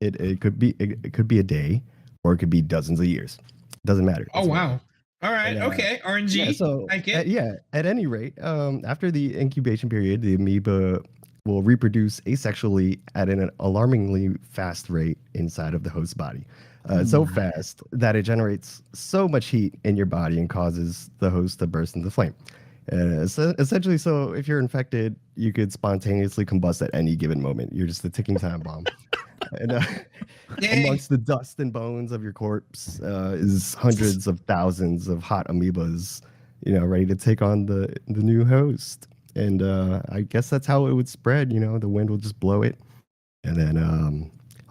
It could be a day, or it could be dozens of years. Doesn't matter. Oh It's wow. All right. And, Okay. RNG. yeah, so like it. at any rate, after the incubation period, the amoeba will reproduce asexually at an alarmingly fast rate inside of the host body. So fast that it generates so much heat in your body and causes the host to burst into flame. Essentially, so if you're infected, you could spontaneously combust at any given moment. You're just a ticking time bomb. And amongst the dust and bones of your corpse is hundreds of thousands of hot amoebas, ready to take on the new host. And I guess that's how it would spread. The wind will just blow it, and then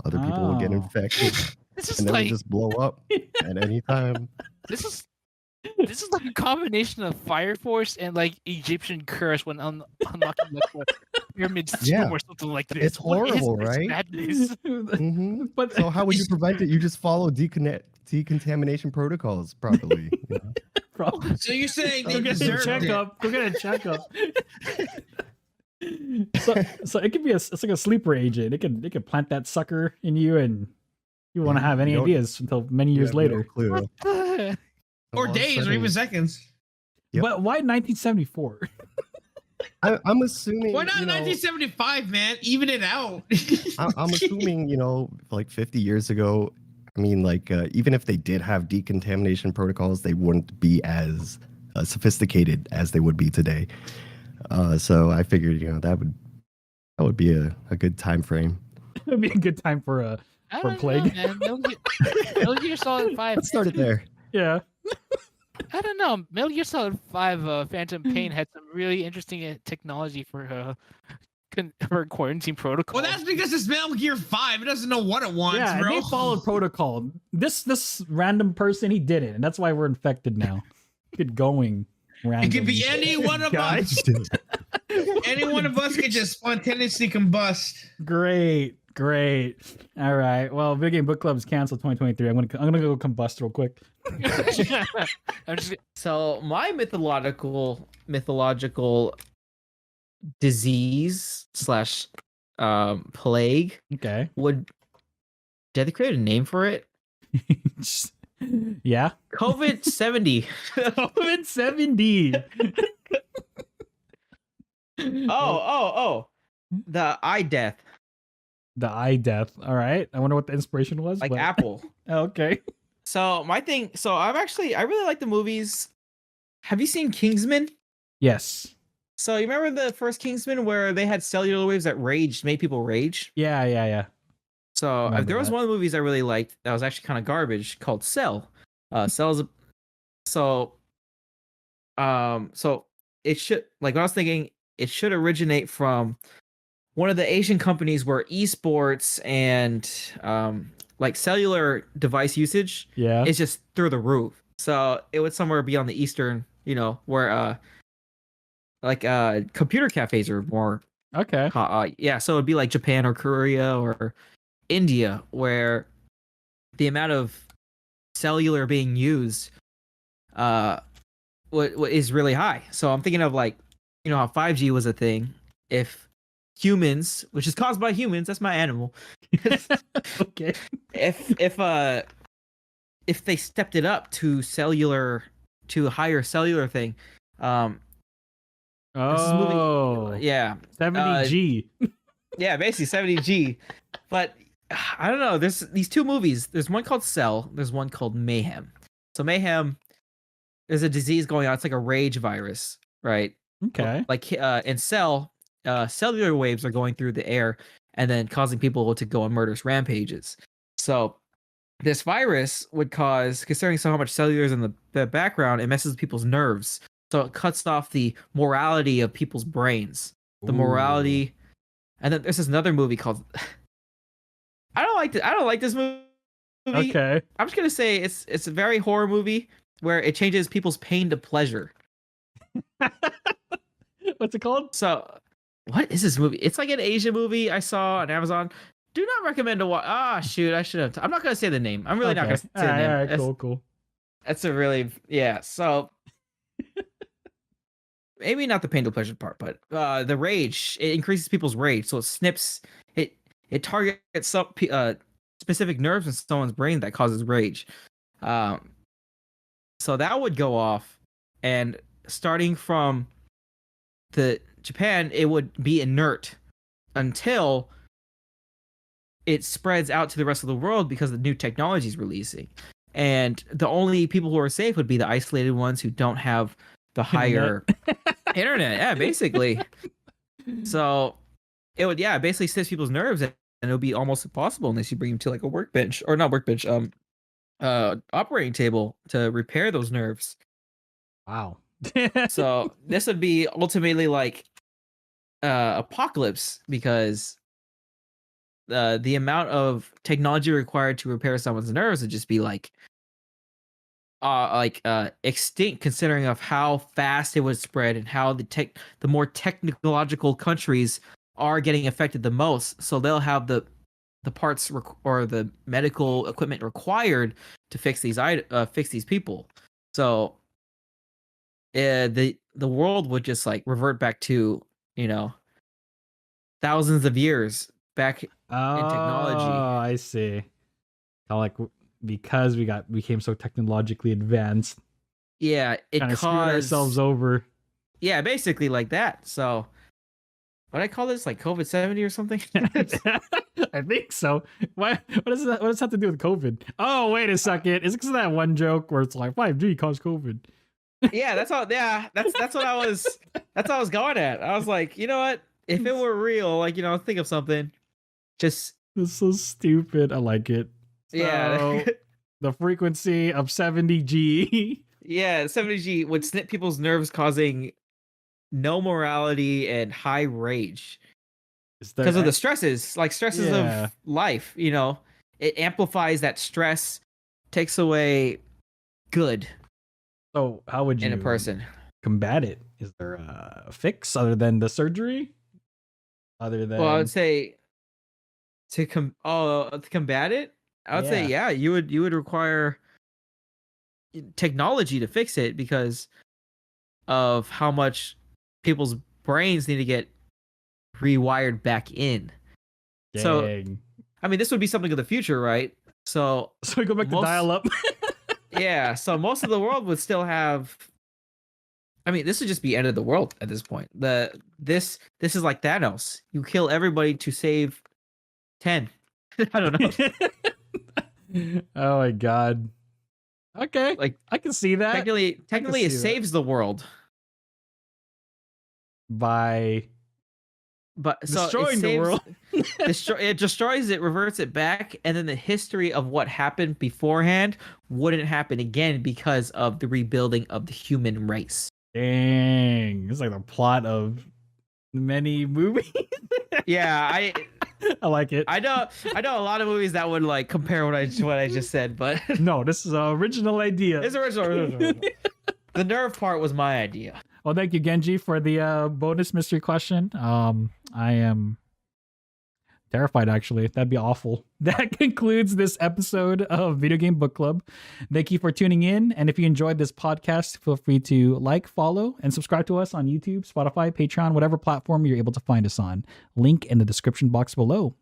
other people will get Oh. infected, This is and then like will just blow up at any time. this is like a combination of Fire Force and like Egyptian curse when unlocking like the pyramid tomb Yeah. or something like this. It's What is horrible, this right? madness? Mhm. But So how would you prevent it? You just follow decontamination protocols properly. Problem. So you're saying Go they get a deserved it? checkup. Go get a checkup. so it could be it's like a sleeper agent. It could plant that sucker in you, and you won't have any You don't- ideas until many You years have no later. clue. What the- Or All of a days, or sudden- even seconds. Yep. But why 1974? I'm assuming. Why not 1975, man? Even it out. I'm assuming, like 50 years ago, I mean, like, even if they did have decontamination protocols, they wouldn't be as sophisticated as they would be today. So I figured, that would be a good time frame. It'd be a good time for a I For don't plague. know, man. Metal Gear Solid 5. Let's start it there. yeah. I don't know. Metal Gear Solid 5 Phantom Pain had some really interesting technology for quarantine protocol. Well, that's because it's Metal Gear 5. It doesn't know what it wants, Yeah, bro. they followed protocol. This random person, he didn't, and that's why we're infected now. Good going. Random. It could be any one of us. Any one of us could just spontaneously combust. Great. All right. Well, Video Game Book Club is canceled 2023. I'm gonna go combust real quick. I'm just So my mythological disease slash plague Okay. would. Did they create a name for it? Yeah. COVID-70. COVID-70. Oh. The eye death, The eye death. All right. I wonder what the inspiration was. like but- Apple. Okay. So my thing. So I really like the movies. Have you seen Kingsman? Yes. So you remember the first Kingsman where they had cellular waves that made people rage? Yeah. So Remember there was that. one of the movies I really liked that was actually kind of garbage called Cell. Cell's so it should, like, what I was thinking, it should originate from one of the Asian companies where esports and like cellular device usage Yeah. is just through the roof. So it would somewhere be on the eastern, where computer cafes are more Okay. yeah, so it'd be like Japan or Korea or India, where the amount of cellular being used is really high. So I'm thinking of, like, how 5G was a thing. If humans, which is caused by humans, that's my animal. Okay. If they stepped it up to a higher cellular thing, Oh. yeah, 70G. yeah, basically 70G. But I don't know. There's these two movies. There's one called Cell. There's one called Mayhem. So Mayhem, there's a disease going on. It's like a rage virus, right? Okay. Like in Cell, cellular waves are going through the air and then causing people to go on murderous rampages. So this virus would cause, considering so how much cellular is in the background, it messes with people's nerves. So it cuts off the morality of people's brains. The morality. And then there's this another movie called I don't like this movie. Okay. I'm just gonna say it's a very horror movie where it changes people's pain to pleasure. What's it called? So what is this movie? It's like an Asian movie I saw on Amazon. Do not recommend to watch. Ah, shoot, I should have. I'm not gonna say the name. I'm really not gonna say the name. All right, That's- cool. That's a really, yeah. So maybe not the pain to pleasure part, but the rage. It increases people's rage, so it snips it targets some specific nerves in someone's brain that causes rage. So that would go off, and starting from the Japan, it would be inert until it spreads out to the rest of the world because the new technology is releasing. And the only people who are safe would be the isolated ones who don't have the higher internet. Yeah, basically. So it would, basically stiff people's nerves, and it would be almost impossible unless you bring them to like a workbench, or not workbench, operating table to repair those nerves. Wow. So this would be ultimately like apocalypse, because the amount of technology required to repair someone's nerves would just be like extinct, considering of how fast it would spread and how the more technological countries are getting affected the most. So they'll have the parts or the medical equipment required to fix these people. So the world would just like revert back to, thousands of years back in technology. Oh, I see. Kind of like because we became so technologically advanced. Yeah, it kind of screwed ourselves over. Yeah, basically like that. So what I call this, like COVID-70 or something? I think so. What does that have to do with COVID? Oh, wait a second. Is it because of that one joke where it's like 5G caused COVID? Yeah, that's what I was going at. I was like, you know what? If it were real, like, think of something. Just It's so stupid. I like it. Yeah. So, the frequency of 70G. Yeah, 70G would snip people's nerves, causing no morality and high rage. Because of the stresses of life, it amplifies that stress, takes away good. So how would you in a person combat it? Is there a fix other than the surgery? Other than, well, I would say to combat it, I would say you would require technology to fix it, because of how much people's brains need to get rewired back in. Dang. So I mean, this would be something of the future, right? So we go back to dial-up. Yeah, so most of the world would still have. I mean, this would just be end of the world at this point. This is like Thanos. You kill everybody to save 10. I don't know. Oh my god. Okay, like I can see that. Technically, it saves the world by destroying the world. It destroys it, reverts it back, and then the history of what happened beforehand wouldn't happen again because of the rebuilding of the human race. Dang, it's like the plot of many movies. Yeah, I like it. I know a lot of movies that would like compare what I just said, but no, this is an original idea. It's original. The nerve part was my idea. Well, thank you, Genji, for the bonus mystery question. I am terrified, actually. That'd be awful. That concludes this episode of Video Game Book Club. Thank you for tuning in. And if you enjoyed this podcast, feel free to like, follow, and subscribe to us on YouTube, Spotify, Patreon, whatever platform you're able to find us on. Link in the description box below.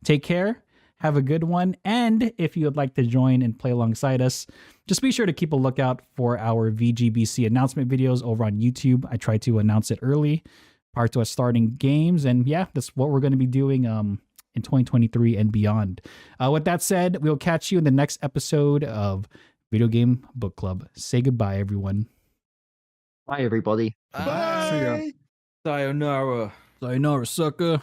Take care. Have a good one. And if you would like to join and play alongside us, just be sure to keep a lookout for our VGBC announcement videos over on YouTube. I try to announce it early prior to us starting games. And yeah, that's what we're going to be doing in 2023 and beyond. With that said, we'll catch you in the next episode of Video Game Book Club. Say goodbye, everyone. Bye, everybody. Bye. See ya. Sayonara. Sayonara, sucker.